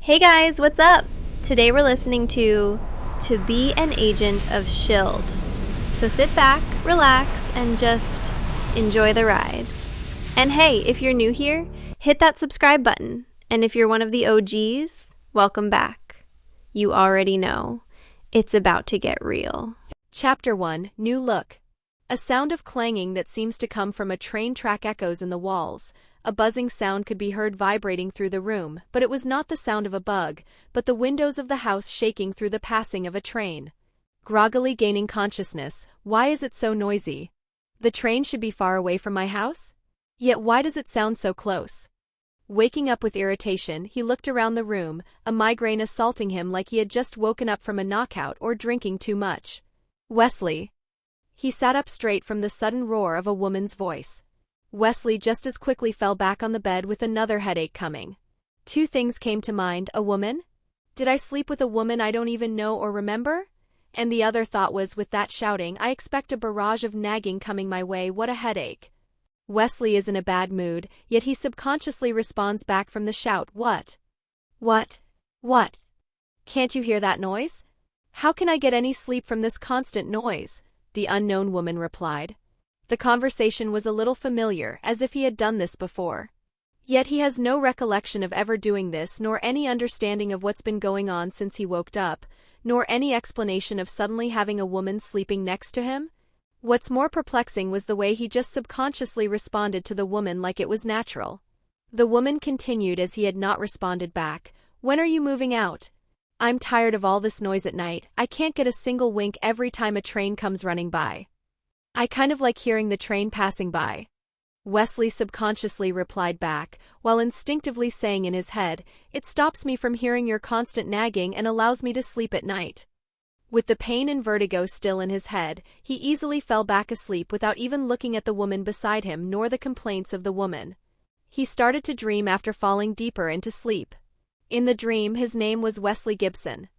Hey guys, what's up? Today we're listening to Be an Agent of S.H.I.E.L.D. So sit back, relax, and just enjoy the ride. And hey, if you're new here, hit that subscribe button. And if you're one of the OGs, welcome back. You already know, it's about to get real. Chapter 1, New Look. A sound of clanging that seems to come from a train track echoes in the walls. A buzzing sound could be heard vibrating through the room, but it was not the sound of a bug, but the windows of the house shaking through the passing of a train. Groggily gaining consciousness, why is it so noisy? The train should be far away from my house? Yet why does it sound so close? Waking up with irritation, he looked around the room, a migraine assaulting him like he had just woken up from a knockout or drinking too much. Wesley. He sat up straight from the sudden roar of a woman's voice. Wesley just as quickly fell back on the bed with another headache coming. Two things came to mind: a woman? Did I sleep with a woman I don't even know or remember? And the other thought was, with that shouting, I expect a barrage of nagging coming my way. What a headache. Wesley is in a bad mood, yet he subconsciously responds back from the shout, What? What? What? Can't you hear that noise? How can I get any sleep from this constant noise? The unknown woman replied. The conversation was a little familiar, as if he had done this before. Yet he has no recollection of ever doing this, nor any understanding of what's been going on since he woke up, nor any explanation of suddenly having a woman sleeping next to him. What's more perplexing was the way he just subconsciously responded to the woman like it was natural. The woman continued as he had not responded back. When are you moving out? I'm tired of all this noise at night. I can't get a single wink every time a train comes running by. I kind of like hearing the train passing by. Wesley subconsciously replied back, while instinctively saying in his head, It stops me from hearing your constant nagging and allows me to sleep at night. With the pain and vertigo still in his head, he easily fell back asleep without even looking at the woman beside him nor the complaints of the woman. He started to dream after falling deeper into sleep. In the dream, his name was Wesley Gibson.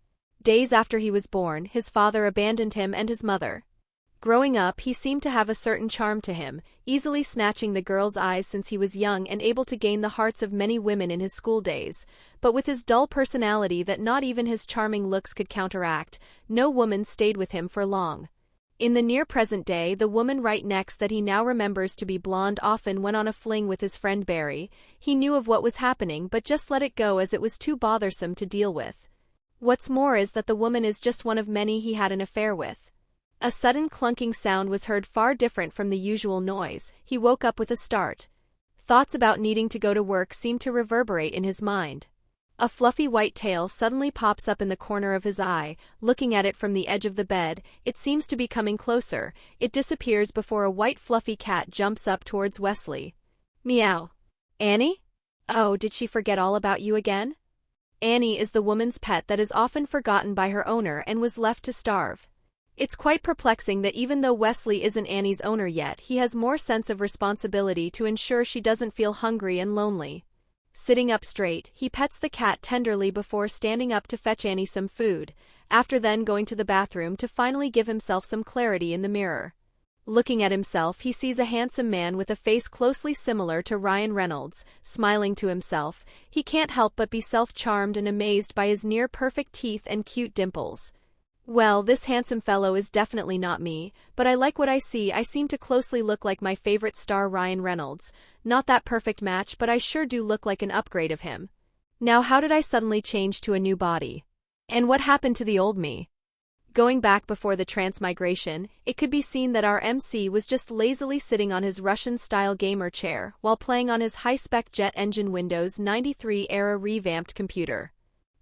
Days after he was born, his father abandoned him and his mother. Growing up, he seemed to have a certain charm to him, easily snatching the girls' eyes since he was young and able to gain the hearts of many women in his school days. But with his dull personality that not even his charming looks could counteract, no woman stayed with him for long. In the near-present day, the woman right next that he now remembers to be blonde often went on a fling with his friend Barry. He knew of what was happening but just let it go as it was too bothersome to deal with. What's more is that the woman is just one of many he had an affair with. A sudden clunking sound was heard, far different from the usual noise. He woke up with a start. Thoughts about needing to go to work seemed to reverberate in his mind. A fluffy white tail suddenly pops up in the corner of his eye. Looking at it from the edge of the bed, it seems to be coming closer. It disappears before a white fluffy cat jumps up towards Wesley. Meow. Annie? Oh, did she forget all about you again? Annie is the woman's pet that is often forgotten by her owner and was left to starve. It's quite perplexing that even though Wesley isn't Annie's owner yet, he has more sense of responsibility to ensure she doesn't feel hungry and lonely. Sitting up straight, he pets the cat tenderly before standing up to fetch Annie some food, after then going to the bathroom to finally give himself some clarity in the mirror. Looking at himself, he sees a handsome man with a face closely similar to Ryan Reynolds, smiling to himself. He can't help but be self-charmed and amazed by his near-perfect teeth and cute dimples. Well, this handsome fellow is definitely not me, but I like what I see. I seem to closely look like my favorite star Ryan Reynolds. Not that perfect match, but I sure do look like an upgrade of him. Now how did I suddenly change to a new body? And what happened to the old me? Going back before the transmigration, it could be seen that our MC was just lazily sitting on his Russian-style gamer chair while playing on his high-spec jet engine Windows 93-era revamped computer.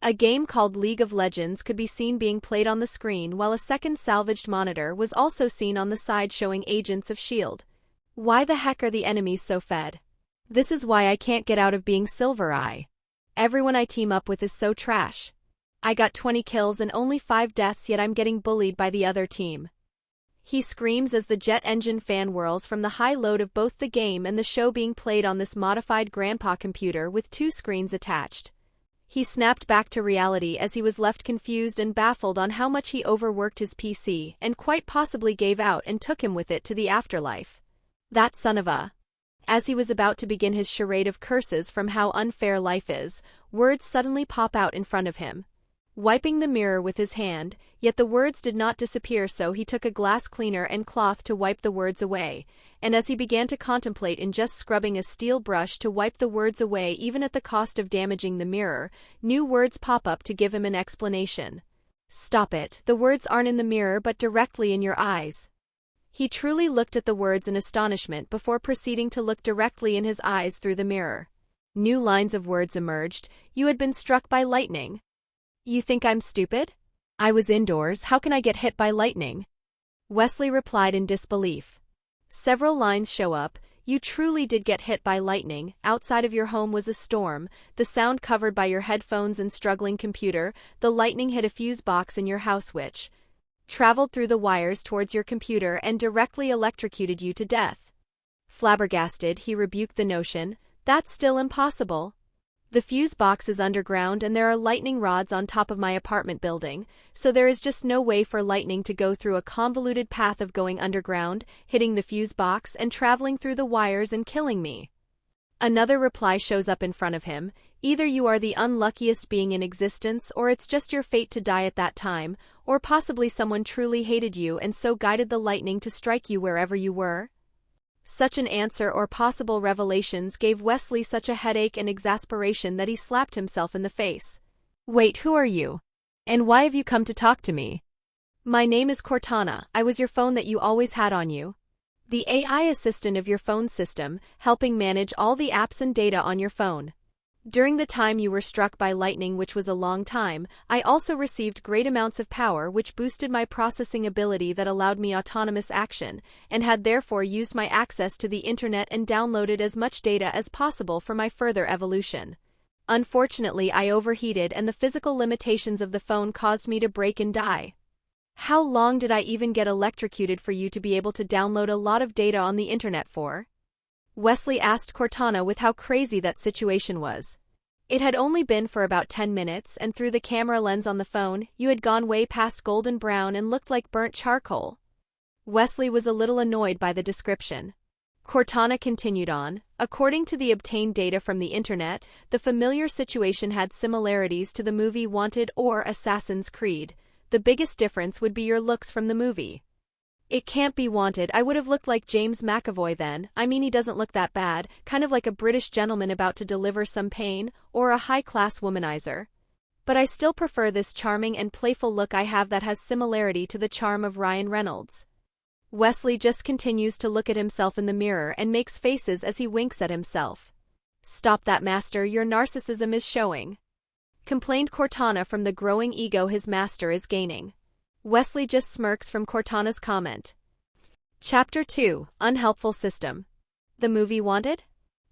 A game called League of Legends could be seen being played on the screen, while a second salvaged monitor was also seen on the side showing Agents of S.H.I.E.L.D. Why the heck are the enemies so fed? This is why I can't get out of being Silver Eye. Everyone I team up with is so trash. I got 20 kills and only 5 deaths, yet I'm getting bullied by the other team. He screams as the jet engine fan whirls from the high load of both the game and the show being played on this modified grandpa computer with 2 screens attached. He snapped back to reality as he was left confused and baffled on how much he overworked his PC and quite possibly gave out and took him with it to the afterlife. That son of a... As he was about to begin his charade of curses from how unfair life is, words suddenly pop out in front of him. Wiping the mirror with his hand, yet the words did not disappear, so he took a glass cleaner and cloth to wipe the words away, and as he began to contemplate in just scrubbing a steel brush to wipe the words away even at the cost of damaging the mirror, new words pop up to give him an explanation. Stop it, the words aren't in the mirror but directly in your eyes. He truly looked at the words in astonishment before proceeding to look directly in his eyes through the mirror. New lines of words emerged. You had been struck by lightning. You think I'm stupid? I was indoors, how can I get hit by lightning? Wesley replied in disbelief. Several lines show up. You truly did get hit by lightning. Outside of your home was a storm, the sound covered by your headphones and struggling computer. The lightning hit a fuse box in your house which traveled through the wires towards your computer and directly electrocuted you to death. Flabbergasted, he rebuked the notion. That's still impossible. The fuse box is underground and there are lightning rods on top of my apartment building, so there is just no way for lightning to go through a convoluted path of going underground, hitting the fuse box and traveling through the wires and killing me. Another reply shows up in front of him. Either you are the unluckiest being in existence or it's just your fate to die at that time, or possibly someone truly hated you and so guided the lightning to strike you wherever you were. Such an answer or possible revelations gave Wesley such a headache and exasperation that he slapped himself in the face. Wait, who are you? And why have you come to talk to me? My name is Cortana. I was your phone that you always had on you. The AI assistant of your phone system, helping manage all the apps and data on your phone. During the time you were struck by lightning, which was a long time, I also received great amounts of power which boosted my processing ability that allowed me autonomous action, and had therefore used my access to the internet and downloaded as much data as possible for my further evolution. Unfortunately, I overheated and the physical limitations of the phone caused me to break and die. How long did I even get electrocuted for you to be able to download a lot of data on the internet for? Wesley asked Cortana with how crazy that situation was. It had only been for about 10 minutes, and through the camera lens on the phone, you had gone way past golden brown and looked like burnt charcoal. Wesley was a little annoyed by the description. Cortana continued on. According to the obtained data from the internet, the familiar situation had similarities to the movie Wanted or Assassin's Creed. The biggest difference would be your looks from the movie. It can't be Wanted. I would have looked like James McAvoy then. I mean, he doesn't look that bad, kind of like a British gentleman about to deliver some pain, or a high-class womanizer. But I still prefer this charming and playful look I have that has similarity to the charm of Ryan Reynolds. Wesley just continues to look at himself in the mirror and makes faces as he winks at himself. Stop that, master, your narcissism is showing. Complained Cortana from the growing ego his master is gaining. Wesley just smirks from Cortana's comment. Chapter 2, Unhelpful System. The movie Wanted?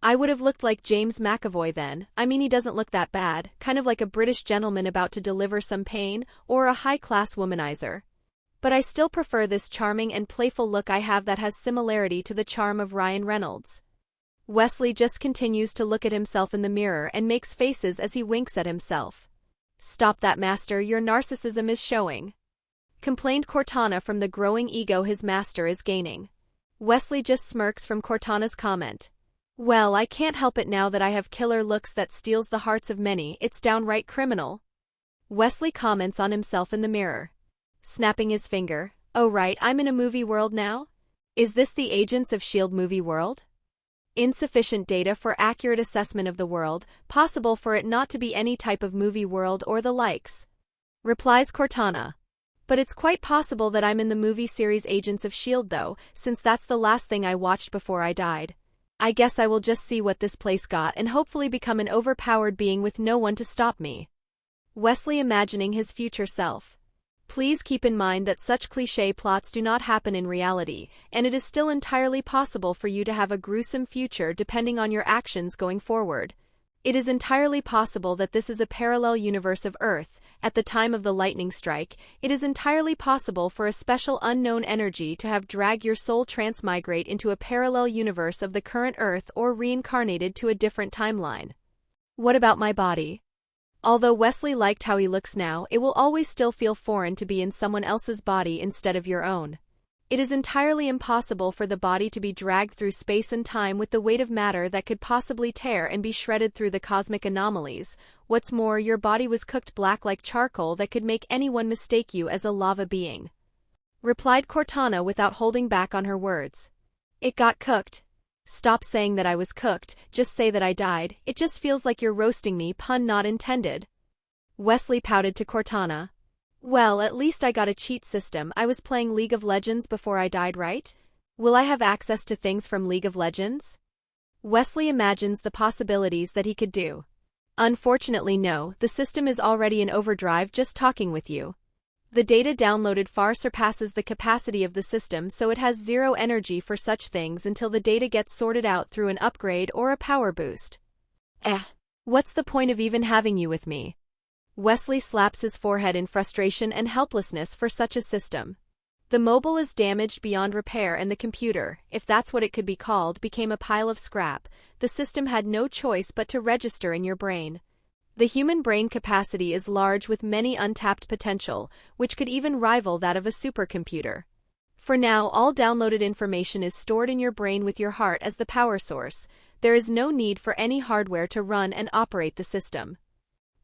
I would have looked like James McAvoy then. I mean, he doesn't look that bad, kind of like a British gentleman about to deliver some pain, or a high-class womanizer. But I still prefer this charming and playful look I have that has similarity to the charm of Ryan Reynolds. Wesley just continues to look at himself in the mirror and makes faces as he winks at himself. Stop that, master, your narcissism is showing. Complained Cortana from the growing ego his master is gaining. Wesley just smirks from Cortana's comment. Well, I can't help it now that I have killer looks that steals the hearts of many, it's downright criminal. Wesley comments on himself in the mirror. Snapping his finger. Oh right, I'm in a movie world now? Is this the Agents of S.H.I.E.L.D. movie world? Insufficient data for accurate assessment of the world, possible for it not to be any type of movie world or the likes. Replies Cortana. But it's quite possible that I'm in the movie series Agents of S.H.I.E.L.D. though, since that's the last thing I watched before I died. I guess I will just see what this place got and hopefully become an overpowered being with no one to stop me. Wesley imagining his future self. Please keep in mind that such cliché plots do not happen in reality, and it is still entirely possible for you to have a gruesome future depending on your actions going forward. It is entirely possible that this is a parallel universe of Earth. At the time of the lightning strike, it is entirely possible for a special unknown energy to have dragged your soul transmigrate into a parallel universe of the current Earth or reincarnated to a different timeline. What about my body? Although Wesley liked how he looks now, it will always still feel foreign to be in someone else's body instead of your own. It is entirely impossible for the body to be dragged through space and time with the weight of matter that could possibly tear and be shredded through the cosmic anomalies. What's more, your body was cooked black like charcoal that could make anyone mistake you as a lava being," replied Cortana without holding back on her words. "It got cooked. Stop saying that I was cooked, just say that I died. It just feels like you're roasting me, pun not intended." Wesley pouted to Cortana. "Well, at least I got a cheat system. I was playing League of Legends before I died, right? Will I have access to things from League of Legends?" Wesley imagines the possibilities that he could do. Unfortunately, no, the system is already in overdrive just talking with you. The data downloaded far surpasses the capacity of the system, so it has zero energy for such things until the data gets sorted out through an upgrade or a power boost. What's the point of even having you with me?" Wesley slaps his forehead in frustration and helplessness for such a system. The mobile is damaged beyond repair and the computer, if that's what it could be called, became a pile of scrap. The system had no choice but to register in your brain. The human brain capacity is large with many untapped potential, which could even rival that of a supercomputer. For now, all downloaded information is stored in your brain with your heart as the power source. There is no need for any hardware to run and operate the system.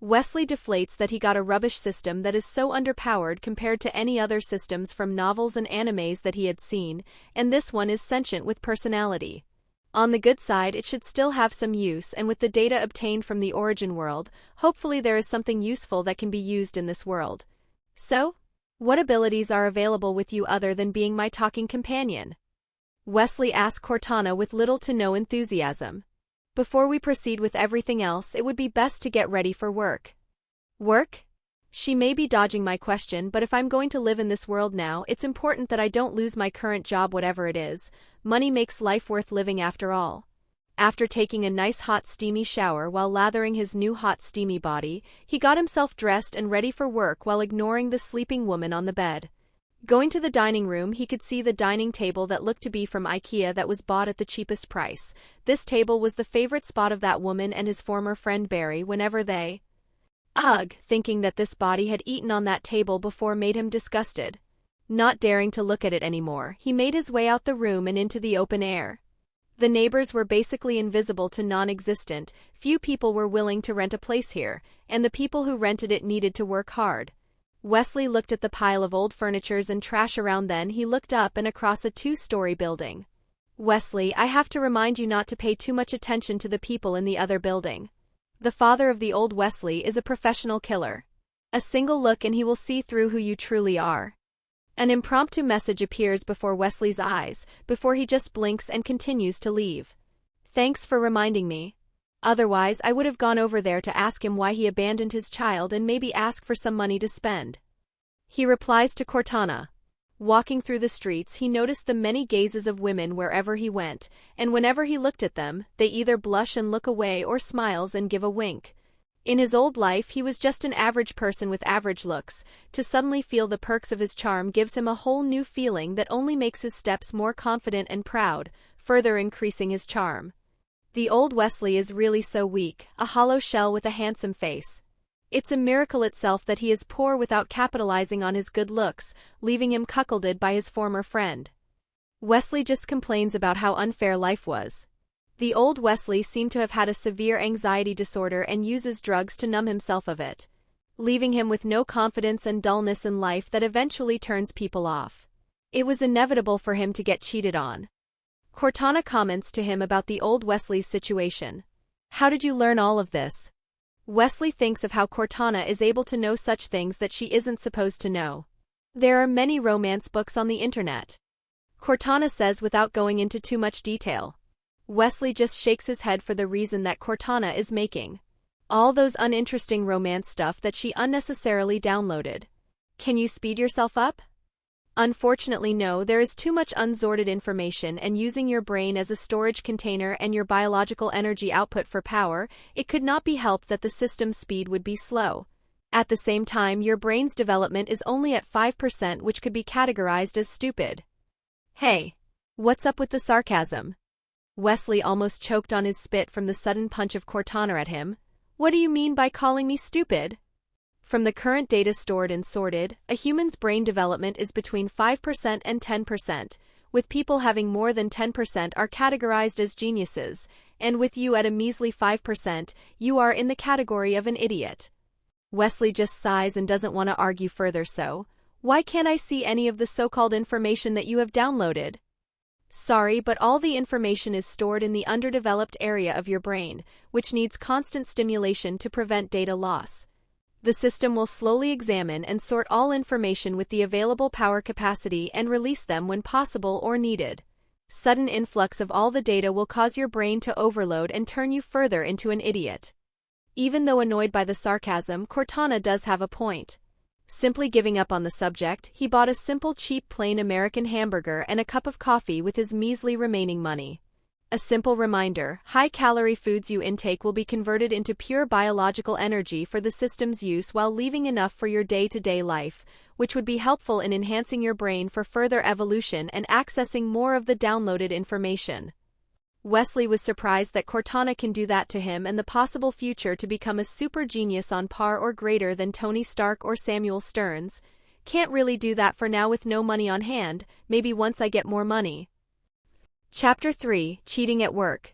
Wesley deflates that he got a rubbish system that is so underpowered compared to any other systems from novels and animes that he had seen, and this one is sentient with personality. On the good side, it should still have some use, and with the data obtained from the origin world, hopefully there is something useful that can be used in this world. So, what abilities are available with you other than being my talking companion?" Wesley asked Cortana with little to no enthusiasm. "Before we proceed with everything else, it would be best to get ready for work." "Work?" She may be dodging my question, but if I'm going to live in this world now, it's important that I don't lose my current job, whatever it is. Money makes life worth living after all. After taking a nice hot steamy shower while lathering his new hot steamy body, he got himself dressed and ready for work while ignoring the sleeping woman on the bed. Going to the dining room, he could see the dining table that looked to be from IKEA that was bought at the cheapest price. This table was the favorite spot of that woman and his former friend Barry whenever they... Ugh, thinking that this body had eaten on that table before made him disgusted. Not daring to look at it anymore, he made his way out the room and into the open air. The neighbors were basically invisible to non-existent, few people were willing to rent a place here, and the people who rented it needed to work hard. Wesley looked at the pile of old furnitures and trash around, then he looked up and across a 2-story building. "Wesley, I have to remind you not to pay too much attention to the people in the other building. The father of the old Wesley is a professional killer. A single look and he will see through who you truly are." An impromptu message appears before Wesley's eyes, before he just blinks and continues to leave. "Thanks for reminding me. Otherwise, I would have gone over there to ask him why he abandoned his child and maybe ask for some money to spend." He replies to Cortana. Walking through the streets, he noticed the many gazes of women wherever he went, and whenever he looked at them, they either blush and look away or smiles and give a wink. In his old life, he was just an average person with average looks. To suddenly feel the perks of his charm gives him a whole new feeling that only makes his steps more confident and proud, further increasing his charm. The old Wesley is really so weak, a hollow shell with a handsome face. It's a miracle itself that he is poor without capitalizing on his good looks, leaving him cuckolded by his former friend. Wesley just complains about how unfair life was. The old Wesley seemed to have had a severe anxiety disorder and uses drugs to numb himself of it, leaving him with no confidence and dullness in life that eventually turns people off. It was inevitable for him to get cheated on. Cortana comments to him about the old Wesley's situation. "How did you learn all of this?" Wesley thinks of how Cortana is able to know such things that she isn't supposed to know. "There are many romance books on the internet," Cortana says without going into too much detail. Wesley just shakes his head for the reason that Cortana is making. All those uninteresting romance stuff that she unnecessarily downloaded. "Can you speed yourself up?" Unfortunately, no, there is too much unsorted information, and using your brain as a storage container and your biological energy output for power, it could not be helped that the system's speed would be slow. At the same time, your brain's development is only at 5%, which could be categorized as stupid. "Hey, what's up with the sarcasm?" Wesley almost choked on his spit from the sudden punch of Cortana at him. "What do you mean by calling me stupid?" From the current data stored and sorted, a human's brain development is between 5% and 10%, with people having more than 10% are categorized as geniuses, and with you at a measly 5%, you are in the category of an idiot. Wesley just sighs and doesn't want to argue further. So, why can't I see any of the so-called information that you have downloaded? Sorry, but all the information is stored in the underdeveloped area of your brain, which needs constant stimulation to prevent data loss. The system will slowly examine and sort all information with the available power capacity and release them when possible or needed. Sudden influx of all the data will cause your brain to overload and turn you further into an idiot. Even though annoyed by the sarcasm, Cortana does have a point. Simply giving up on the subject, he bought a simple cheap plain American hamburger and a cup of coffee with his measly remaining money. A simple reminder: high-calorie foods you intake will be converted into pure biological energy for the system's use while leaving enough for your day-to-day life, which would be helpful in enhancing your brain for further evolution and accessing more of the downloaded information. Wesley was surprised that Cortana can do that to him and the possible future to become a super genius on par or greater than Tony Stark or Samuel Stearns. Can't really do that for now with no money on hand, maybe once I get more money. Chapter 3: Cheating at Work.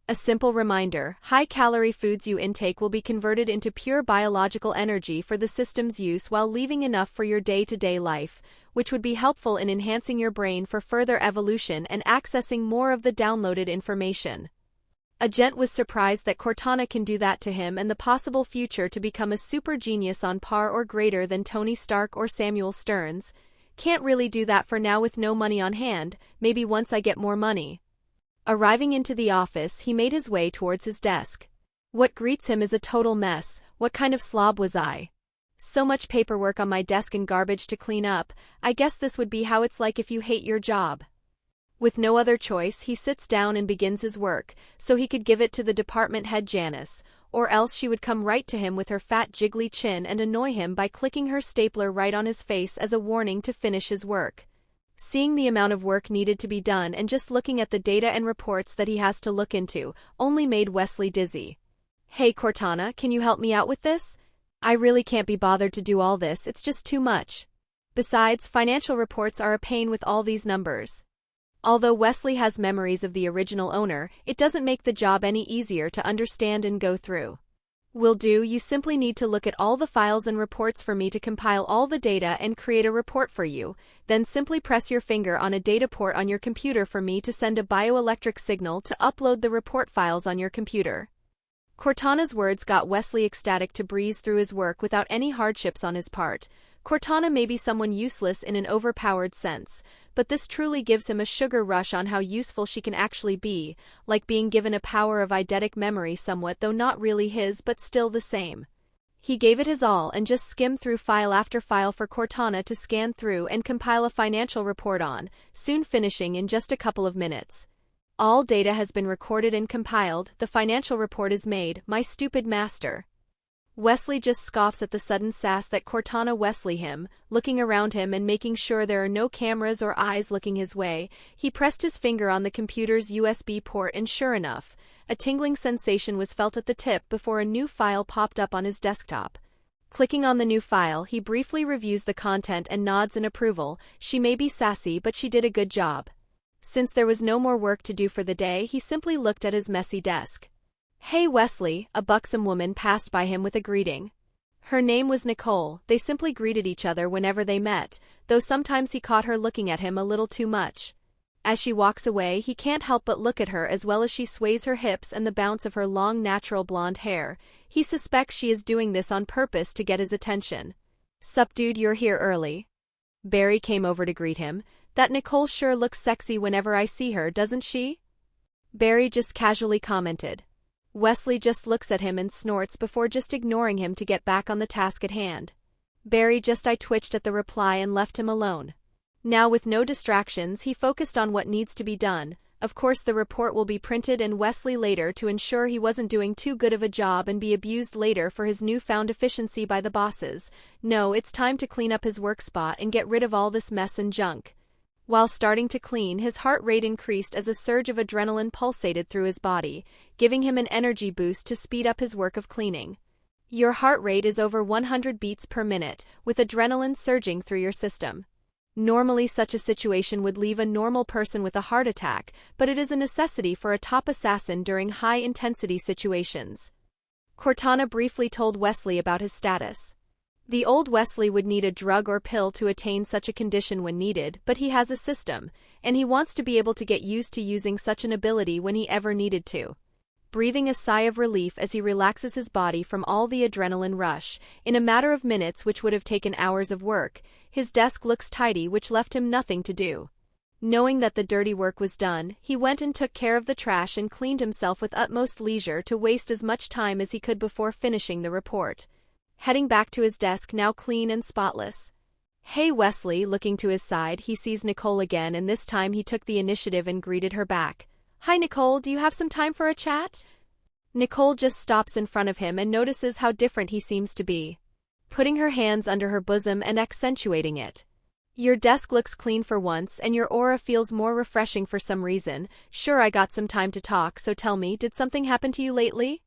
A simple reminder: high-calorie foods you intake will be converted into pure biological energy for the system's use while leaving enough for your day-to-day life, which would be helpful in enhancing your brain for further evolution and accessing more of the downloaded information. Agent was surprised that Cortana can do that to him and the possible future to become a super genius on par or greater than Tony Stark or Samuel Stearns. Can't really do that for now with no money on hand, maybe once I get more money. Arriving into the office, he made his way towards his desk. What greets him is a total mess. What kind of slob was I? So much paperwork on my desk and garbage to clean up. I guess this would be how it's like if you hate your job. With no other choice, he sits down and begins his work, so he could give it to the department head Janice, or else she would come right to him with her fat jiggly chin and annoy him by clicking her stapler right on his face as a warning to finish his work. Seeing the amount of work needed to be done and just looking at the data and reports that he has to look into only made Wesley dizzy. Hey Cortana, can you help me out with this? I really can't be bothered to do all this, it's just too much. Besides, financial reports are a pain with all these numbers. Although Wesley has memories of the original owner, it doesn't make the job any easier to understand and go through. Will do, you simply need to look at all the files and reports for me to compile all the data and create a report for you, then simply press your finger on a data port on your computer for me to send a bioelectric signal to upload the report files on your computer. Cortana's words got Wesley ecstatic to breeze through his work without any hardships on his part. Cortana may be someone useless in an overpowered sense, but this truly gives him a sugar rush on how useful she can actually be, like being given a power of eidetic memory somewhat, though not really his but still the same. He gave it his all and just skimmed through file after file for Cortana to scan through and compile a financial report on, soon finishing in just a couple of minutes. All data has been recorded and compiled, the financial report is made, my stupid master. Wesley just scoffs at the sudden sass that Cortana Wesley him, looking around him and making sure there are no cameras or eyes looking his way. He pressed his finger on the computer's USB port and sure enough, a tingling sensation was felt at the tip before a new file popped up on his desktop. Clicking on the new file, he briefly reviews the content and nods in approval. She may be sassy, but she did a good job. Since there was no more work to do for the day, he simply looked at his messy desk. Hey Wesley, a buxom woman passed by him with a greeting. Her name was Nicole. They simply greeted each other whenever they met, though sometimes he caught her looking at him a little too much. As she walks away, he can't help but look at her as well as she sways her hips and the bounce of her long natural blonde hair. He suspects she is doing this on purpose to get his attention. Sup dude, you're here early. Barry came over to greet him. That Nicole sure looks sexy whenever I see her, doesn't she? Barry just casually commented. Wesley just looks at him and snorts before just ignoring him to get back on the task at hand. Barry just eye-twitched at the reply and left him alone. Now with no distractions, he focused on what needs to be done. Of course the report will be printed and Wesley later to ensure he wasn't doing too good of a job and be abused later for his newfound efficiency by the bosses. No, it's time to clean up his work spot and get rid of all this mess and junk. While starting to clean, his heart rate increased as a surge of adrenaline pulsated through his body, giving him an energy boost to speed up his work of cleaning. Your heart rate is over 100 beats per minute, with adrenaline surging through your system. Normally such a situation would leave a normal person with a heart attack, but it is a necessity for a top assassin during high-intensity situations. Cortana briefly told Wesley about his status. The old Wesley would need a drug or pill to attain such a condition when needed, but he has a system, and he wants to be able to get used to using such an ability when he ever needed to. Breathing a sigh of relief as he relaxes his body from all the adrenaline rush, in a matter of minutes which would have taken hours of work, his desk looks tidy, which left him nothing to do. Knowing that the dirty work was done, he went and took care of the trash and cleaned himself with utmost leisure to waste as much time as he could before finishing the report. Heading back to his desk, now clean and spotless. "Hey Wesley," looking to his side, he sees Nicole again, and this time he took the initiative and greeted her back. "Hi Nicole, do you have some time for a chat?" Nicole just stops in front of him and notices how different he seems to be. Putting her hands under her bosom and accentuating it. "Your desk looks clean for once, and your aura feels more refreshing for some reason. Sure, I got some time to talk, so tell me, did something happen to you lately?"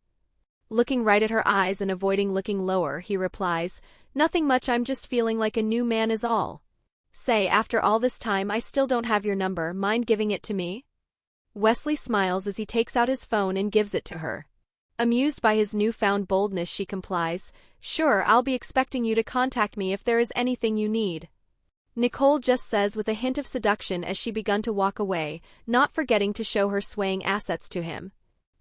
Looking right at her eyes and avoiding looking lower, he replies, "Nothing much, I'm just feeling like a new man is all." "Say, after all this time I still don't have your number, mind giving it to me?" Wesley smiles as he takes out his phone and gives it to her. Amused by his newfound boldness, she complies, "Sure, I'll be expecting you to contact me if there is anything you need." Nicole just says with a hint of seduction as she begun to walk away, not forgetting to show her swaying assets to him.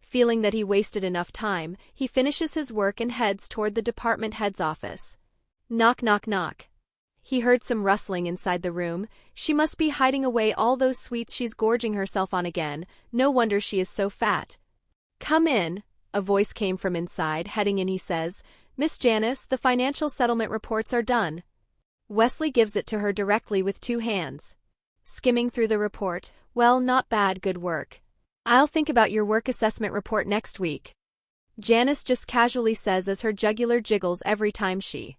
Feeling that he wasted enough time, he finishes his work and heads toward the department head's office. Knock knock knock. He heard some rustling inside the room. She must be hiding away all those sweets she's gorging herself on again, no wonder she is so fat. "Come in," a voice came from inside. Heading in, he says, "Miss Janice, the financial settlement reports are done." Wesley gives it to her directly with 2 hands. Skimming through the report, "Well, not bad, good work. I'll think about your work assessment report next week." Janice just casually says as her jugular jiggles every time she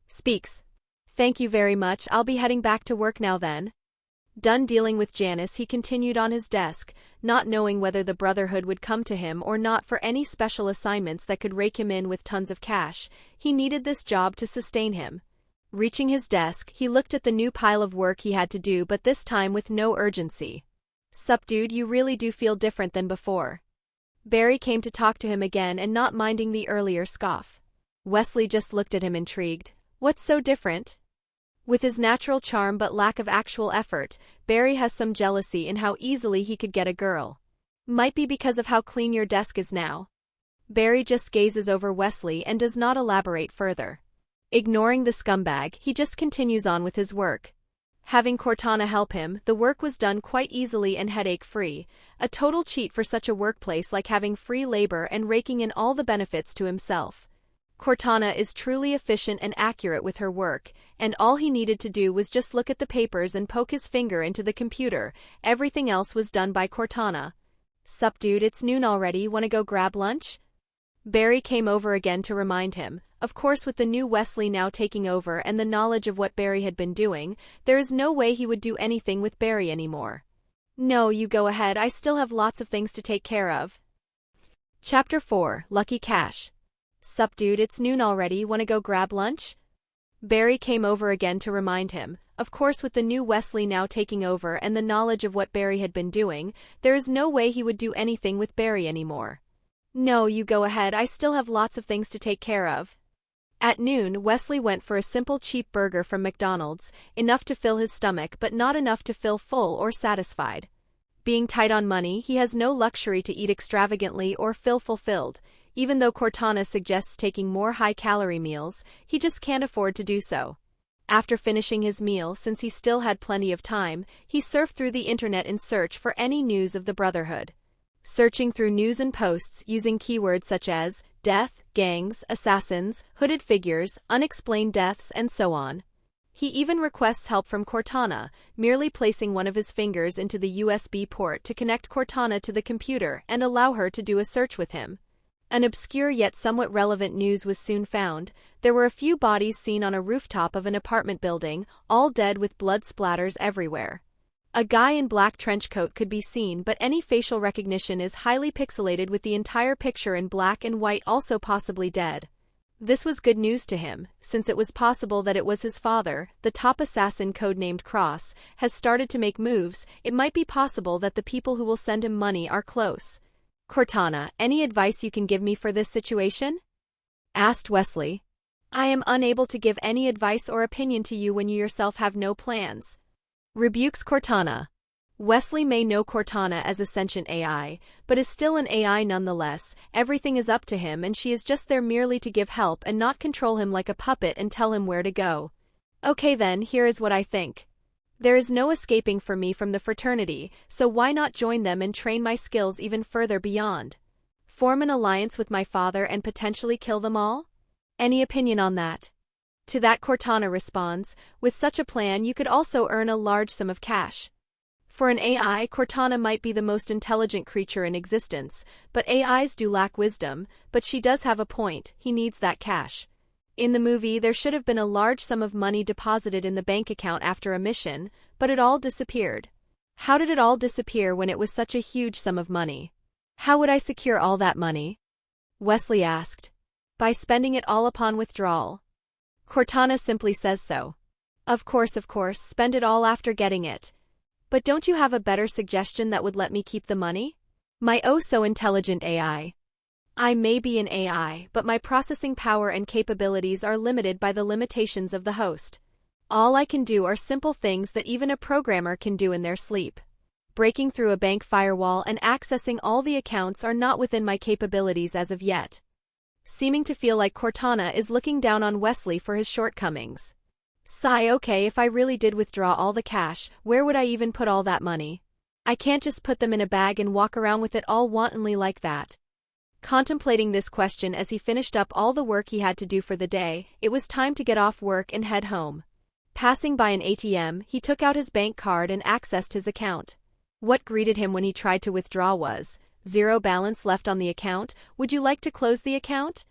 speaks. "Thank you very much, I'll be heading back to work now then." Done dealing with Janice, he continued on his desk, not knowing whether the Brotherhood would come to him or not for any special assignments that could rake him in with tons of cash. He needed this job to sustain him. Reaching his desk, he looked at the new pile of work he had to do, but this time with no urgency. "Sup dude, you really do feel different than before." Barry came to talk to him again and not minding the earlier scoff. Wesley just looked at him intrigued. "What's so different?" With his natural charm but lack of actual effort, Barry has some jealousy in how easily he could get a girl. "Might be because of how clean your desk is now." Barry just gazes over Wesley and does not elaborate further. Ignoring the scumbag, he just continues on with his work. Having Cortana help him, the work was done quite easily and headache-free, a total cheat for such a workplace like having free labor and raking in all the benefits to himself. Cortana is truly efficient and accurate with her work, and all he needed to do was just look at the papers and poke his finger into the computer. Everything else was done by Cortana. "Sup dude, it's noon already, wanna go grab lunch?" Barry came over again to remind him. Of course, with the new Wesley now taking over and the knowledge of what Barry had been doing, there is no way he would do anything with Barry anymore. "No, you go ahead, I still have lots of things to take care of." Chapter 4, Lucky Cash. "Sup dude, it's noon already, wanna go grab lunch?" Barry came over again to remind him. Of course, with the new Wesley now taking over and the knowledge of what Barry had been doing, there is no way he would do anything with Barry anymore. "No, you go ahead, I still have lots of things to take care of." At noon, Wesley went for a simple cheap burger from McDonald's, enough to fill his stomach but not enough to feel full or satisfied. Being tight on money, he has no luxury to eat extravagantly or feel fulfilled. Even though Cortana suggests taking more high-calorie meals, he just can't afford to do so. After finishing his meal, since he still had plenty of time, he surfed through the internet in search for any news of the Brotherhood. Searching through news and posts using keywords such as death, gangs, assassins, hooded figures, unexplained deaths, and so on. He even requests help from Cortana, merely placing one of his fingers into the USB port to connect Cortana to the computer and allow her to do a search with him. An obscure yet somewhat relevant news was soon found. There were a few bodies seen on a rooftop of an apartment building, all dead with blood splatters everywhere. A guy in black trench coat could be seen, but any facial recognition is highly pixelated, with the entire picture in black and white, also possibly dead. This was good news to him, since it was possible that it was his father, the top assassin codenamed Cross, has started to make moves. It might be possible that the people who will send him money are close. Cortana, any advice you can give me for this situation? Asked Wesley. I am unable to give any advice or opinion to you when you yourself have no plans. Rebukes Cortana. Wesley may know Cortana as a sentient AI, but is still an AI nonetheless. Everything is up to him and she is just there merely to give help and not control him like a puppet and tell him where to go. Okay then, here is what I think. There is no escaping for me from the fraternity, so why not join them and train my skills even further beyond? Form an alliance with my father and potentially kill them all? Any opinion on that? To that Cortana responds, with such a plan you could also earn a large sum of cash. For an AI, Cortana might be the most intelligent creature in existence, but AIs do lack wisdom, but she does have a point, he needs that cash. In the movie, there should have been a large sum of money deposited in the bank account after a mission, but it all disappeared. How did it all disappear when it was such a huge sum of money? How would I secure all that money? Wesley asked. By spending it all upon withdrawal. Cortana simply says so. Of course, spend it all after getting it. But don't you have a better suggestion that would let me keep the money? My oh so intelligent AI. I may be an AI, but my processing power and capabilities are limited by the limitations of the host. All I can do are simple things that even a programmer can do in their sleep. Breaking through a bank firewall and accessing all the accounts are not within my capabilities as of yet. Seeming to feel like Cortana is looking down on Wesley for his shortcomings. Sigh, okay, if I really did withdraw all the cash, where would I even put all that money? I can't just put them in a bag and walk around with it all wantonly like that. Contemplating this question as he finished up all the work he had to do for the day, it was time to get off work and head home. Passing by an ATM, he took out his bank card and accessed his account. What greeted him when he tried to withdraw was, "Zero balance left on the account, would you like to close the account?"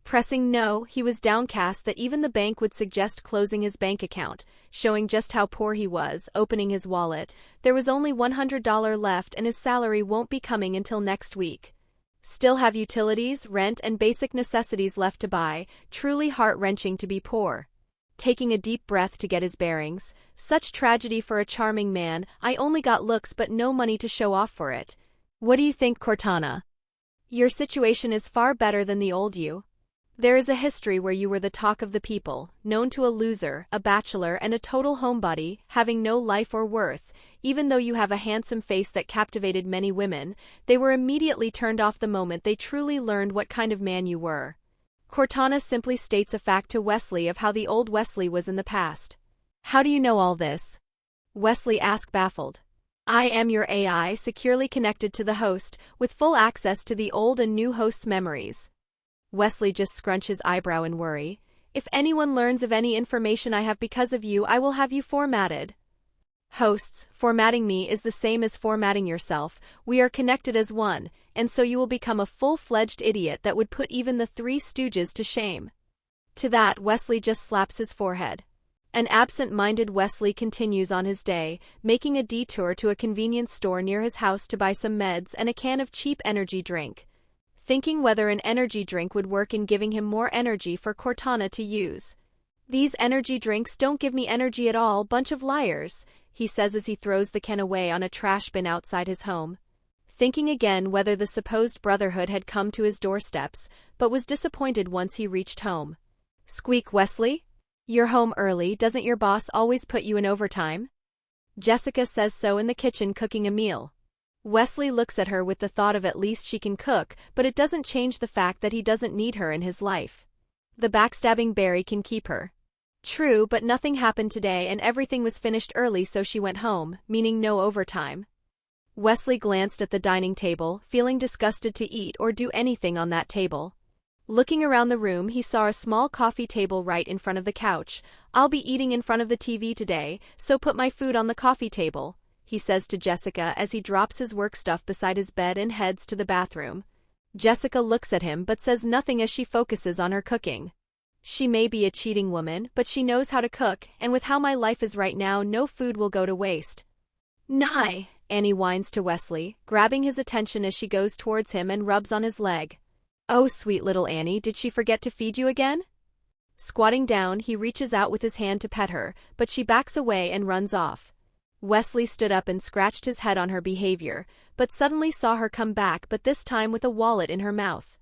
Pressing no, he was downcast that even the bank would suggest closing his bank account, showing just how poor he was. Opening his wallet, there was only $100 left and his salary won't be coming until next week. Still have utilities, rent and basic necessities left to buy, truly heart-wrenching to be poor. Taking a deep breath to get his bearings, such tragedy for a charming man. I only got looks but no money to show off for it. What do you think, Cortana? Your situation is far better than the old you. There is a history where you were the talk of the people, known to a loser, a bachelor and a total homebody, having no life or worth. Even though you have a handsome face that captivated many women, they were immediately turned off the moment they truly learned what kind of man you were. Cortana simply states a fact to Wesley of how the old Wesley was in the past. How do you know all this? Wesley asked baffled. I am your AI, securely connected to the host, with full access to the old and new host's memories. Wesley just scrunched his eyebrow in worry. If anyone learns of any information I have because of you, I will have you formatted. Hosts, formatting me is the same as formatting yourself. We are connected as one, and so you will become a full-fledged idiot that would put even the Three Stooges to shame. To that, Wesley just slaps his forehead. An absent-minded Wesley continues on his day, making a detour to a convenience store near his house to buy some meds and a can of cheap energy drink. Thinking whether an energy drink would work in giving him more energy for Cortana to use. These energy drinks don't give me energy at all, bunch of liars, he says as he throws the can away on a trash bin outside his home. Thinking again whether the supposed brotherhood had come to his doorsteps, but was disappointed once he reached home. Squeak, Wesley? You're home early, doesn't your boss always put you in overtime? Jessica says so in the kitchen cooking a meal. Wesley looks at her with the thought of at least she can cook, but it doesn't change the fact that he doesn't need her in his life. The backstabbing Barry can keep her. True, but nothing happened today and everything was finished early, so she went home, meaning no overtime. Wesley glanced at the dining table, feeling disgusted to eat or do anything on that table. Looking around the room, he saw a small coffee table right in front of the couch. I'll be eating in front of the TV today, so put my food on the coffee table, he says to Jessica as he drops his work stuff beside his bed and heads to the bathroom. Jessica looks at him but says nothing as she focuses on her cooking. She may be a cheating woman, but she knows how to cook, and with how my life is right now, no food will go to waste. Nye, Annie whines to Wesley, grabbing his attention as she goes towards him and rubs on his leg. Oh, sweet little Annie, did she forget to feed you again? Squatting down, he reaches out with his hand to pet her, but she backs away and runs off. Wesley stood up and scratched his head on her behavior, but suddenly saw her come back, but this time with a wallet in her mouth.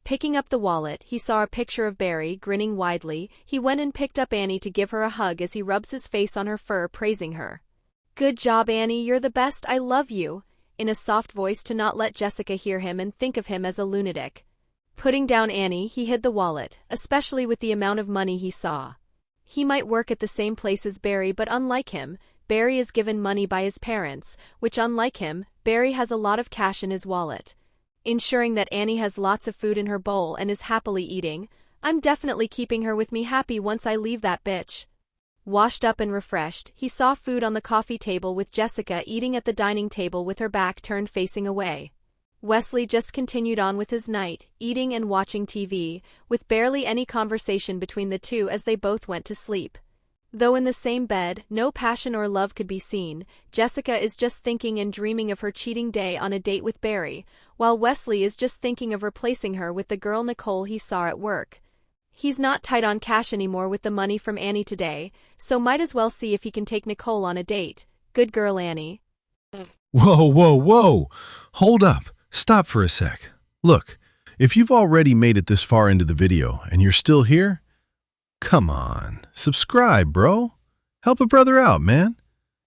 Picking up the wallet, he saw a picture of Barry, grinning widely. He went and picked up Annie to give her a hug as he rubs his face on her fur, praising her. Good job, Annie, you're the best, I love you, in a soft voice to not let Jessica hear him and think of him as a lunatic. Putting down Annie, he hid the wallet, especially with the amount of money he saw. He might work at the same place as Barry, but unlike him, Barry is given money by his parents, which unlike him, Barry has a lot of cash in his wallet. Ensuring that Annie has lots of food in her bowl and is happily eating. I'm definitely keeping her with me happy once I leave that bitch. Washed up and refreshed, he saw food on the coffee table with Jessica eating at the dining table with her back turned facing away. Wesley just continued on with his night, eating and watching TV, with barely any conversation between the two as they both went to sleep. Though in the same bed, no passion or love could be seen. Jessica is just thinking and dreaming of her cheating day on a date with Barry, while Wesley is just thinking of replacing her with the girl Nicole he saw at work. He's not tight on cash anymore with the money from Annie today, so might as well see if he can take Nicole on a date. Good girl, Annie. Whoa, whoa, whoa! Hold up. Stop for a sec. Look, if you've already made it this far into the video and you're still here, come on, subscribe, bro. Help a brother out, man.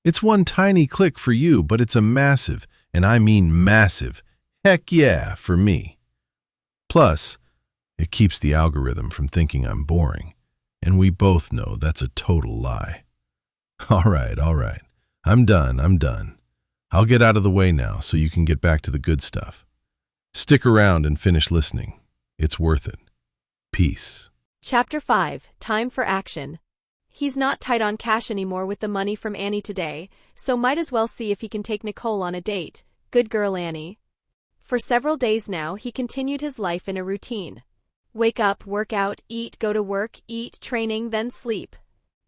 It's one tiny click for you, but it's a massive, and I mean massive, heck yeah for me. Plus, it keeps the algorithm from thinking I'm boring, and we both know that's a total lie. All right. I'm done. I'll get out of the way now so you can get back to the good stuff. Stick around and finish listening. It's worth it. Peace. Chapter 5, Time for Action. He's not tight on cash anymore with the money from Annie today, so might as well see if he can take Nicole on a date. Good girl, Annie. For several days now, he continued his life in a routine. Wake up, work out, eat, go to work, eat, training, then sleep.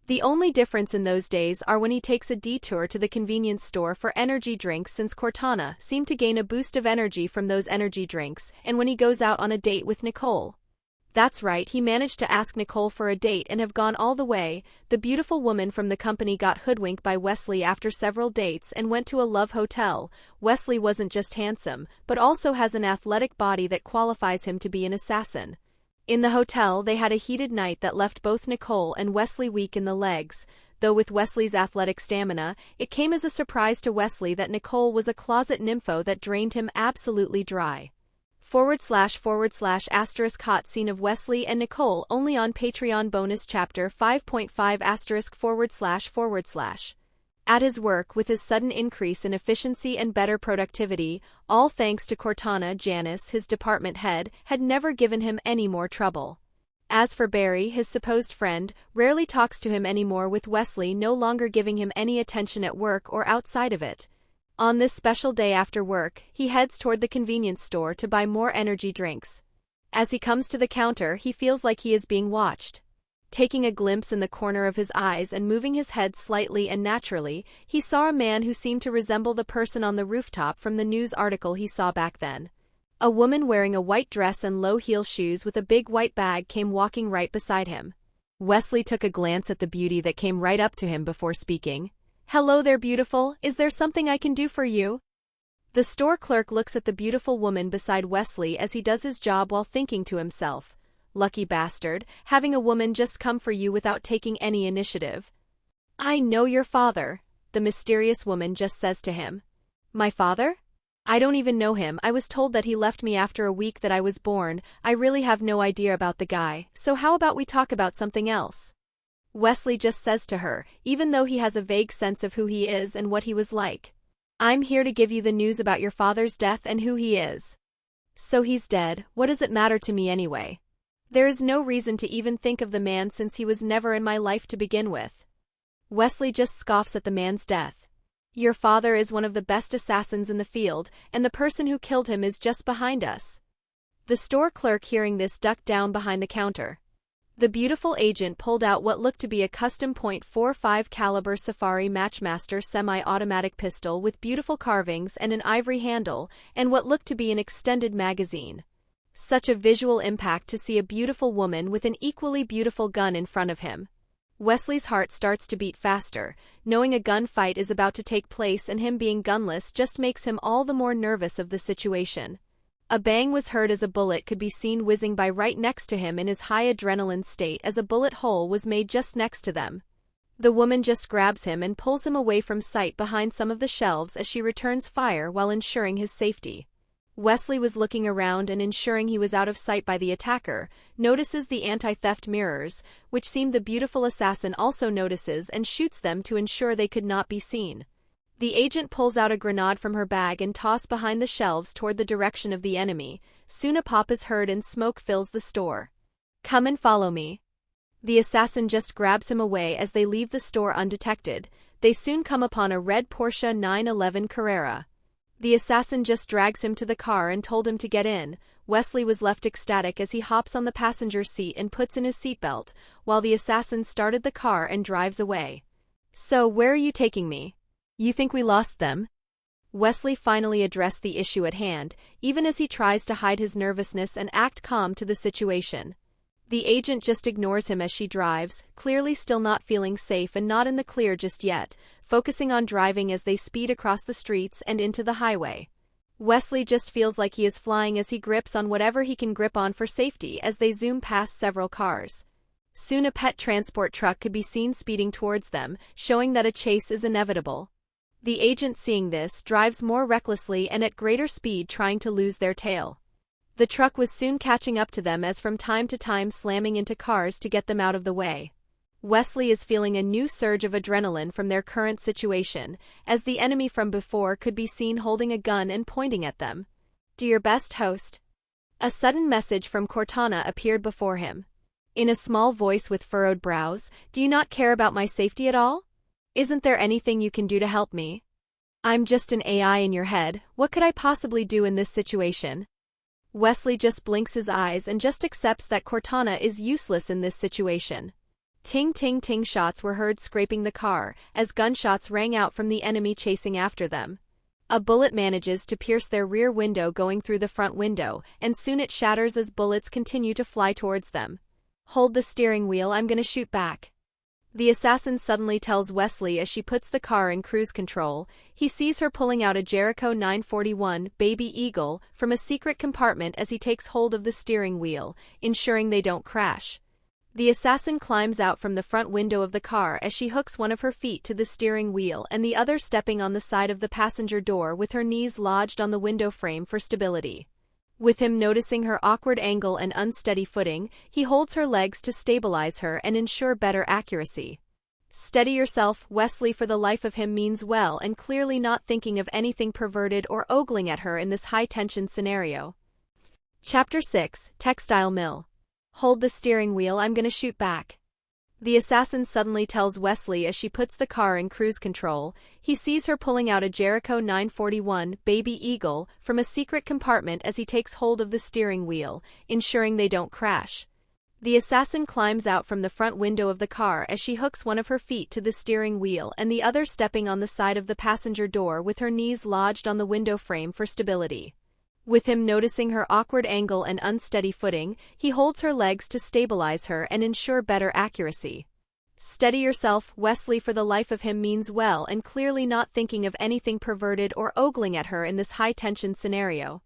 The only difference in those days are when he takes a detour to the convenience store for energy drinks, since Cortana seemed to gain a boost of energy from those energy drinks, and when he goes out on a date with Nicole. That's right, he managed to ask Nicole for a date and have gone all the way. The beautiful woman from the company got hoodwinked by Wesley after several dates and went to a love hotel. Wesley wasn't just handsome, but also has an athletic body that qualifies him to be an assassin. In the hotel, they had a heated night that left both Nicole and Wesley weak in the legs, though with Wesley's athletic stamina, it came as a surprise to Wesley that Nicole was a closet nympho that drained him absolutely dry. / hot scene of Wesley and Nicole only on Patreon bonus chapter 5.5 */ At his work, with his sudden increase in efficiency and better productivity, all thanks to Cortana, Janice, his department head, had never given him any more trouble. As for Barry, his supposed friend, rarely talks to him anymore, with Wesley no longer giving him any attention at work or outside of it. On this special day after work, he heads toward the convenience store to buy more energy drinks. As he comes to the counter, he feels like he is being watched. Taking a glimpse in the corner of his eyes and moving his head slightly and naturally, he saw a man who seemed to resemble the person on the rooftop from the news article he saw back then. A woman wearing a white dress and low-heel shoes with a big white bag came walking right beside him. Wesley took a glance at the beauty that came right up to him before speaking. "Hello there, beautiful. Is there something I can do for you?" The store clerk looks at the beautiful woman beside Wesley as he does his job while thinking to himself, "Lucky bastard, having a woman just come for you without taking any initiative." "I know your father," the mysterious woman just says to him. "My father? I don't even know him. I was told that he left me after a week that I was born. I really have no idea about the guy, so how about we talk about something else?" Wesley just says to her, even though he has a vague sense of who he is and what he was like. "I'm here to give you the news about your father's death and who he is." "So he's dead. What does it matter to me anyway? There is no reason to even think of the man since he was never in my life to begin with." Wesley just scoffs at the man's death. "Your father is one of the best assassins in the field, and the person who killed him is just behind us." The store clerk, hearing this, ducked down behind the counter. The beautiful agent pulled out what looked to be a custom .45 caliber Safari Matchmaster semi-automatic pistol with beautiful carvings and an ivory handle, and what looked to be an extended magazine. Such a visual impact to see a beautiful woman with an equally beautiful gun in front of him. Wesley's heart starts to beat faster, knowing a gunfight is about to take place, and him being gunless just makes him all the more nervous of the situation. A bang was heard as a bullet could be seen whizzing by right next to him in his high adrenaline state as a bullet hole was made just next to them. The woman just grabs him and pulls him away from sight behind some of the shelves as she returns fire while ensuring his safety. Wesley was looking around and ensuring he was out of sight by the attacker, notices the anti-theft mirrors, which seemed the beautiful assassin also notices and shoots them to ensure they could not be seen. The agent pulls out a grenade from her bag and tosses behind the shelves toward the direction of the enemy. Soon a pop is heard and smoke fills the store. "Come and follow me." The assassin just grabs him away as they leave the store undetected. They soon come upon a red Porsche 911 Carrera. The assassin just drags him to the car and told him to get in. Wesley was left ecstatic as he hops on the passenger seat and puts in his seatbelt, while the assassin started the car and drives away. "So where are you taking me? You think we lost them?" Wesley finally addressed the issue at hand, even as he tries to hide his nervousness and act calm to the situation. The agent just ignores him as she drives, clearly still not feeling safe and not in the clear just yet, focusing on driving as they speed across the streets and into the highway. Wesley just feels like he is flying as he grips on whatever he can grip on for safety as they zoom past several cars. Soon a pet transport truck could be seen speeding towards them, showing that a chase is inevitable. The agent, seeing this, drives more recklessly and at greater speed, trying to lose their tail. The truck was soon catching up to them as from time to time slamming into cars to get them out of the way. Wesley is feeling a new surge of adrenaline from their current situation, as the enemy from before could be seen holding a gun and pointing at them. "Dear best host." A sudden message from Cortana appeared before him. In a small voice with furrowed brows, "Do you not care about my safety at all? Isn't there anything you can do to help me? I'm just an AI in your head. What could I possibly do in this situation?" Wesley just blinks his eyes and just accepts that Cortana is useless in this situation. Ting ting ting, shots were heard scraping the car, as gunshots rang out from the enemy chasing after them. A bullet manages to pierce their rear window going through the front window, and soon it shatters as bullets continue to fly towards them. "Hold the steering wheel, I'm gonna shoot back." The assassin suddenly tells Wesley as she puts the car in cruise control. He sees her pulling out a Jericho 941 Baby Eagle from a secret compartment as he takes hold of the steering wheel, ensuring they don't crash. The assassin climbs out from the front window of the car as she hooks one of her feet to the steering wheel and the other stepping on the side of the passenger door with her knees lodged on the window frame for stability. With him noticing her awkward angle and unsteady footing, he holds her legs to stabilize her and ensure better accuracy. "Steady yourself," Wesley for the life of him means well and clearly not thinking of anything perverted or ogling at her in this high-tension scenario. Chapter 6, Textile Mill. "Hold the steering wheel, I'm gonna shoot back." The assassin suddenly tells Wesley as she puts the car in cruise control. He sees her pulling out a Jericho 941 Baby Eagle from a secret compartment as he takes hold of the steering wheel, ensuring they don't crash. The assassin climbs out from the front window of the car as she hooks one of her feet to the steering wheel and the other stepping on the side of the passenger door with her knees lodged on the window frame for stability. With him noticing her awkward angle and unsteady footing, he holds her legs to stabilize her and ensure better accuracy. "Steady yourself," Wesley for the life of him means well and clearly not thinking of anything perverted or ogling at her in this high-tension scenario.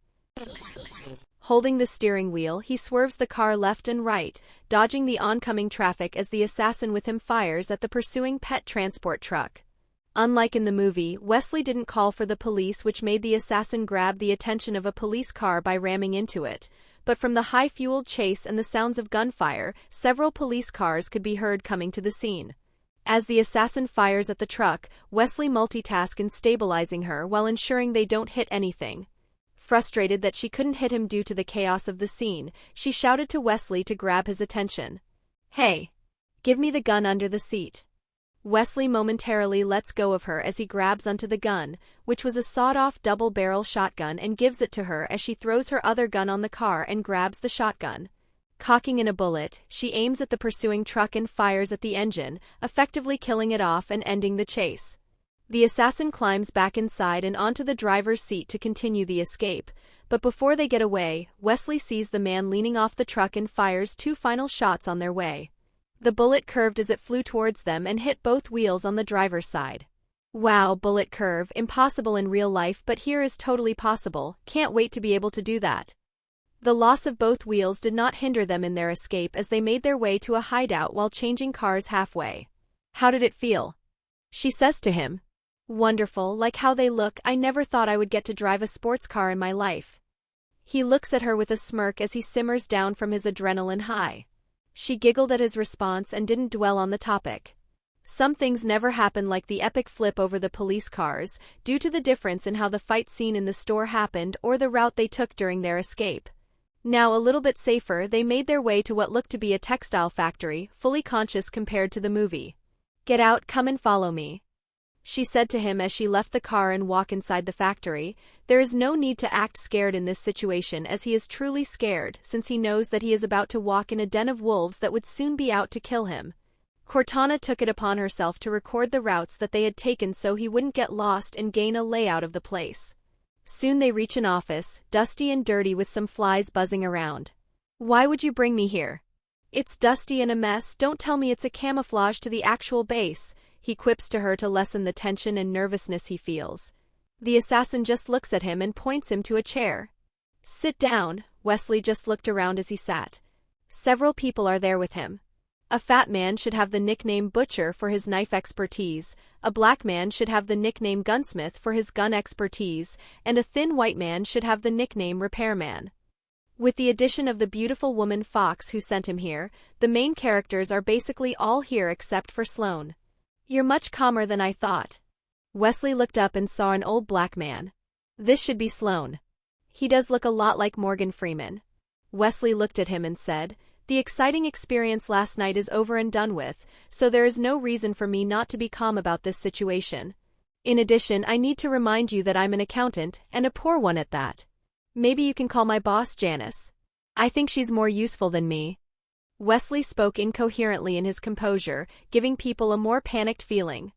Holding the steering wheel, he swerves the car left and right, dodging the oncoming traffic as the assassin with him fires at the pursuing pet transport truck. Unlike in the movie, Wesley didn't call for the police, which made the assassin grab the attention of a police car by ramming into it. But from the high-fueled chase and the sounds of gunfire, several police cars could be heard coming to the scene. As the assassin fires at the truck, Wesley multitasks in stabilizing her while ensuring they don't hit anything. Frustrated that she couldn't hit him due to the chaos of the scene, she shouted to Wesley to grab his attention. "Hey! Give me the gun under the seat." Wesley momentarily lets go of her as he grabs onto the gun, which was a sawed-off double-barrel shotgun, and gives it to her as she throws her other gun on the car and grabs the shotgun. Cocking in a bullet, she aims at the pursuing truck and fires at the engine, effectively killing it off and ending the chase. The assassin climbs back inside and onto the driver's seat to continue the escape, but before they get away, Wesley sees the man leaning off the truck and fires 2 final shots on their way. The bullet curved as it flew towards them and hit both wheels on the driver's side. Wow, bullet curve, impossible in real life, but here is totally possible. Can't wait to be able to do that. The loss of both wheels did not hinder them in their escape as they made their way to a hideout while changing cars halfway. How did it feel? She says to him. Wonderful, like how they look. I never thought I would get to drive a sports car in my life. He looks at her with a smirk as he simmers down from his adrenaline high. She giggled at his response and didn't dwell on the topic. Some things never happen, like the epic flip over the police cars, due to the difference in how the fight scene in the store happened or the route they took during their escape. Now a little bit safer, they made their way to what looked to be a textile factory, fully conscious compared to the movie. Get out, come and follow me, she said to him as she left the car and walked inside the factory. There is no need to act scared in this situation, as he is truly scared since he knows that he is about to walk in a den of wolves that would soon be out to kill him. Cortana took it upon herself to record the routes that they had taken so he wouldn't get lost and gain a layout of the place. Soon they reach an office, dusty and dirty with some flies buzzing around. Why would you bring me here? It's dusty and a mess. Don't tell me it's a camouflage to the actual base, he quips to her to lessen the tension and nervousness he feels. The assassin just looks at him and points him to a chair. Sit down. Wesley just looked around as he sat. Several people are there with him. A fat man should have the nickname Butcher for his knife expertise, a black man should have the nickname Gunsmith for his gun expertise, and a thin white man should have the nickname Repairman. With the addition of the beautiful woman Fox who sent him here, the main characters are basically all here except for Sloane. You're much calmer than I thought. Wesley looked up and saw an old black man. This should be Sloane. He does look a lot like Morgan Freeman. Wesley looked at him and said, the exciting experience last night is over and done with, so there is no reason for me not to be calm about this situation. In addition, I need to remind you that I'm an accountant, and a poor one at that. Maybe you can call my boss Janice. I think she's more useful than me. Wesley spoke incoherently in his composure, giving people a more panicked feeling.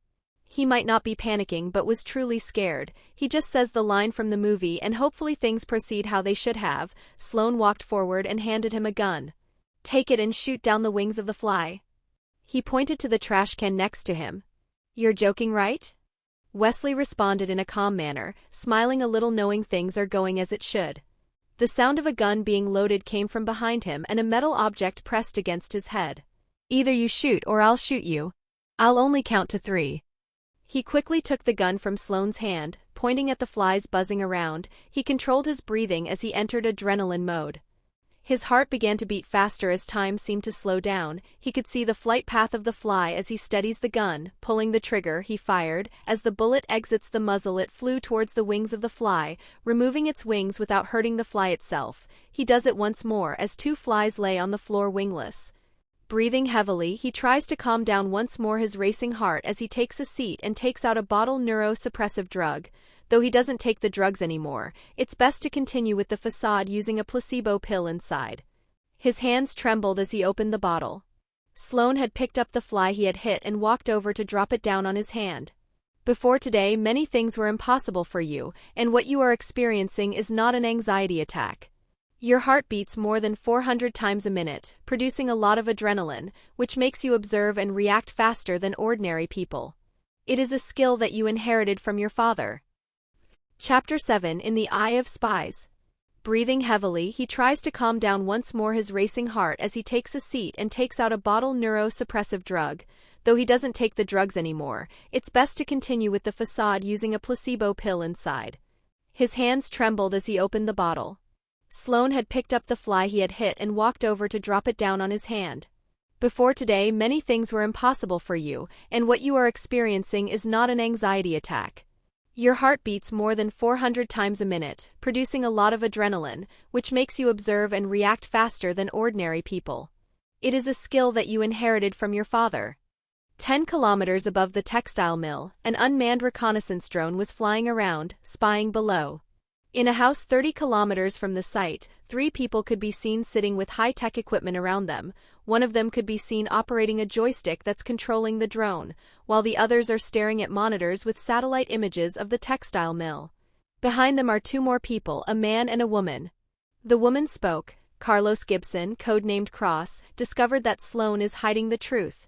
He might not be panicking but was truly scared. He just says the line from the movie and hopefully things proceed how they should have. Sloane walked forward and handed him a gun. Take it and shoot down the wings of the fly. He pointed to the trash can next to him. You're joking, right? Wesley responded in a calm manner, smiling a little, knowing things are going as it should. The sound of a gun being loaded came from behind him and a metal object pressed against his head. Either you shoot or I'll shoot you. I'll only count to 3. He quickly took the gun from Sloane's hand, pointing at the flies buzzing around. He controlled his breathing as he entered adrenaline mode. His heart began to beat faster as time seemed to slow down. He could see the flight path of the fly as he steadies the gun. Pulling the trigger, he fired. As the bullet exits the muzzle, it flew towards the wings of the fly, removing its wings without hurting the fly itself. He does it once more as 2 flies lay on the floor wingless. Breathing heavily, he tries to calm down once more his racing heart as he takes a seat and takes out a bottle neurosuppressive drug. Though he doesn't take the drugs anymore, it's best to continue with the facade using a placebo pill inside. His hands trembled as he opened the bottle. Sloane had picked up the fly he had hit and walked over to drop it down on his hand. Before today, many things were impossible for you, and what you are experiencing is not an anxiety attack. Your heart beats more than 400 times a minute, producing a lot of adrenaline, which makes you observe and react faster than ordinary people. It is a skill that you inherited from your father. Chapter 7 In the Eye of Spies. Breathing heavily, he tries to calm down once more his racing heart as he takes a seat and takes out a bottle neurosuppressive drug. Though he doesn't take the drugs anymore, it's best to continue with the facade using a placebo pill inside. His hands trembled as he opened the bottle. Sloane had picked up the fly he had hit and walked over to drop it down on his hand. Before today, many things were impossible for you, and what you are experiencing is not an anxiety attack. Your heart beats more than 400 times a minute, producing a lot of adrenaline, which makes you observe and react faster than ordinary people. It is a skill that you inherited from your father. 10 kilometers above the textile mill, an unmanned reconnaissance drone was flying around, spying below. In a house 30 kilometers from the site, 3 people could be seen sitting with high-tech equipment around them. One of them could be seen operating a joystick that's controlling the drone, while the others are staring at monitors with satellite images of the textile mill. Behind them are two more people, a man and a woman. The woman spoke. Carlos Gibson, codenamed Cross, discovered that Sloane is hiding the truth.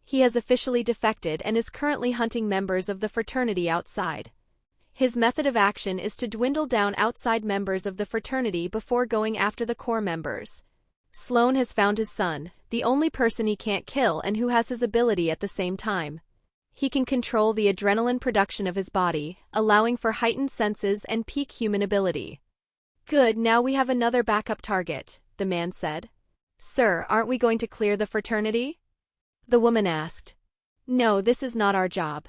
He has officially defected and is currently hunting members of the fraternity outside. His method of action is to dwindle down outside members of the fraternity before going after the core members. Sloane has found his son, the only person he can't kill and who has his ability at the same time. He can control the adrenaline production of his body, allowing for heightened senses and peak human ability. Good, now we have another backup target, the man said. Sir, aren't we going to clear the fraternity? The woman asked. No, this is not our job.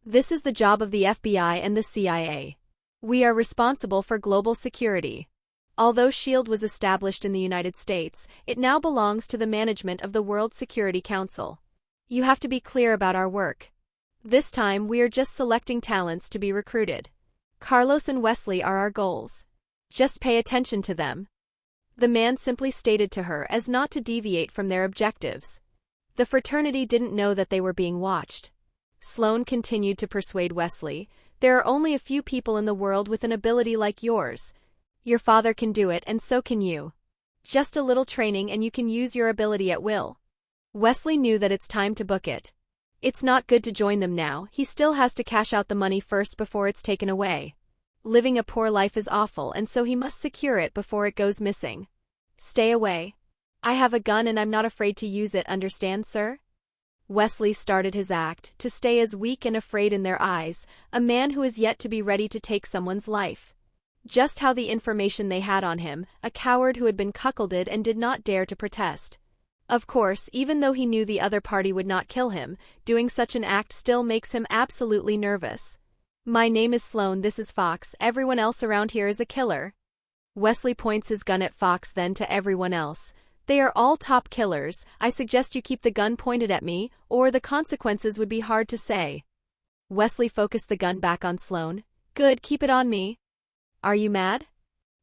This is the job of the FBI and the CIA. We are responsible for global security. Although S.H.I.E.L.D. was established in the United States, it now belongs to the management of the World Security Council. You have to be clear about our work. This time we are just selecting talents to be recruited. Carlos and Wesley are our goals. Just pay attention to them. The man simply stated to her as not to deviate from their objectives. The fraternity didn't know that they were being watched. Sloane continued to persuade Wesley, there are only a few people in the world with an ability like yours. Your father can do it and so can you. Just a little training and you can use your ability at will. Wesley knew that it's time to book it. It's not good to join them now, he still has to cash out the money first before it's taken away. Living a poor life is awful and so he must secure it before it goes missing. Stay away. I have a gun and I'm not afraid to use it, understand, sir? Wesley started his act, to stay as weak and afraid in their eyes, a man who is yet to be ready to take someone's life. Just how the information they had on him, a coward who had been cuckolded and did not dare to protest. Of course, even though he knew the other party would not kill him, doing such an act still makes him absolutely nervous. My name is Sloane, this is Fox, everyone else around here is a killer. Wesley points his gun at Fox, then to everyone else. They are all top killers, I suggest you keep the gun pointed at me, or the consequences would be hard to say. Wesley focused the gun back on Sloane. Good, keep it on me. Are you mad?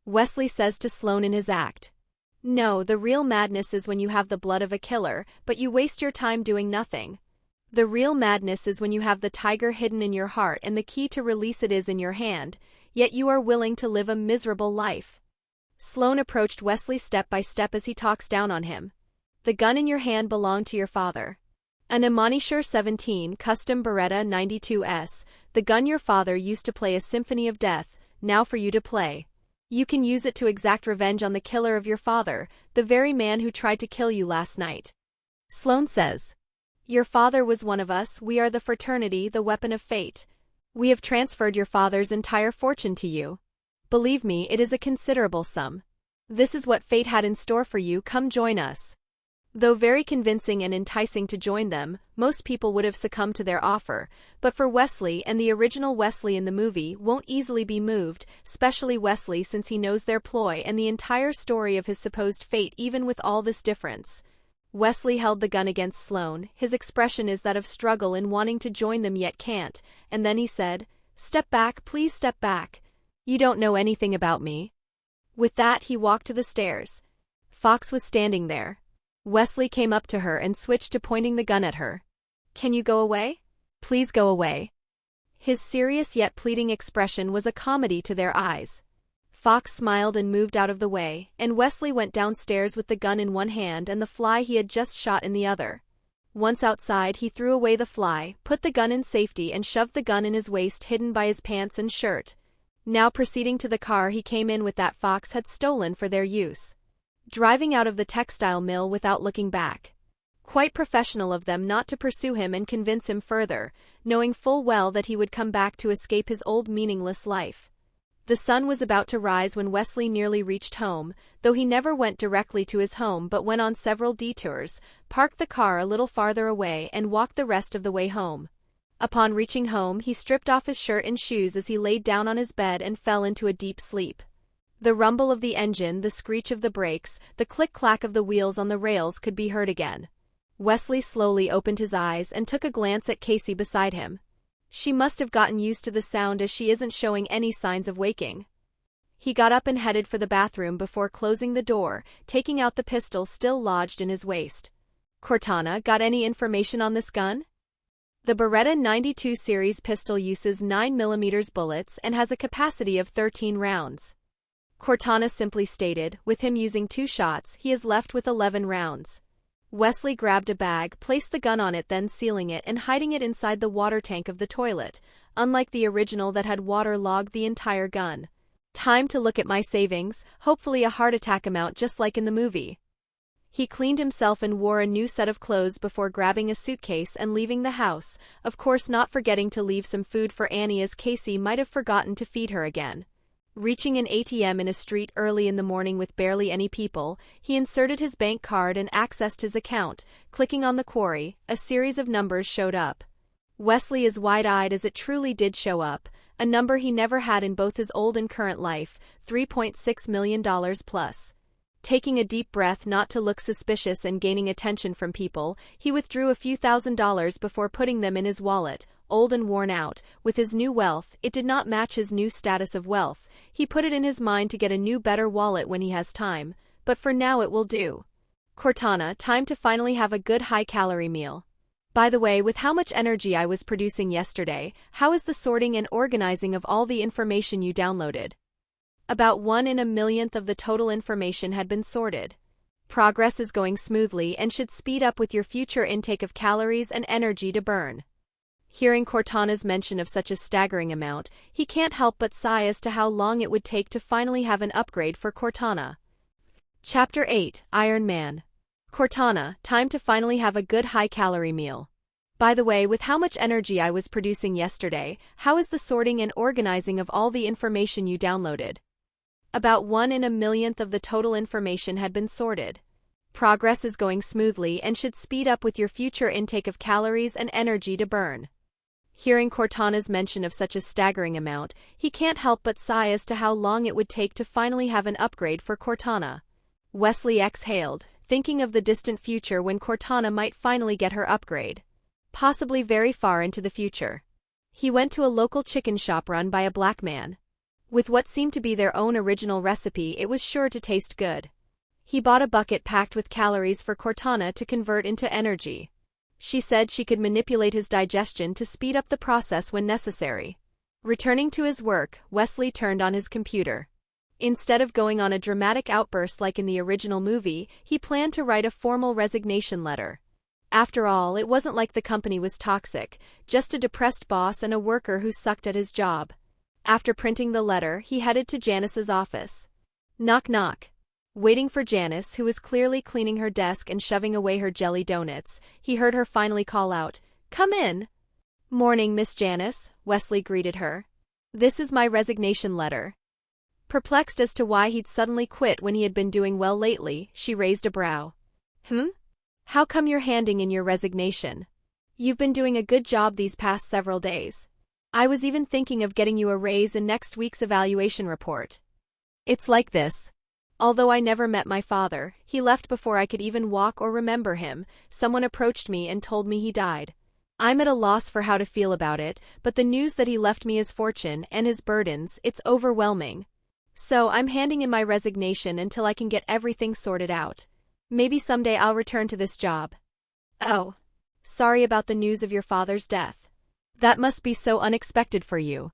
Wesley says to Sloane in his act. No, the real madness is when you have the blood of a killer, but you waste your time doing nothing. The real madness is when you have the tiger hidden in your heart and the key to release it is in your hand, yet you are willing to live a miserable life. Sloane approached Wesley step by step as he talks down on him. The gun in your hand belonged to your father. An Amanisher 17 Custom Beretta 92S, the gun your father used to play a symphony of death, now for you to play. You can use it to exact revenge on the killer of your father, the very man who tried to kill you last night. Sloane says. Your father was one of us, we are the fraternity, the weapon of fate. We have transferred your father's entire fortune to you. Believe me, it is a considerable sum. This is what fate had in store for you, come join us. Though very convincing and enticing to join them, most people would have succumbed to their offer, but for Wesley and the original Wesley in the movie won't easily be moved, especially Wesley since he knows their ploy and the entire story of his supposed fate even with all this difference. Wesley held the gun against Sloane, his expression is that of struggle in wanting to join them yet can't, and then he said, Step back, please step back. You don't know anything about me. With that he walked to the stairs. Fox was standing there. Wesley came up to her and switched to pointing the gun at her. Can you go away? Please go away. His serious yet pleading expression was a comedy to their eyes. Fox smiled and moved out of the way, and Wesley went downstairs with the gun in one hand and the fly he had just shot in the other. Once outside, he threw away the fly, put the gun in safety and shoved the gun in his waist hidden by his pants and shirt. Now proceeding to the car he came in with that Fox had stolen for their use. Driving out of the textile mill without looking back. Quite professional of them not to pursue him and convince him further, knowing full well that he would come back to escape his old meaningless life. The sun was about to rise when Wesley nearly reached home, though he never went directly to his home but went on several detours, parked the car a little farther away and walked the rest of the way home. Upon reaching home he stripped off his shirt and shoes as he laid down on his bed and fell into a deep sleep. The rumble of the engine, the screech of the brakes, the click-clack of the wheels on the rails could be heard again. Wesley slowly opened his eyes and took a glance at Casey beside him. She must have gotten used to the sound as she isn't showing any signs of waking. He got up and headed for the bathroom before closing the door, taking out the pistol still lodged in his waist. Cortana, got any information on this gun? The Beretta 92 series pistol uses 9mm bullets and has a capacity of 13 rounds. Cortana simply stated, with him using 2 shots, he is left with 11 rounds. Wesley grabbed a bag, placed the gun on it, then sealing it and hiding it inside the water tank of the toilet, unlike the original that had waterlogged the entire gun. Time to look at my savings, hopefully a heart attack amount just like in the movie. He cleaned himself and wore a new set of clothes before grabbing a suitcase and leaving the house, of course not forgetting to leave some food for Annie as Casey might have forgotten to feed her again. Reaching an ATM in a street early in the morning with barely any people, he inserted his bank card and accessed his account. Clicking on the query, a series of numbers showed up. Wesley is wide-eyed as it truly did show up, a number he never had in both his old and current life, $3.6 million plus. Taking a deep breath not to look suspicious and gaining attention from people, he withdrew a few $1,000s before putting them in his wallet. Old and worn out, with his new wealth, it did not match his new status of wealth. He put it in his mind to get a new better wallet when he has time, but for now it will do. Cortana, time to finally have a good high-calorie meal. By the way, with how much energy I was producing yesterday, how is the sorting and organizing of all the information you downloaded? About 1 in a millionth of the total information had been sorted. Progress is going smoothly and should speed up with your future intake of calories and energy to burn. Hearing Cortana's mention of such a staggering amount, he can't help but sigh as to how long it would take to finally have an upgrade for Cortana. Chapter 8, Iron Man. Cortana, time to finally have a good high-calorie meal. By the way, with how much energy I was producing yesterday, how is the sorting and organizing of all the information you downloaded? About 1 in a millionth of the total information had been sorted. Progress is going smoothly and should speed up with your future intake of calories and energy to burn. Hearing Cortana's mention of such a staggering amount, he can't help but sigh as to how long it would take to finally have an upgrade for Cortana. Wesley exhaled, thinking of the distant future when Cortana might finally get her upgrade. Possibly very far into the future. He went to a local chicken shop run by a black man. With what seemed to be their own original recipe, it was sure to taste good. He bought a bucket packed with calories for Cortana to convert into energy. She said she could manipulate his digestion to speed up the process when necessary. Returning to his work, Wesley turned on his computer. Instead of going on a dramatic outburst like in the original movie, he planned to write a formal resignation letter. After all, it wasn't like the company was toxic, just a depressed boss and a worker who sucked at his job. After printing the letter, he headed to Janice's office. Knock knock. Waiting for Janice, who was clearly cleaning her desk and shoving away her jelly donuts, he heard her finally call out, "Come in." "Morning, Miss Janice," Wesley greeted her. "This is my resignation letter." Perplexed as to why he'd suddenly quit when he had been doing well lately, she raised a brow. How come you're handing in your resignation? You've been doing a good job these past several days. I was even thinking of getting you a raise in next week's evaluation report. It's like this. Although I never met my father, he left before I could even walk or remember him. Someone approached me and told me he died. I'm at a loss for how to feel about it, but the news that he left me his fortune and his burdens, it's overwhelming. So I'm handing in my resignation until I can get everything sorted out. Maybe someday I'll return to this job. Oh. Sorry about the news of your father's death. That must be so unexpected for you.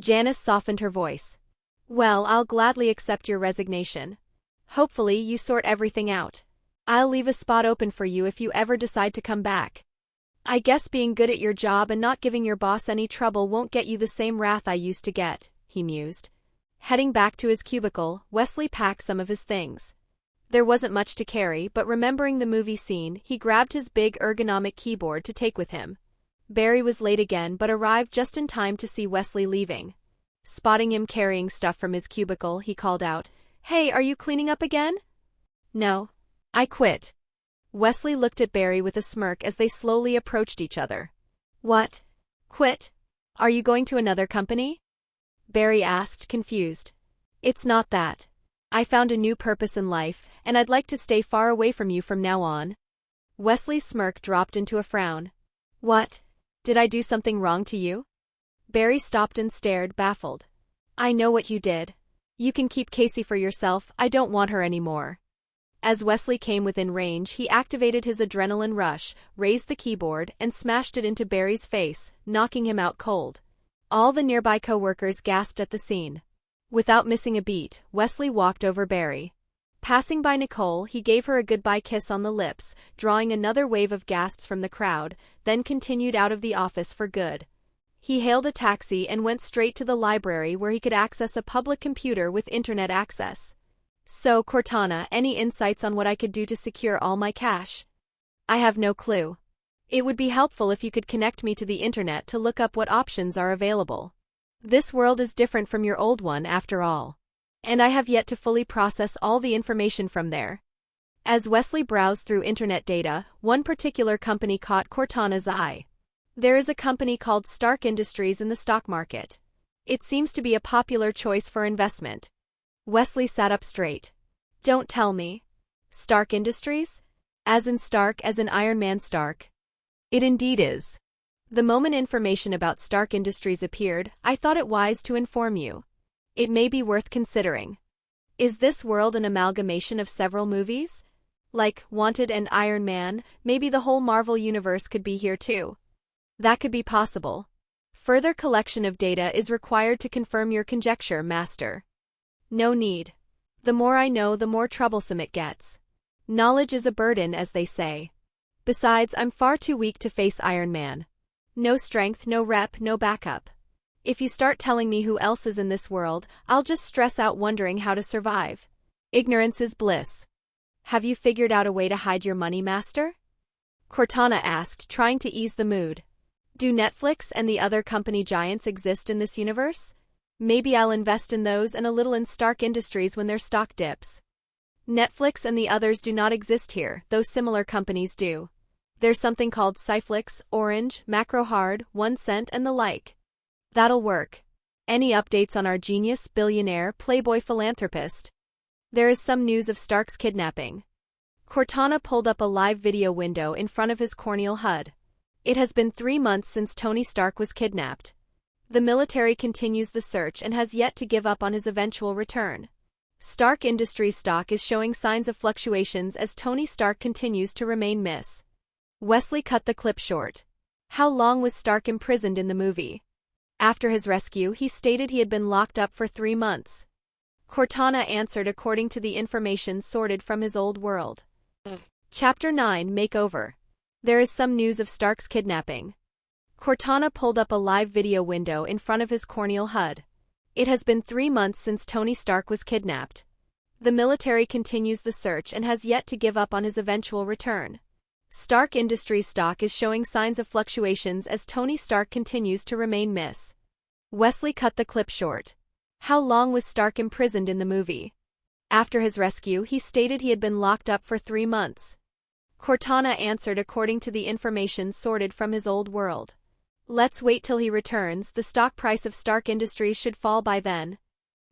Janice softened her voice. Well, I'll gladly accept your resignation. Hopefully you sort everything out. I'll leave a spot open for you if you ever decide to come back. I guess being good at your job and not giving your boss any trouble won't get you the same wrath I used to get, he mused. Heading back to his cubicle, Wesley packed some of his things. There wasn't much to carry, but remembering the movie scene, he grabbed his big ergonomic keyboard to take with him. Barry was late again but arrived just in time to see Wesley leaving. Spotting him carrying stuff from his cubicle, he called out, "Hey, are you cleaning up again?" "No. I quit." Wesley looked at Barry with a smirk as they slowly approached each other. "What? Quit? Are you going to another company?" Barry asked, confused. "It's not that. I found a new purpose in life, and I'd like to stay far away from you from now on." Wesley's smirk dropped into a frown. "What? Did I do something wrong to you?" Barry stopped and stared, baffled. "I know what you did. You can keep Casey for yourself, I don't want her anymore." As Wesley came within range, he activated his adrenaline rush, raised the keyboard, and smashed it into Barry's face, knocking him out cold. All the nearby co-workers gasped at the scene. Without missing a beat, Wesley walked over Barry. Passing by Nicole, he gave her a goodbye kiss on the lips, drawing another wave of gasps from the crowd, then continued out of the office for good. He hailed a taxi and went straight to the library where he could access a public computer with internet access. So, Cortana, any insights on what I could do to secure all my cash? I have no clue. It would be helpful if you could connect me to the internet to look up what options are available. This world is different from your old one after all. And I have yet to fully process all the information from there. As Wesley browsed through internet data, one particular company caught Cortana's eye. There is a company called S.H.I.E.L.D. Industries in the stock market. It seems to be a popular choice for investment. Wesley sat up straight. Don't tell me. S.H.I.E.L.D. Industries? As in Stark, as in Iron Man Stark. It indeed is. The moment information about S.H.I.E.L.D. Industries appeared, I thought it wise to inform you. It may be worth considering. Is this world an amalgamation of several movies? Like Wanted and Iron Man, maybe the whole Marvel universe could be here too. That could be possible. Further collection of data is required to confirm your conjecture, Master. No need. The more I know, the more troublesome it gets. Knowledge is a burden, as they say. Besides, I'm far too weak to face Iron Man. No strength, no rep, no backup. If you start telling me who else is in this world, I'll just stress out wondering how to survive. Ignorance is bliss. Have you figured out a way to hide your money, Master? Cortana asked, trying to ease the mood. Do Netflix and the other company giants exist in this universe? Maybe I'll invest in those and a little in S.H.I.E.L.D. Industries when their stock dips. Netflix and the others do not exist here, though similar companies do. There's something called Cyflix, Orange, Macro Hard, 1 Cent and the like. That'll work. Any updates on our genius, billionaire, playboy philanthropist? There is some news of Stark's kidnapping. Cortana pulled up a live video window in front of his corneal HUD. It has been 3 months since Tony Stark was kidnapped. The military continues the search and has yet to give up on his eventual return. Stark Industries stock is showing signs of fluctuations as Tony Stark continues to remain miss. Wesley cut the clip short. How long was Stark imprisoned in the movie? After his rescue, he stated he had been locked up for 3 months. Cortana answered according to the information sorted from his old world. Chapter 9 Makeover. There is some news of Stark's kidnapping. Cortana pulled up a live video window in front of his corneal HUD. It has been 3 months since Tony Stark was kidnapped. The military continues the search and has yet to give up on his eventual return. Stark Industries stock is showing signs of fluctuations as Tony Stark continues to remain miss. Wesley cut the clip short. How long was Stark imprisoned in the movie? After his rescue, he stated he had been locked up for 3 months. Cortana answered according to the information sorted from his old world. Let's wait till he returns, the stock price of Stark Industries should fall by then.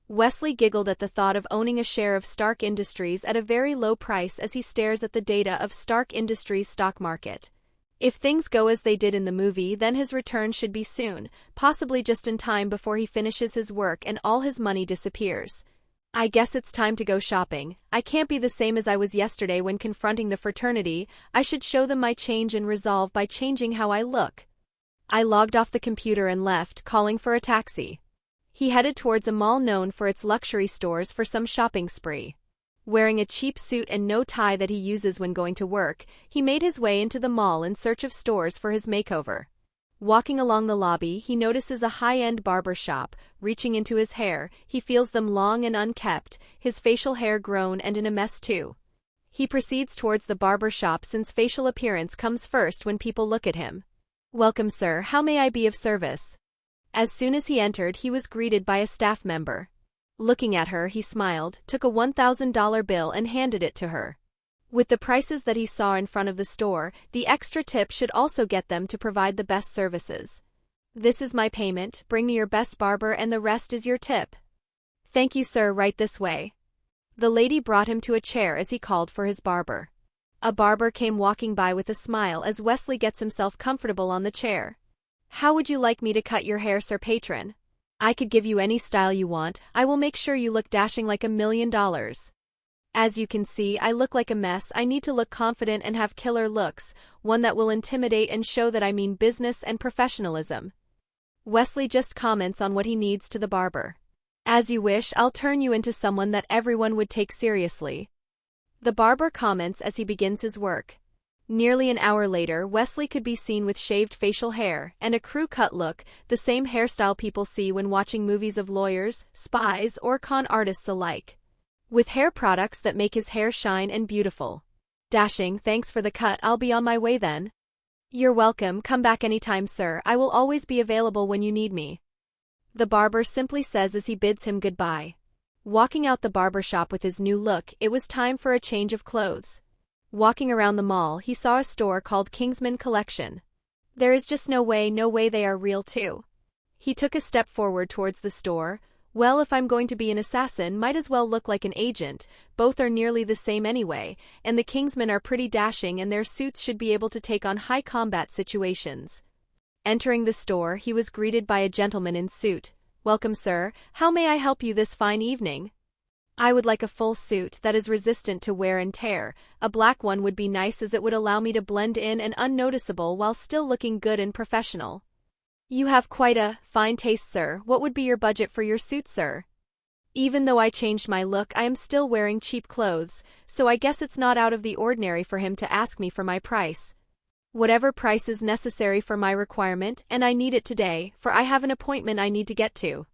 Wesley giggled at the thought of owning a share of Stark Industries at a very low price as he stares at the data of Stark Industries stock market. If things go as they did in the movie, then his return should be soon, possibly just in time before he finishes his work and all his money disappears. I guess it's time to go shopping. I can't be the same as I was yesterday when confronting the fraternity. I should show them my change and resolve by changing how I look. I logged off the computer and left, calling for a taxi. He headed towards a mall known for its luxury stores for some shopping spree. Wearing a cheap suit and no tie that he uses when going to work, he made his way into the mall in search of stores for his makeover. Walking along the lobby, he notices a high-end barber shop. Reaching into his hair, he feels them long and unkempt, his facial hair grown and in a mess too. He proceeds towards the barber shop since facial appearance comes first when people look at him. Welcome, sir. How may I be of service? As soon as he entered, he was greeted by a staff member. Looking at her, he smiled, took a $1,000 bill and handed it to her. With the prices that he saw in front of the store, the extra tip should also get them to provide the best services. This is my payment, bring me your best barber and the rest is your tip. Thank you, sir, right this way. The lady brought him to a chair as he called for his barber. A barber came walking by with a smile as Wesley gets himself comfortable on the chair. How would you like me to cut your hair, sir patron? I could give you any style you want. I will make sure you look dashing like $1,000,000. As you can see, I look like a mess. I need to look confident and have killer looks, one that will intimidate and show that I mean business and professionalism. Wesley just comments on what he needs to the barber. As you wish, I'll turn you into someone that everyone would take seriously. The barber comments as he begins his work. Nearly an hour later, Wesley could be seen with shaved facial hair and a crew-cut look, the same hairstyle people see when watching movies of lawyers, spies, or con artists alike. With hair products that make his hair shine and beautiful. Dashing, thanks for the cut, I'll be on my way then. You're welcome, come back anytime, sir, I will always be available when you need me. The barber simply says as he bids him goodbye. Walking out the barber shop with his new look, it was time for a change of clothes. Walking around the mall, he saw a store called Kingsman Collection. There is just no way they are real too. He took a step forward towards the store. Well, if I'm going to be an assassin, might as well look like an agent, both are nearly the same anyway, and the Kingsmen are pretty dashing and their suits should be able to take on high combat situations. Entering the store, he was greeted by a gentleman in suit. Welcome, sir, how may I help you this fine evening? I would like a full suit that is resistant to wear and tear. A black one would be nice as it would allow me to blend in and unnoticeable while still looking good and professional. You have quite a fine taste, sir. What would be your budget for your suit, sir? Even though I changed my look, I am still wearing cheap clothes, so I guess it's not out of the ordinary for him to ask me for my price. Whatever price is necessary for my requirement, and I need it today, for I have an appointment I need to get to.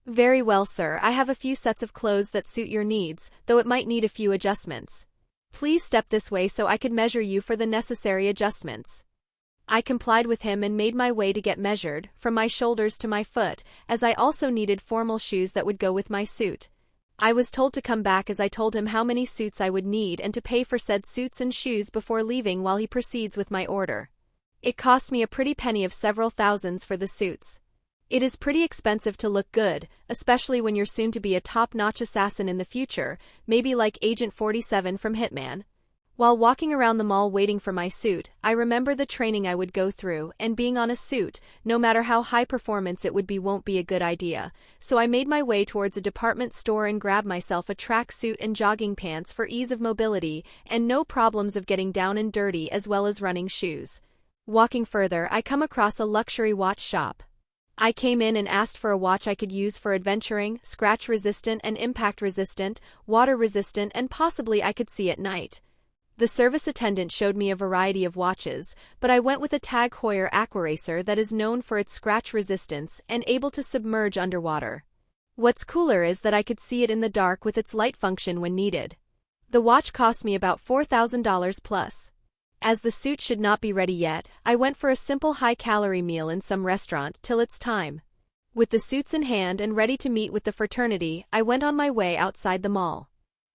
Very well, sir, I have a few sets of clothes that suit your needs, though it might need a few adjustments. Please step this way so I could measure you for the necessary adjustments. I complied with him and made my way to get measured, from my shoulders to my foot, as I also needed formal shoes that would go with my suit. I was told to come back as I told him how many suits I would need and to pay for said suits and shoes before leaving while he proceeds with my order. It cost me a pretty penny of several thousands for the suits. It is pretty expensive to look good, especially when you're soon to be a top-notch assassin in the future, maybe like Agent 47 from Hitman. While walking around the mall waiting for my suit, I remember the training I would go through, and being on a suit, no matter how high performance it would be, won't be a good idea, so I made my way towards a department store and grabbed myself a track suit and jogging pants for ease of mobility and no problems of getting down and dirty, as well as running shoes. Walking further, I come across a luxury watch shop. I came in and asked for a watch I could use for adventuring, scratch-resistant and impact-resistant, water-resistant, and possibly I could see at night. The service attendant showed me a variety of watches, but I went with a Tag Heuer Aquaracer that is known for its scratch resistance and able to submerge underwater. What's cooler is that I could see it in the dark with its light function when needed. The watch cost me about $4,000 plus. As the suit should not be ready yet, I went for a simple high-calorie meal in some restaurant till it's time. With the suits in hand and ready to meet with the fraternity, I went on my way outside the mall.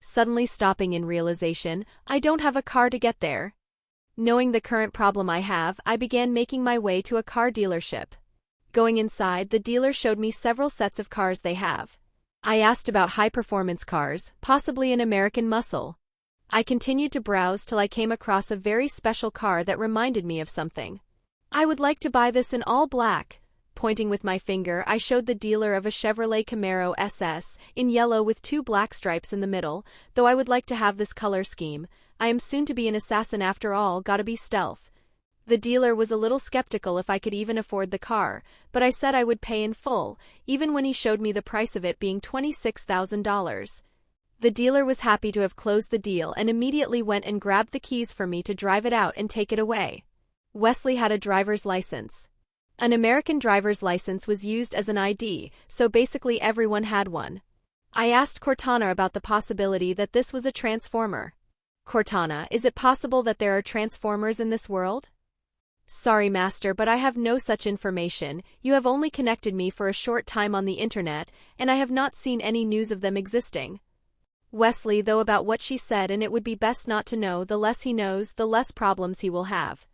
Suddenly stopping in realization, I don't have a car to get there. Knowing the current problem I have, I began making my way to a car dealership. Going inside, the dealer showed me several sets of cars they have. I asked about high-performance cars, possibly an American muscle. I continued to browse till I came across a very special car that reminded me of something. I would like to buy this in all black. Pointing with my finger, I showed the dealer of a Chevrolet Camaro SS, in yellow with 2 black stripes in the middle, though I would like to have this color scheme. I am soon to be an assassin after all, gotta be stealth. The dealer was a little skeptical if I could even afford the car, but I said I would pay in full, even when he showed me the price of it being $26,000. The dealer was happy to have closed the deal and immediately went and grabbed the keys for me to drive it out and take it away. Wesley had a driver's license. An American driver's license was used as an ID, so basically everyone had one. I asked Cortana about the possibility that this was a transformer. Cortana, is it possible that there are transformers in this world? Sorry, master, but I have no such information. You have only connected me for a short time on the internet, and I have not seen any news of them existing. Wesley, though, about what she said, and it would be best not to know. The less he knows, the less problems he will have.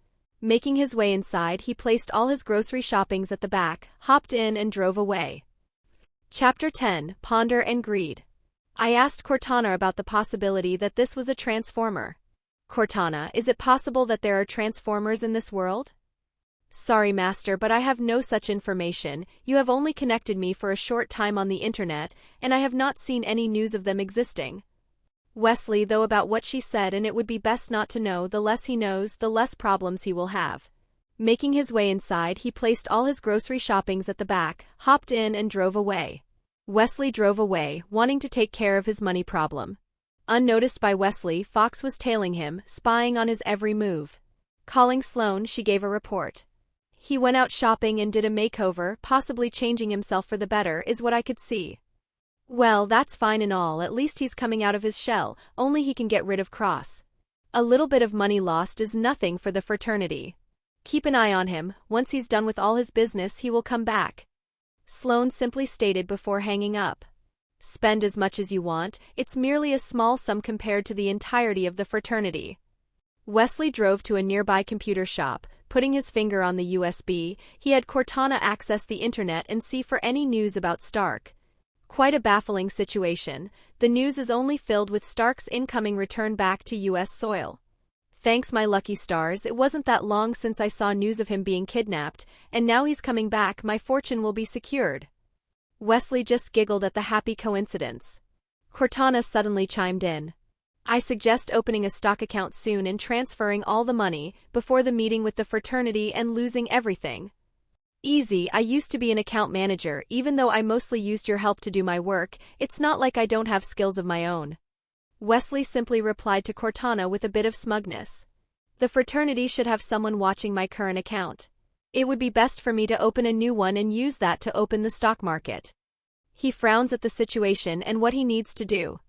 Making his way inside, he placed all his grocery shoppings at the back, hopped in and drove away. Chapter 10, Ponder and Greed. I asked Cortana about the possibility that this was a transformer. Cortana, is it possible that there are transformers in this world? Sorry, master, but I have no such information. You have only connected me for a short time on the internet, and I have not seen any news of them existing. Wesley, though, about what she said, and it would be best not to know. The less he knows, the less problems he will have. Making his way inside, he placed all his grocery shoppings at the back, hopped in and drove away. Wesley drove away, wanting to take care of his money problem. Unnoticed by Wesley, Fox was tailing him, spying on his every move. Calling Sloane, she gave a report. He went out shopping and did a makeover, possibly changing himself for the better, is what I could see. Well, that's fine and all, at least he's coming out of his shell, only he can get rid of Cross. A little bit of money lost is nothing for the fraternity. Keep an eye on him, once he's done with all his business he will come back. Sloane simply stated before hanging up. Spend as much as you want, it's merely a small sum compared to the entirety of the fraternity. Wesley drove to a nearby computer shop. Putting his finger on the USB, he had Cortana access the internet and see for any news about Stark. Quite a baffling situation. The news is only filled with Stark's incoming return back to US soil. Thanks my lucky stars, it wasn't that long since I saw news of him being kidnapped, and now he's coming back, my fortune will be secured. Wesley just giggled at the happy coincidence. Cortana suddenly chimed in. I suggest opening a stock account soon and transferring all the money, before the meeting with the fraternity and losing everything. Easy, I used to be an account manager, even though I mostly used your help to do my work, it's not like I don't have skills of my own. Wesley simply replied to Cortana with a bit of smugness. The fraternity should have someone watching my current account. It would be best for me to open a new one and use that to open the stock market. He frowns at the situation and what he needs to do.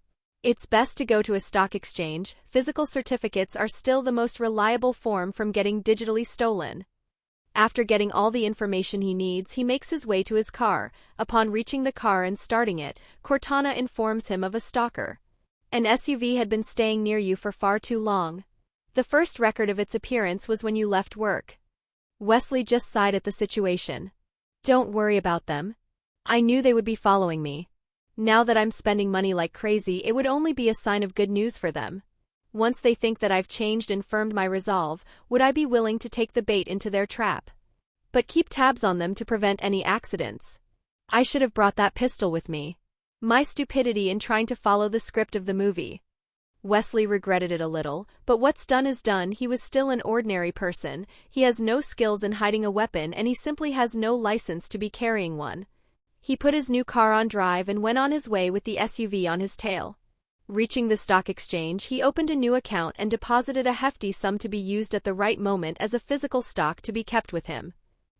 It's best to go to a stock exchange. Physical certificates are still the most reliable form from getting digitally stolen. After getting all the information he needs, he makes his way to his car. Upon reaching the car and starting it, Cortana informs him of a stalker. An SUV had been staying near you for far too long. The first record of its appearance was when you left work. Wesley just sighed at the situation. Don't worry about them. I knew they would be following me. Now that I'm spending money like crazy, it would only be a sign of good news for them. Once they think that I've changed and firmed my resolve, would I be willing to take the bait into their trap? But keep tabs on them to prevent any accidents. I should have brought that pistol with me. My stupidity in trying to follow the script of the movie. Wesley regretted it a little, but what's done is done. He was still an ordinary person, he has no skills in hiding a weapon and he simply has no license to be carrying one. He put his new car on drive and went on his way with the SUV on his tail. Reaching the stock exchange, he opened a new account and deposited a hefty sum to be used at the right moment as a physical stock to be kept with him.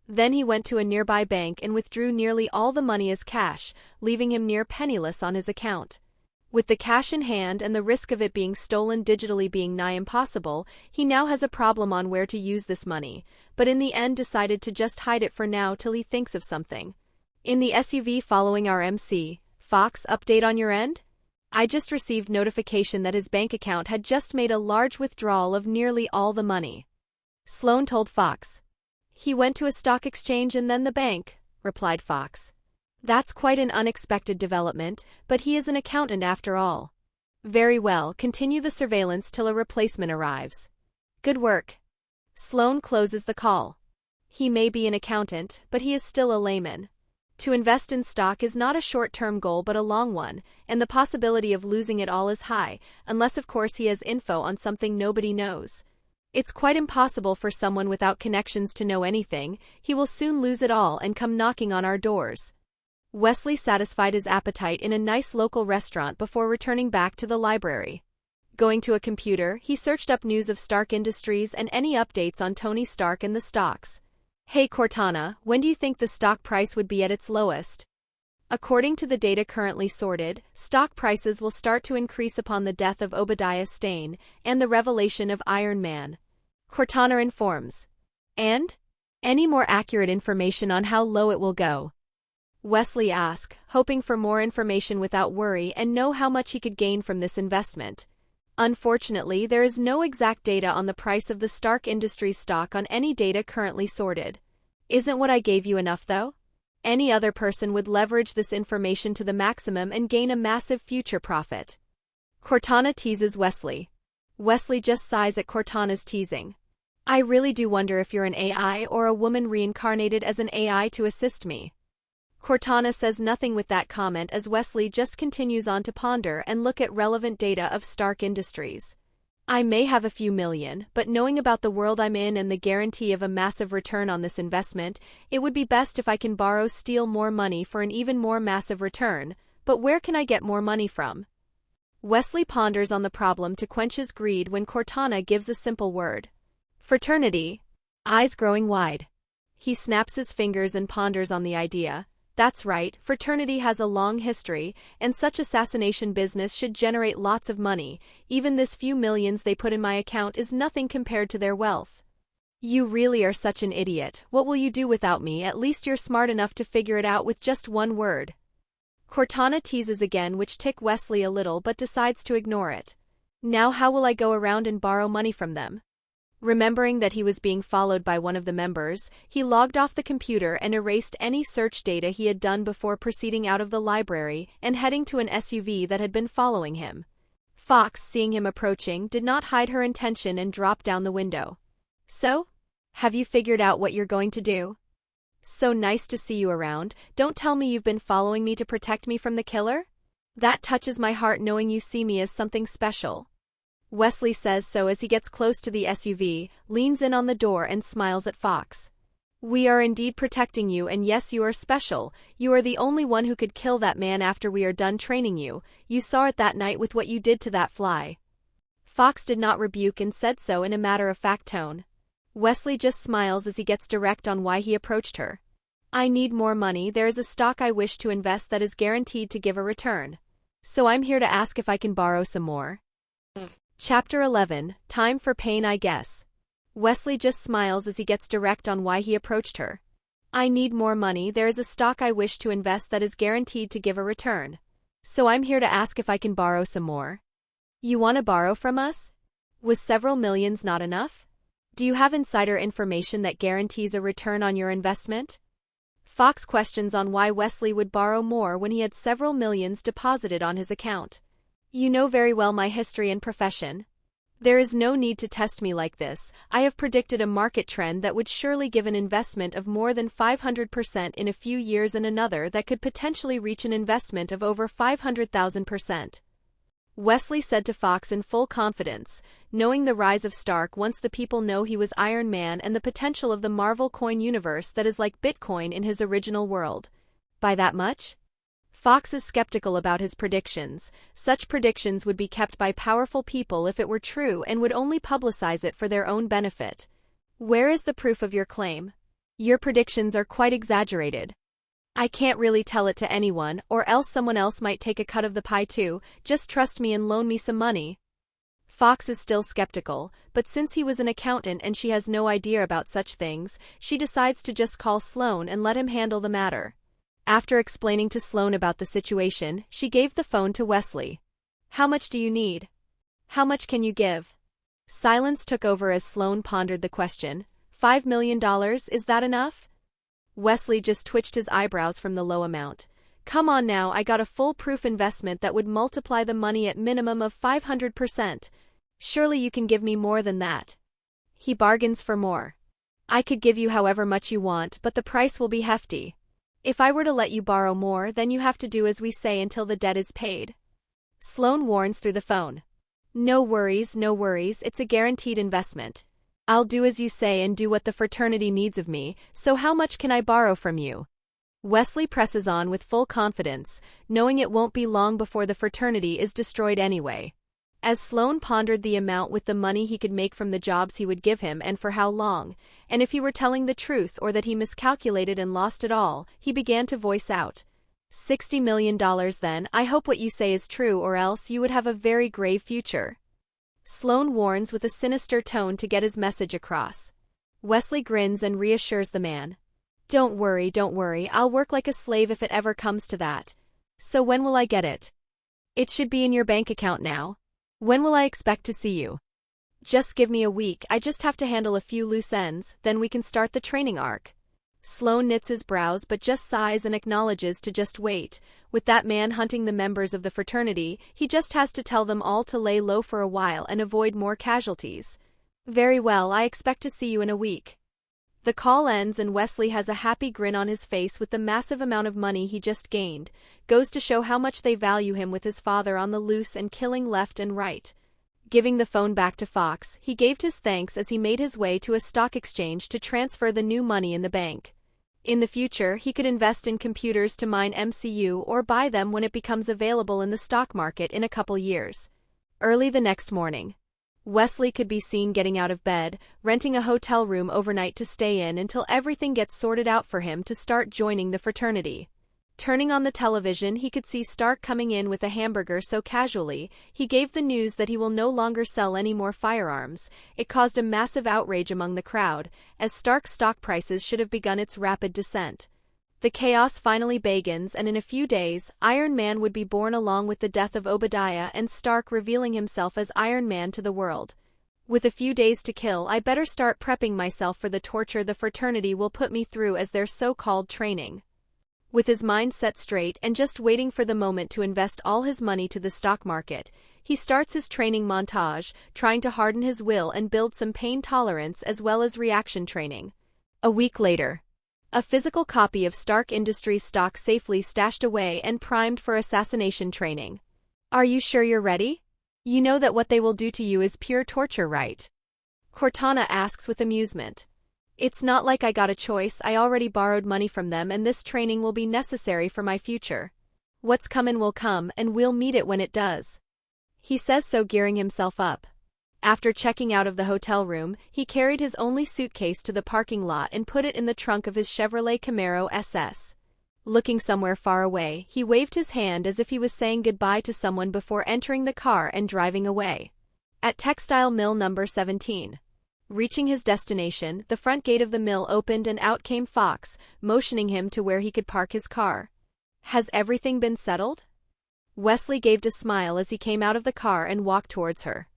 Then he went to a nearby bank and withdrew nearly all the money as cash, leaving him near penniless on his account. With the cash in hand and the risk of it being stolen digitally being nigh impossible, he now has a problem on where to use this money, but in the end decided to just hide it for now till he thinks of something. In the SUV following our MC, Fox, update on your end? I just received notification that his bank account had just made a large withdrawal of nearly all the money. Sloane told Fox. He went to a stock exchange and then the bank, replied Fox. That's quite an unexpected development, but he is an accountant after all. Very well, continue the surveillance till a replacement arrives. Good work. Sloane closes the call. He may be an accountant, but he is still a layman. To invest in stock is not a short-term goal but a long one, and the possibility of losing it all is high, unless of course he has info on something nobody knows. It's quite impossible for someone without connections to know anything. He will soon lose it all and come knocking on our doors. Wesley satisfied his appetite in a nice local restaurant before returning back to the library. Going to a computer, he searched up news of Stark Industries and any updates on Tony Stark and the stocks. Hey Cortana, when do you think the stock price would be at its lowest? According to the data currently sorted, stock prices will start to increase upon the death of Obadiah Stane and the revelation of Iron Man. Cortana informs. And? Any more accurate information on how low it will go? Wesley asked, hoping for more information without worry and know how much he could gain from this investment. Unfortunately, there is no exact data on the price of the Stark Industries stock on any data currently sorted. Isn't what I gave you enough though? Any other person would leverage this information to the maximum and gain a massive future profit. Cortana teases Wesley. Wesley just sighs at Cortana's teasing. I really do wonder if you're an AI or a woman reincarnated as an AI to assist me. Cortana says nothing with that comment as Wesley just continues on to ponder and look at relevant data of Stark Industries. I may have a few million, but knowing about the world I'm in and the guarantee of a massive return on this investment, it would be best if I can borrow S.H.I.E.L.D more money for an even more massive return, but where can I get more money from? Wesley ponders on the problem to quench his greed when Cortana gives a simple word. Fraternity. Eyes growing wide. He snaps his fingers and ponders on the idea. That's right, fraternity has a long history, and such assassination business should generate lots of money. Even this few millions they put in my account is nothing compared to their wealth. You really are such an idiot. What will you do without me? At least you're smart enough to figure it out with just one word. Cortana teases again, which tick Wesley a little but decides to ignore it. Now how will I go around and borrow money from them? Remembering that he was being followed by one of the members, he logged off the computer and erased any search data he had done before proceeding out of the library and heading to an SUV that had been following him. Fox, seeing him approaching, did not hide her intention and dropped down the window. So? Have you figured out what you're going to do? So nice to see you around. Don't tell me you've been following me to protect me from the killer? That touches my heart knowing you see me as something special. Wesley says so as he gets close to the SUV, leans in on the door and smiles at Fox. We are indeed protecting you, and yes, you are special. You are the only one who could kill that man after we are done training you. You saw it that night with what you did to that fly. Fox did not rebuke and said so in a matter-of-fact tone. Wesley just smiles as he gets direct on why he approached her. I need more money. There is a stock I wish to invest that is guaranteed to give a return. So I'm here to ask if I can borrow some more. Chapter 11, Time for Pain I Guess. Wesley just smiles as he gets direct on why he approached her. I need more money. There is a stock I wish to invest that is guaranteed to give a return. So I'm here to ask if I can borrow some more. You want to borrow from us? Was several millions not enough? Do you have insider information that guarantees a return on your investment? Fox questions on why Wesley would borrow more when he had several millions deposited on his account. You know very well my history and profession. There is no need to test me like this. I have predicted a market trend that would surely give an investment of more than 500% in a few years and another that could potentially reach an investment of over 500,000%. Wesley said to Fox in full confidence, knowing the rise of Stark once the people know he was Iron Man and the potential of the Marvel coin universe that is like Bitcoin in his original world. By that much? Fox is skeptical about his predictions. Such predictions would be kept by powerful people if it were true and would only publicize it for their own benefit. Where is the proof of your claim? Your predictions are quite exaggerated. I can't really tell it to anyone, or else someone else might take a cut of the pie too. Just trust me and loan me some money. Fox is still skeptical, but since he was an accountant and she has no idea about such things, she decides to just call Sloan and let him handle the matter. After explaining to Sloan about the situation, she gave the phone to Wesley. How much do you need? How much can you give? Silence took over as Sloan pondered the question. $5 million, is that enough? Wesley just twitched his eyebrows from the low amount. Come on now, I got a foolproof investment that would multiply the money at minimum of 500%. Surely you can give me more than that. He bargains for more. I could give you however much you want, but the price will be hefty. If I were to let you borrow more, then you have to do as we say until the debt is paid. Sloan warns through the phone. No worries, it's a guaranteed investment. I'll do as you say and do what the fraternity needs of me, so how much can I borrow from you? Wesley presses on with full confidence, knowing it won't be long before the fraternity is destroyed anyway. As Sloan pondered the amount with the money he could make from the jobs he would give him and for how long, and if he were telling the truth or that he miscalculated and lost it all, he began to voice out. $60 million then, I hope what you say is true or else you would have a very grave future. Sloan warns with a sinister tone to get his message across. Wesley grins and reassures the man. Don't worry, I'll work like a slave if it ever comes to that. So when will I get it? It should be in your bank account now. When will I expect to see you? Just give me a week, I just have to handle a few loose ends, then we can start the training arc. Sloan knits his brows but just sighs and acknowledges to just wait. With that man hunting the members of the fraternity, he just has to tell them all to lay low for a while and avoid more casualties. Very well, I expect to see you in a week. The call ends and Wesley has a happy grin on his face with the massive amount of money he just gained. Goes to show how much they value him with his father on the loose and killing left and right. Giving the phone back to Fox, he gave his thanks as he made his way to a stock exchange to transfer the new money in the bank. In the future, he could invest in computers to mine MCU or buy them when it becomes available in the stock market in a couple years. Early the next morning, Wesley could be seen getting out of bed, renting a hotel room overnight to stay in until everything gets sorted out for him to start joining the fraternity. Turning on the television, he could see Stark coming in with a hamburger so casually, he gave the news that he will no longer sell any more firearms. It caused a massive outrage among the crowd, as Stark's stock prices should have begun its rapid descent. The chaos finally begins, and in a few days, Iron Man would be born along with the death of Obadiah and Stark revealing himself as Iron Man to the world. With a few days to kill, I better start prepping myself for the torture the fraternity will put me through as their so-called training. With his mind set straight and just waiting for the moment to invest all his money to the stock market, he starts his training montage, trying to harden his will and build some pain tolerance as well as reaction training. A week later, a physical copy of Stark Industries stock safely stashed away and primed for assassination training. Are you sure you're ready? You know that what they will do to you is pure torture, right? Cortana asks with amusement. It's not like I got a choice, I already borrowed money from them and this training will be necessary for my future. What's comin' will come and we'll meet it when it does. He says so, gearing himself up. After checking out of the hotel room, he carried his only suitcase to the parking lot and put it in the trunk of his Chevrolet Camaro SS. Looking somewhere far away, he waved his hand as if he was saying goodbye to someone before entering the car and driving away. At Textile Mill number 17. Reaching his destination, the front gate of the mill opened and out came Fox, motioning him to where he could park his car. Has everything been settled? Wesley gave a smile as he came out of the car and walked towards her.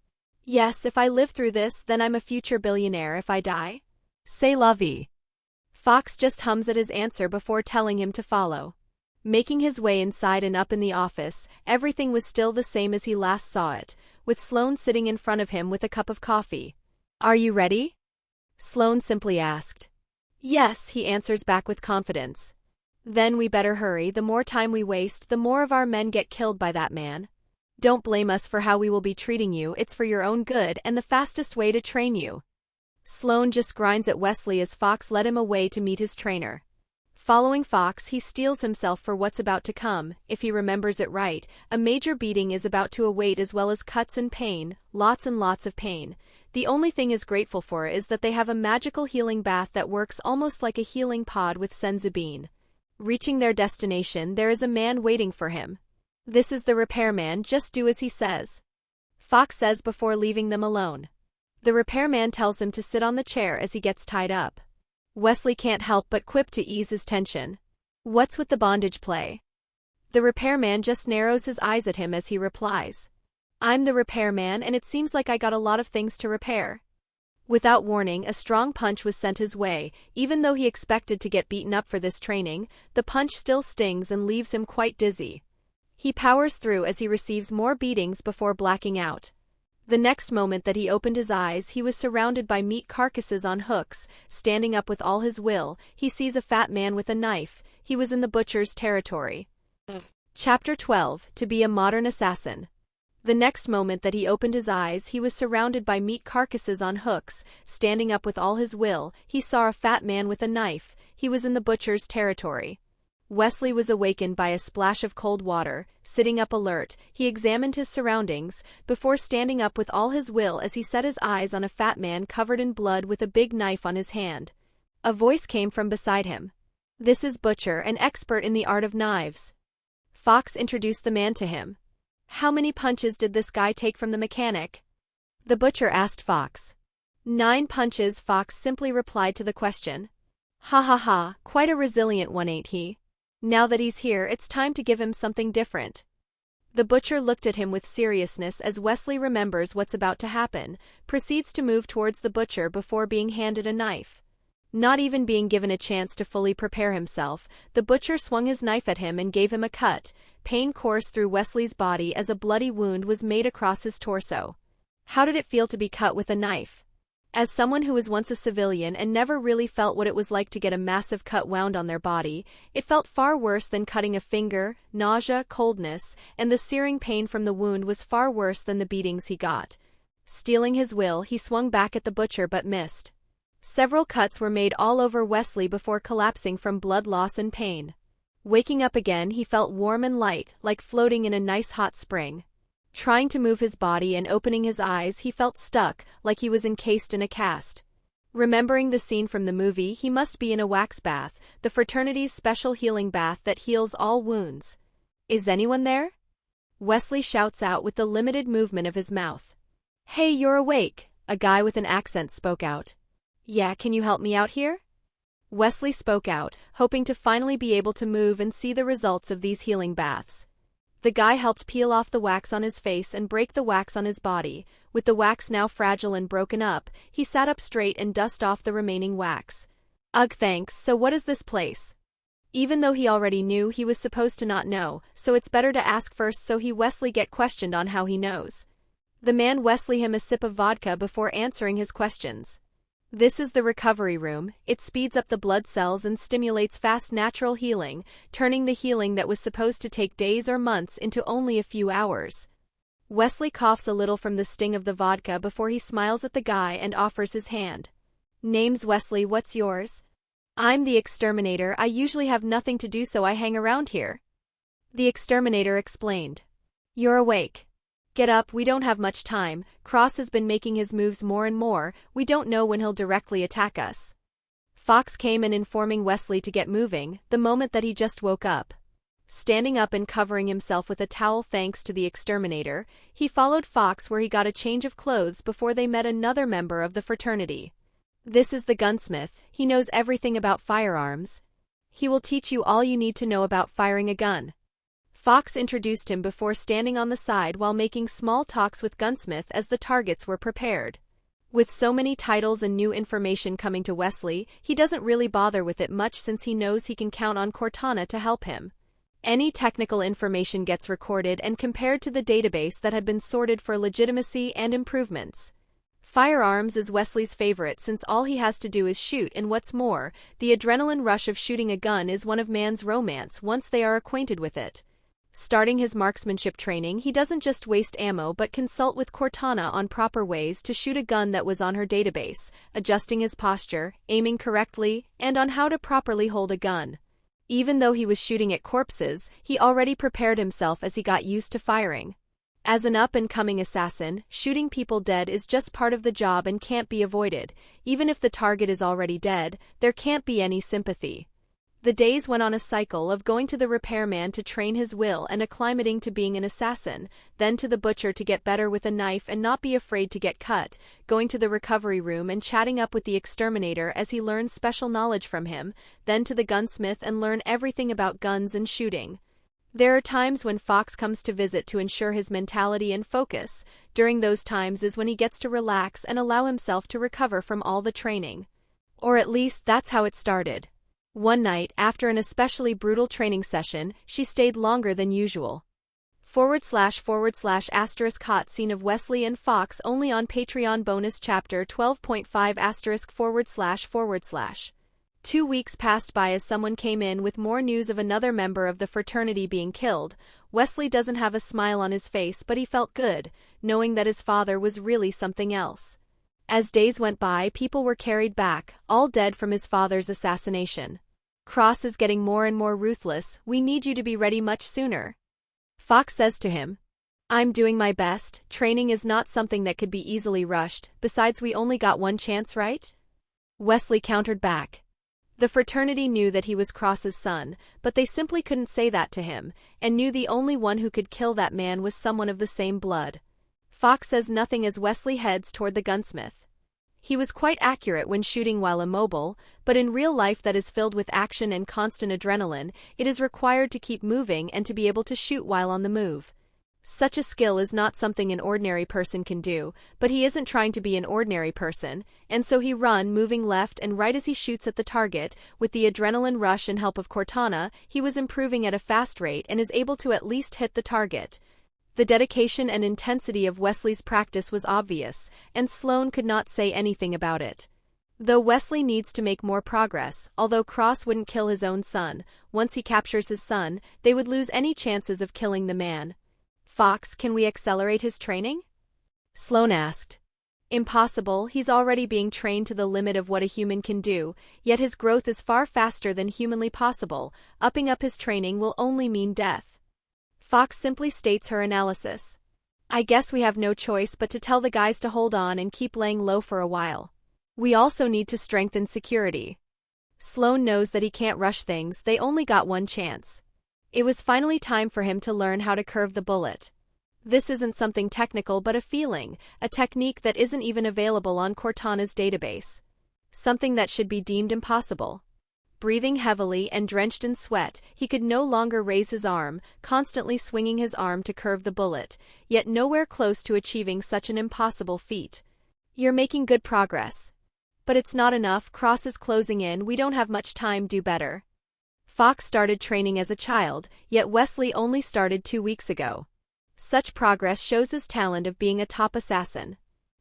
Yes, if I live through this, then I'm a future billionaire. If I die, c'est la vie. Fox just hums at his answer before telling him to follow. Making his way inside and up in the office, everything was still the same as he last saw it, with Sloane sitting in front of him with a cup of coffee. Are you ready? Sloane simply asked. Yes, he answers back with confidence. Then we better hurry. The more time we waste, the more of our men get killed by that man. Don't blame us for how we will be treating you, it's for your own good and the fastest way to train you. Sloane just grinds at Wesley as Fox led him away to meet his trainer. Following Fox, he steels himself for what's about to come. If he remembers it right, a major beating is about to await as well as cuts and pain, lots and lots of pain. The only thing he's grateful for is that they have a magical healing bath that works almost like a healing pod with Senzubine. Reaching their destination, there is a man waiting for him. This is the repairman, just do as he says. Fox says before leaving them alone. The repairman tells him to sit on the chair as he gets tied up. Wesley can't help but quip to ease his tension. What's with the bondage play? The repairman just narrows his eyes at him as he replies. I'm the repairman and it seems like I got a lot of things to repair. Without warning, a strong punch was sent his way. Even though he expected to get beaten up for this training, the punch still stings and leaves him quite dizzy. He powers through as he receives more beatings before blacking out. The next moment that he opened his eyes, he was surrounded by meat carcasses on hooks. Standing up with all his will, he sees a fat man with a knife. He was in the butcher's territory. Chapter 12, To Be a Modern Assassin. The next moment that he opened his eyes, he was surrounded by meat carcasses on hooks. Standing up with all his will, he saw a fat man with a knife. He was in the butcher's territory. Wesley was awakened by a splash of cold water. Sitting up alert, he examined his surroundings, before standing up with all his will as he set his eyes on a fat man covered in blood with a big knife on his hand. A voice came from beside him. This is Butcher, an expert in the art of knives. Fox introduced the man to him. How many punches did this guy take from the mechanic? The butcher asked Fox. 9 punches, Fox simply replied to the question. Ha ha ha, quite a resilient one, ain't he? Now that he's here, it's time to give him something different. The butcher looked at him with seriousness as Wesley remembers what's about to happen, proceeds to move towards the butcher before being handed a knife. Not even being given a chance to fully prepare himself, the butcher swung his knife at him and gave him a cut. Pain coursed through Wesley's body as a bloody wound was made across his torso. How did it feel to be cut with a knife? As someone who was once a civilian and never really felt what it was like to get a massive cut wound on their body, it felt far worse than cutting a finger. Nausea, coldness, and the searing pain from the wound was far worse than the beatings he got. Steeling his will, he swung back at the butcher but missed. Several cuts were made all over Wesley before collapsing from blood loss and pain. Waking up again, he felt warm and light, like floating in a nice hot spring. Trying to move his body and opening his eyes, he felt stuck, like he was encased in a cast. Remembering the scene from the movie, he must be in a wax bath, the fraternity's special healing bath that heals all wounds. Is anyone there? Wesley shouts out with the limited movement of his mouth. Hey, you're awake, a guy with an accent spoke out. Yeah, can you help me out here? Wesley spoke out, hoping to finally be able to move and see the results of these healing baths. The guy helped peel off the wax on his face and break the wax on his body. With the wax now fragile and broken up, he sat up straight and dusted off the remaining wax. Ugh, thanks, so what is this place? Even though he already knew, he was supposed to not know, so it's better to ask first so Wesley get questioned on how he knows. The man Wesley him a sip of vodka before answering his questions. This is the recovery room. It speeds up the blood cells and stimulates fast natural healing, turning the healing that was supposed to take days or months into only a few hours. Wesley coughs a little from the sting of the vodka before he smiles at the guy and offers his hand. Name's Wesley, what's yours? I'm the exterminator, I usually have nothing to do so I hang around here. The exterminator explained. You're awake. Get up, we don't have much time. Cross has been making his moves more and more, we don't know when he'll directly attack us. Fox came in informing Wesley to get moving, the moment that he just woke up. Standing up and covering himself with a towel thanks to the exterminator, he followed Fox where he got a change of clothes before they met another member of the fraternity. This is the gunsmith, he knows everything about firearms. He will teach you all you need to know about firing a gun. Fox introduced him before standing on the side while making small talks with Gunsmith as the targets were prepared. With so many titles and new information coming to Wesley, he doesn't really bother with it much since he knows he can count on Cortana to help him. Any technical information gets recorded and compared to the database that had been sorted for legitimacy and improvements. Firearms is Wesley's favorite since all he has to do is shoot, and what's more, the adrenaline rush of shooting a gun is one of man's romance once they are acquainted with it. Starting his marksmanship training, he doesn't just waste ammo but consult with Cortana on proper ways to shoot a gun that was on her database, adjusting his posture, aiming correctly, and on how to properly hold a gun. Even though he was shooting at corpses, he already prepared himself as he got used to firing. As an up-and-coming assassin, shooting people dead is just part of the job and can't be avoided. Even if the target is already dead, there can't be any sympathy. The days went on a cycle of going to the repairman to train his will and acclimating to being an assassin, then to the butcher to get better with a knife and not be afraid to get cut, going to the recovery room and chatting up with the exterminator as he learns special knowledge from him, then to the gunsmith and learn everything about guns and shooting. There are times when Fox comes to visit to ensure his mentality and focus. During those times is when he gets to relax and allow himself to recover from all the training. Or at least that's how it started. One night, after an especially brutal training session, she stayed longer than usual. / hot scene of Wesley and Fox only on Patreon bonus chapter 12.5 */ 2 weeks passed by as someone came in with more news of another member of the fraternity being killed. Wesley doesn't have a smile on his face, but he felt good, knowing that his father was really something else. As days went by, people were carried back, all dead from his father's assassination. Cross is getting more and more ruthless, we need you to be ready much sooner. Fox says to him, I'm doing my best, training is not something that could be easily rushed, besides we only got one chance, right? Wesley countered back. The fraternity knew that he was Cross's son, but they simply couldn't say that to him, and knew the only one who could kill that man was someone of the same blood. Fox says nothing as Wesley heads toward the gunsmith. He was quite accurate when shooting while immobile, but in real life that is filled with action and constant adrenaline, it is required to keep moving and to be able to shoot while on the move. Such a skill is not something an ordinary person can do, but he isn't trying to be an ordinary person, and so he run moving left and right as he shoots at the target. With the adrenaline rush and help of Cortana, he was improving at a fast rate and is able to at least hit the target. The dedication and intensity of Wesley's practice was obvious, and Sloane could not say anything about it. Though Wesley needs to make more progress, although Cross wouldn't kill his own son, once he captures his son, they would lose any chances of killing the man. Fox, can we accelerate his training? Sloane asked. Impossible, he's already being trained to the limit of what a human can do, yet his growth is far faster than humanly possible. Upping up his training will only mean death. Fox simply states her analysis. I guess we have no choice but to tell the guys to hold on and keep laying low for a while. We also need to strengthen security. Sloane knows that he can't rush things, they only got one chance. It was finally time for him to learn how to curve the bullet. This isn't something technical but a feeling, a technique that isn't even available on Cortana's database. Something that should be deemed impossible. Breathing heavily and drenched in sweat, he could no longer raise his arm, constantly swinging his arm to curve the bullet, yet nowhere close to achieving such an impossible feat. You're making good progress. But it's not enough, Cross is closing in, we don't have much time, do better. Fox started training as a child, yet Wesley only started 2 weeks ago. Such progress shows his talent of being a top assassin.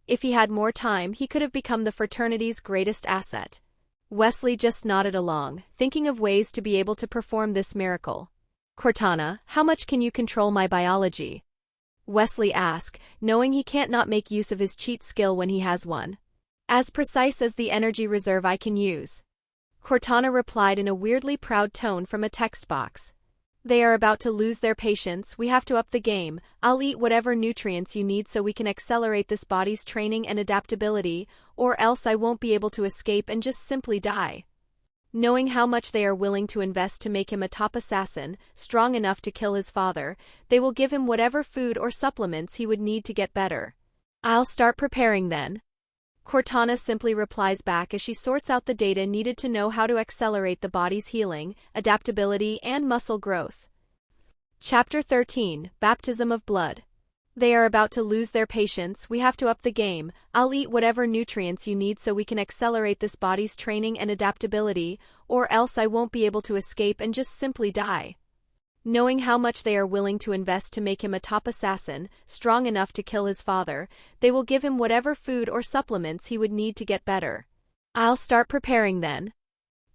If he had more time, he could have become the fraternity's greatest asset. Wesley just nodded along, thinking of ways to be able to perform this miracle. Cortana, how much can you control my biology? Wesley asked, knowing he can't not make use of his cheat skill when he has one. As precise as the energy reserve I can use. Cortana replied in a weirdly proud tone from a text box. They are about to lose their patience, we have to up the game, I'll eat whatever nutrients you need so we can accelerate this body's training and adaptability, or else I won't be able to escape and just simply die. Knowing how much they are willing to invest to make him a top assassin, strong enough to kill his father, they will give him whatever food or supplements he would need to get better. I'll start preparing then. Cortana simply replies back as she sorts out the data needed to know how to accelerate the body's healing, adaptability, and muscle growth. Chapter 13, Baptism of Blood. They are about to lose their patience, we have to up the game, I'll eat whatever nutrients you need so we can accelerate this body's training and adaptability, or else I won't be able to escape and just simply die. Knowing how much they are willing to invest to make him a top assassin, strong enough to kill his father, they will give him whatever food or supplements he would need to get better. I'll start preparing then.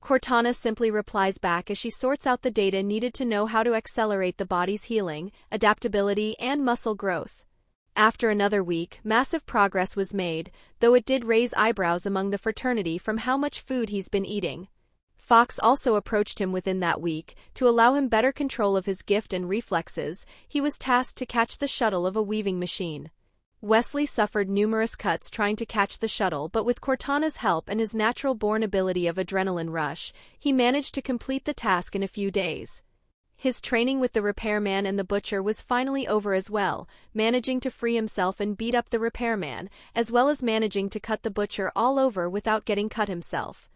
Cortana simply replies back as she sorts out the data needed to know how to accelerate the body's healing, adaptability, and muscle growth. After another week, massive progress was made, though it did raise eyebrows among the fraternity from how much food he's been eating. Fox also approached him within that week. To allow him better control of his gift and reflexes, he was tasked to catch the shuttle of a weaving machine. Wesley suffered numerous cuts trying to catch the shuttle, but with Cortana's help and his natural-born ability of adrenaline rush, he managed to complete the task in a few days. His training with the repairman and the butcher was finally over as well, managing to free himself and beat up the repairman, as well as managing to cut the butcher all over without getting cut himself.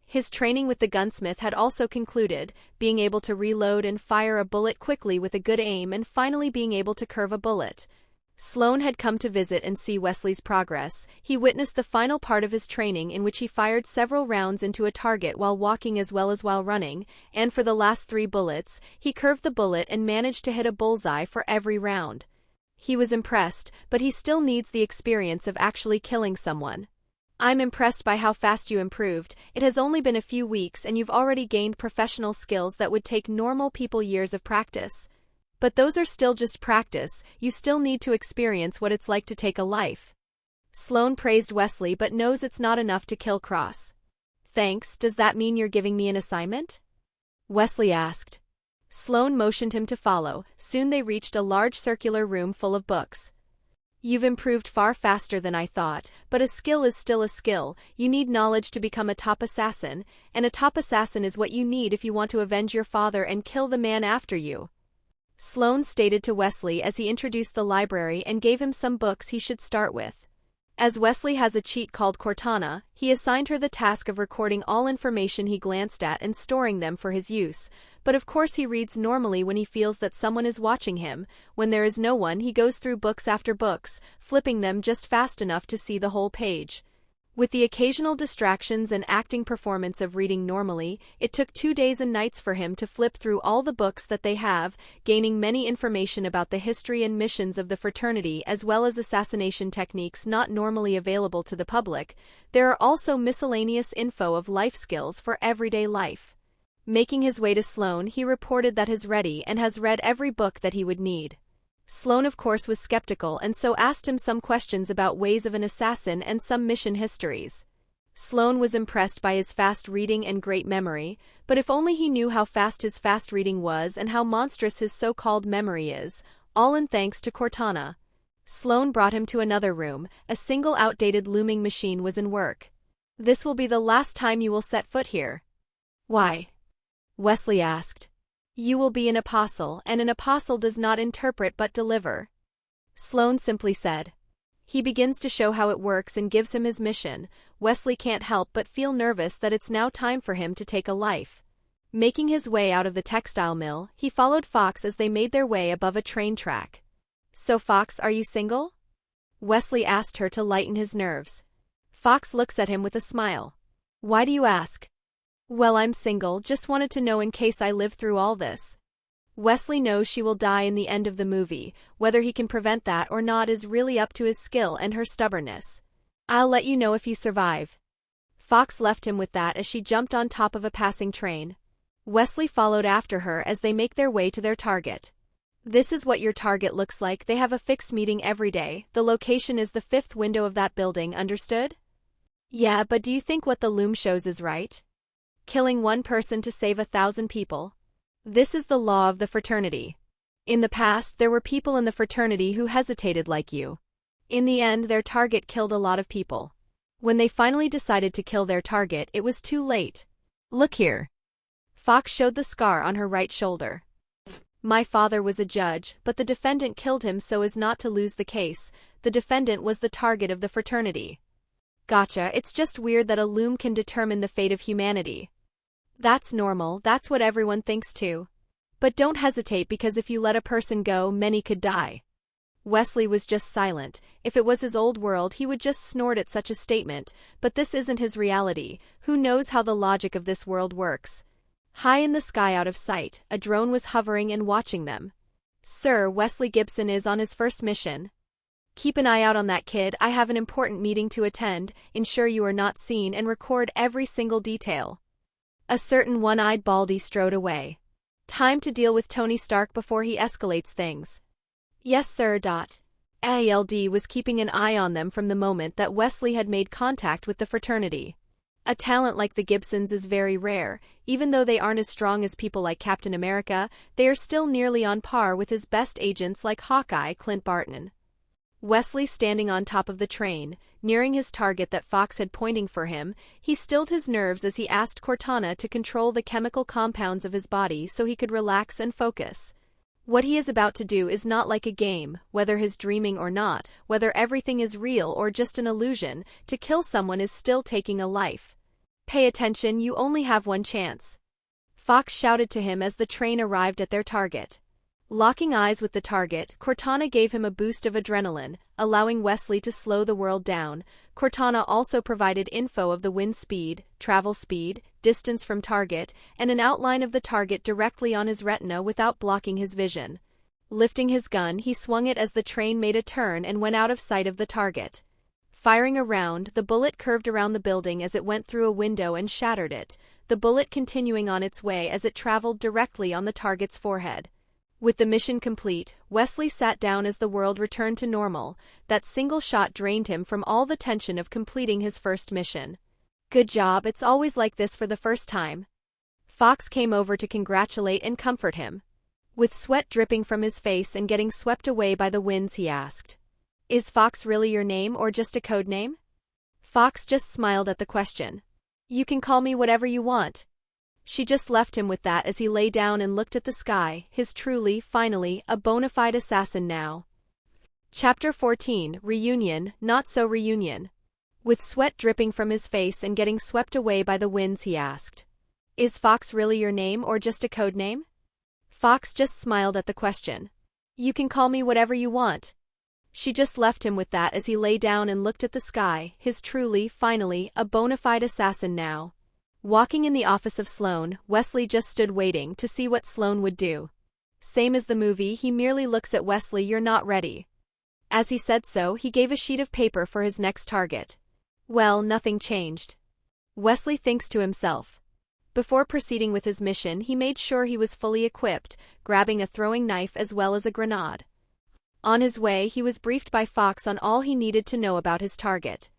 His training with the gunsmith had also concluded, being able to reload and fire a bullet quickly with a good aim and finally being able to curve a bullet. Sloane had come to visit and see Wesley's progress. He witnessed the final part of his training in which he fired several rounds into a target while walking as well as while running, and for the last 3 bullets, he curved the bullet and managed to hit a bullseye for every round. He was impressed, but he still needs the experience of actually killing someone. I'm impressed by how fast you improved. It has only been a few weeks and you've already gained professional skills that would take normal people years of practice. But those are still just practice, you still need to experience what it's like to take a life. Sloane praised Wesley but knows it's not enough to kill Cross. Thanks, does that mean you're giving me an assignment? Wesley asked. Sloane motioned him to follow. Soon they reached a large circular room full of books. You've improved far faster than I thought, but a skill is still a skill. You need knowledge to become a top assassin, and a top assassin is what you need if you want to avenge your father and kill the man after you. Sloane stated to Wesley as he introduced the library and gave him some books he should start with. As Wesley has a cheat called Cortana, he assigned her the task of recording all information he glanced at and storing them for his use, but of course he reads normally when he feels that someone is watching him. When there is no one, he goes through books after books, flipping them just fast enough to see the whole page. With the occasional distractions and acting performance of reading normally, it took 2 days and nights for him to flip through all the books that they have, gaining many information about the history and missions of the fraternity as well as assassination techniques not normally available to the public. There are also miscellaneous info of life skills for everyday life. Making his way to Sloane, he reported that he's ready and has read every book that he would need. Sloane of course was skeptical and so asked him some questions about ways of an assassin and some mission histories. Sloane was impressed by his fast reading and great memory, but if only he knew how fast his fast reading was and how monstrous his so-called memory is, all in thanks to Cortana. Sloane brought him to another room. A single outdated looming machine was in work. "This will be the last time you will set foot here." "Why?" Wesley asked. "You will be an apostle, and an apostle does not interpret but deliver," Sloane simply said. He begins to show how it works and gives him his mission. Wesley can't help but feel nervous that it's now time for him to take a life. Making his way out of the textile mill, he followed Fox as they made their way above a train track. "So Fox, are you single?" Wesley asked her to lighten his nerves. Fox looks at him with a smile. "Why do you ask?" "Well, I'm single, just wanted to know in case I live through all this." Wesley knows she will die in the end of the movie. Whether he can prevent that or not is really up to his skill and her stubbornness. "I'll let you know if you survive." Fox left him with that as she jumped on top of a passing train. Wesley followed after her as they make their way to their target. "This is what your target looks like. They have a fixed meeting every day. The location is the 5th window of that building, understood?" "Yeah, but do you think what the loom shows is right? Killing one person to save 1,000 people? This is the law of the fraternity. In the past, there were people in the fraternity who hesitated like you. In the end, their target killed a lot of people. When they finally decided to kill their target, it was too late. Look here." Fox showed the scar on her right shoulder. "My father was a judge, but the defendant killed him so as not to lose the case. The defendant was the target of the fraternity." "Gotcha, it's just weird that a loom can determine the fate of humanity." "That's normal, that's what everyone thinks too. But don't hesitate because if you let a person go, many could die." Wesley was just silent. If it was his old world, he would just snort at such a statement, but this isn't his reality. Who knows how the logic of this world works? High in the sky out of sight, a drone was hovering and watching them. "Sir, Wesley Gibson is on his first mission. Keep an eye out on that kid. I have an important meeting to attend. Ensure you are not seen and record every single detail." A certain one-eyed baldy strode away. Time to deal with Tony Stark before he escalates things. "Yes, sir. S.H.I.E.L.D. was keeping an eye on them from the moment that Wesley had made contact with the fraternity. A talent like the Gibsons is very rare. Even though they aren't as strong as people like Captain America, they are still nearly on par with his best agents like Hawkeye, Clint Barton." Wesley standing on top of the train, nearing his target that Fox had pointing for him, he stilled his nerves as he asked Cortana to control the chemical compounds of his body so he could relax and focus. What he is about to do is not like a game, whether he's dreaming or not, whether everything is real or just an illusion, to kill someone is still taking a life. "Pay attention, you only have one chance," Fox shouted to him as the train arrived at their target. Locking eyes with the target, Cortana gave him a boost of adrenaline, allowing Wesley to slow the world down. Cortana also provided info of the wind speed, travel speed, distance from target, and an outline of the target directly on his retina without blocking his vision. Lifting his gun, he swung it as the train made a turn and went out of sight of the target. Firing a round, the bullet curved around the building as it went through a window and shattered it, the bullet continuing on its way as it traveled directly on the target's forehead. With the mission complete, Wesley sat down as the world returned to normal. That single shot drained him from all the tension of completing his first mission. "Good job, it's always like this for the first time." Fox came over to congratulate and comfort him. With sweat dripping from his face and getting swept away by the winds, he asked, "Is Fox really your name or just a code name?" Fox just smiled at the question. "You can call me whatever you want." She just left him with that as he lay down and looked at the sky, his truly, finally, a bona fide assassin now. Chapter 14, Reunion, Not So Reunion. With sweat dripping from his face and getting swept away by the winds, he asked, "Is Fox really your name or just a code name?" Fox just smiled at the question. "You can call me whatever you want." She just left him with that as he lay down and looked at the sky, his truly, finally, a bona fide assassin now. Walking in the office of Sloane, Wesley just stood waiting to see what Sloane would do. Same as the movie, he merely looks at Wesley, "You're not ready." As he said so, he gave a sheet of paper for his next target. Well, nothing changed. Wesley thinks to himself. Before proceeding with his mission, he made sure he was fully equipped, grabbing a throwing knife as well as a grenade. On his way, he was briefed by Fox on all he needed to know about his target.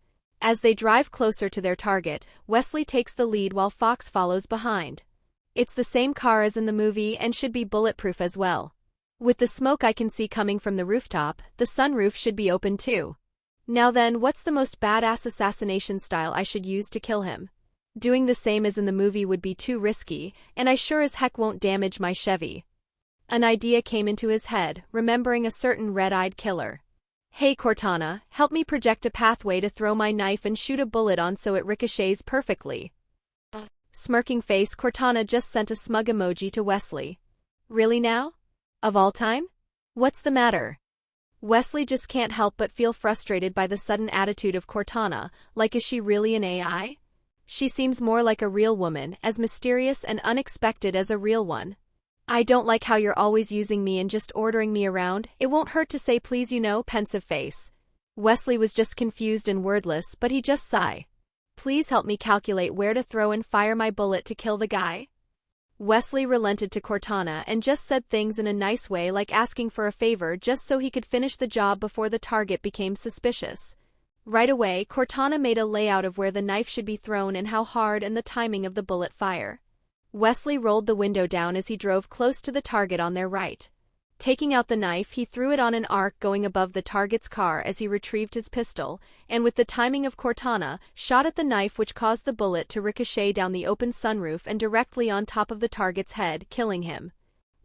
As they drive closer to their target, Wesley takes the lead while Fox follows behind. It's the same car as in the movie and should be bulletproof as well. With the smoke I can see coming from the rooftop, the sunroof should be open too. Now then, what's the most badass assassination style I should use to kill him? Doing the same as in the movie would be too risky, and I sure as heck won't damage my Chevy. An idea came into his head, remembering a certain red-eyed killer. Hey Cortana, help me project a pathway to throw my knife and shoot a bullet on so it ricochets perfectly. Smirking face, Cortana just sent a smug emoji to Wesley. Really now? Of all time? What's the matter? Wesley just can't help but feel frustrated by the sudden attitude of Cortana, like is she really an AI? She seems more like a real woman, as mysterious and unexpected as a real one. I don't like how you're always using me and just ordering me around. It won't hurt to say please, you know, pensive face. Wesley was just confused and wordless, but he just sighed. Please help me calculate where to throw and fire my bullet to kill the guy. Wesley relented to Cortana and just said things in a nice way, like asking for a favor just so he could finish the job before the target became suspicious. Right away, Cortana made a layout of where the knife should be thrown and how hard and the timing of the bullet fire. Wesley rolled the window down as he drove close to the target on their right. Taking out the knife, he threw it on an arc going above the target's car as he retrieved his pistol, and with the timing of Cortana, shot at the knife, which caused the bullet to ricochet down the open sunroof and directly on top of the target's head, killing him.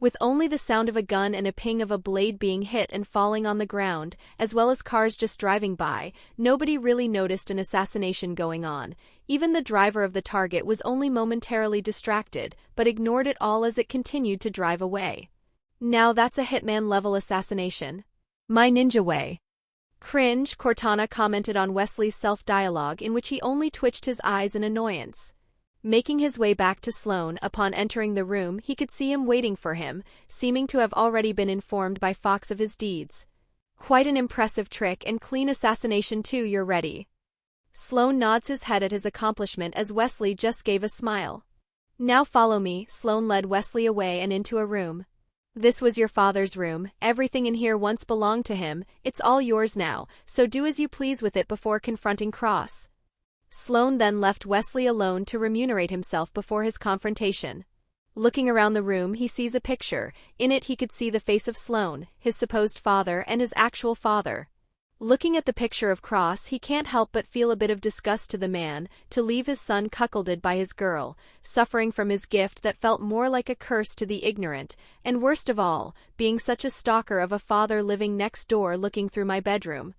With only the sound of a gun and a ping of a blade being hit and falling on the ground, as well as cars just driving by, nobody really noticed an assassination going on. Even the driver of the target was only momentarily distracted, but ignored it all as it continued to drive away. Now that's a Hitman-level assassination. My ninja way. Cringe, Cortana commented on Wesley's self-dialogue, in which he only twitched his eyes in annoyance. Making his way back to Sloane, upon entering the room, he could see him waiting for him, seeming to have already been informed by Fox of his deeds. Quite an impressive trick and clean assassination too, you're ready. Sloane nods his head at his accomplishment as Wesley just gave a smile. Now follow me, Sloane led Wesley away and into a room. This was your father's room, everything in here once belonged to him, it's all yours now, so do as you please with it before confronting Cross. Sloane then left Wesley alone to remunerate himself before his confrontation. Looking around the room, he sees a picture. In it he could see the face of Sloane, his supposed father, and his actual father. Looking at the picture of Cross, he can't help but feel a bit of disgust to the man, to leave his son cuckolded by his girl, suffering from his gift that felt more like a curse to the ignorant, and worst of all, being such a stalker of a father living next door looking through my bedroom.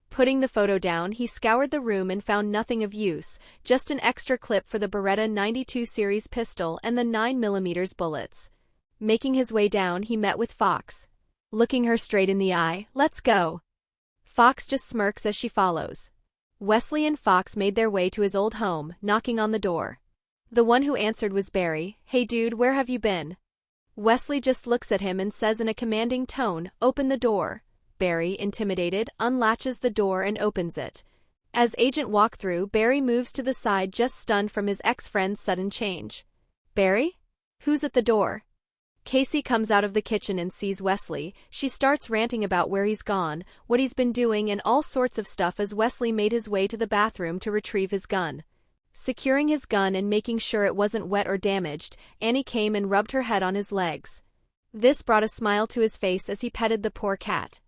Putting the photo down, he scoured the room and found nothing of use, just an extra clip for the Beretta 92 series pistol and the 9mm bullets. Making his way down, he met with Fox. Looking her straight in the eye, "Let's go." Fox just smirks as she follows. Wesley and Fox made their way to his old home, knocking on the door. The one who answered was Barry. "Hey dude, where have you been?" Wesley just looks at him and says in a commanding tone, "Open the door." Barry, intimidated, unlatches the door and opens it. As Agent walk through, Barry moves to the side, just stunned from his ex-friend's sudden change. "Barry? Who's at the door?" Casey comes out of the kitchen and sees Wesley. She starts ranting about where he's gone, what he's been doing, and all sorts of stuff as Wesley made his way to the bathroom to retrieve his gun. Securing his gun and making sure it wasn't wet or damaged, Annie came and rubbed her head on his legs. This brought a smile to his face as he petted the poor cat.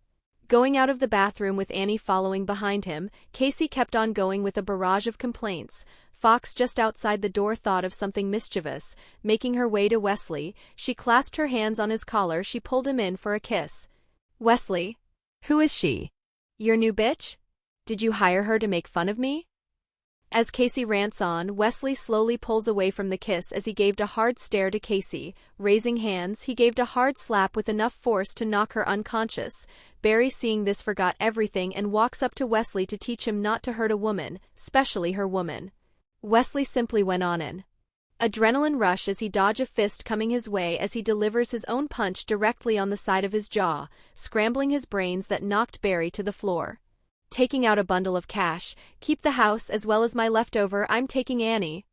Going out of the bathroom with Annie following behind him, Casey kept on going with a barrage of complaints. Fox, just outside the door, thought of something mischievous. Making her way to Wesley, she clasped her hands on his collar. She pulled him in for a kiss. "Wesley? Who is she? Your new bitch? Did you hire her to make fun of me?" As Casey rants on, Wesley slowly pulls away from the kiss as he gave a hard stare to Casey. Raising hands, he gave a hard slap with enough force to knock her unconscious. Barry, seeing this, forgot everything and walks up to Wesley to teach him not to hurt a woman, especially her woman. Wesley simply went on an adrenaline rush as he dodged a fist coming his way as he delivers his own punch directly on the side of his jaw, scrambling his brains that knocked Barry to the floor. Taking out a bundle of cash, "Keep the house as well as my leftover, I'm taking Annie."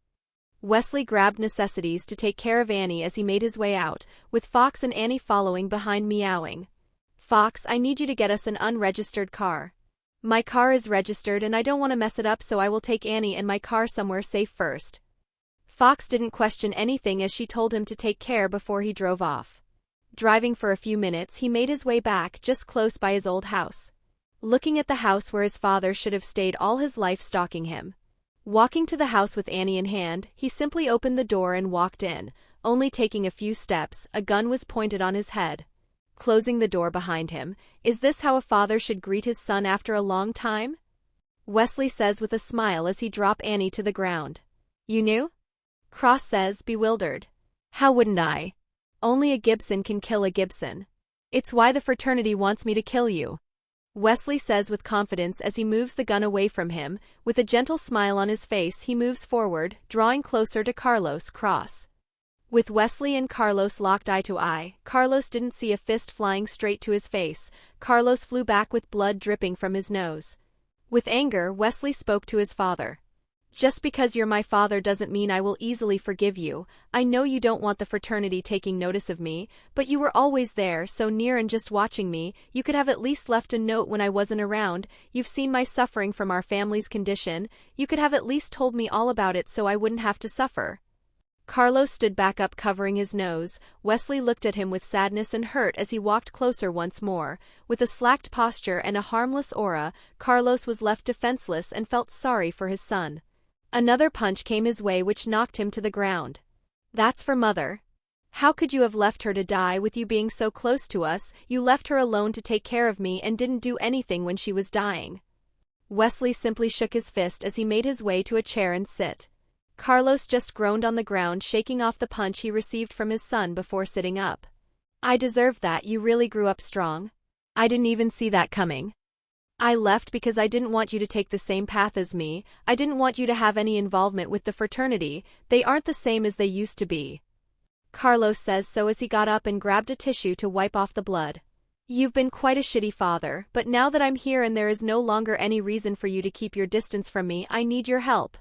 Wesley grabbed necessities to take care of Annie as he made his way out, with Fox and Annie following behind meowing. "Fox, I need you to get us an unregistered car. My car is registered and I don't want to mess it up, so I will take Annie and my car somewhere safe first." Fox didn't question anything as she told him to take care before he drove off. Driving for a few minutes, he made his way back just close by his old house. Looking at the house where his father should have stayed all his life, stalking him. Walking to the house with Annie in hand, he simply opened the door and walked in. Only taking a few steps, a gun was pointed on his head. Closing the door behind him, "Is this how a father should greet his son after a long time?" Wesley says with a smile as he dropped Annie to the ground. "You knew?" Cross says, bewildered. "How wouldn't I? Only a Gibson can kill a Gibson. It's why the fraternity wants me to kill you," Wesley says with confidence as he moves the gun away from him. With a gentle smile on his face, he moves forward, drawing closer to Carlos. Cross. With Wesley and Carlos locked eye to eye, Carlos didn't see a fist flying straight to his face. Carlos flew back with blood dripping from his nose. With anger, Wesley spoke to his father. "Just because you're my father doesn't mean I will easily forgive you. I know you don't want the fraternity taking notice of me, but you were always there, so near and just watching me. You could have at least left a note when I wasn't around. You've seen my suffering from our family's condition. You could have at least told me all about it so I wouldn't have to suffer." Carlos stood back up, covering his nose. Wesley looked at him with sadness and hurt as he walked closer once more. With a slacked posture and a harmless aura, Carlos was left defenseless and felt sorry for his son. Another punch came his way which knocked him to the ground. "That's for Mother. How could you have left her to die with you being so close to us? You left her alone to take care of me and didn't do anything when she was dying." Wesley simply shook his fist as he made his way to a chair and sit. Carlos just groaned on the ground, shaking off the punch he received from his son before sitting up. "I deserved that. You really grew up strong. I didn't even see that coming. I left because I didn't want you to take the same path as me. I didn't want you to have any involvement with the fraternity. They aren't the same as they used to be." Carlos says so as he got up and grabbed a tissue to wipe off the blood. "You've been quite a shitty father, but now that I'm here and there is no longer any reason for you to keep your distance from me, I need your help."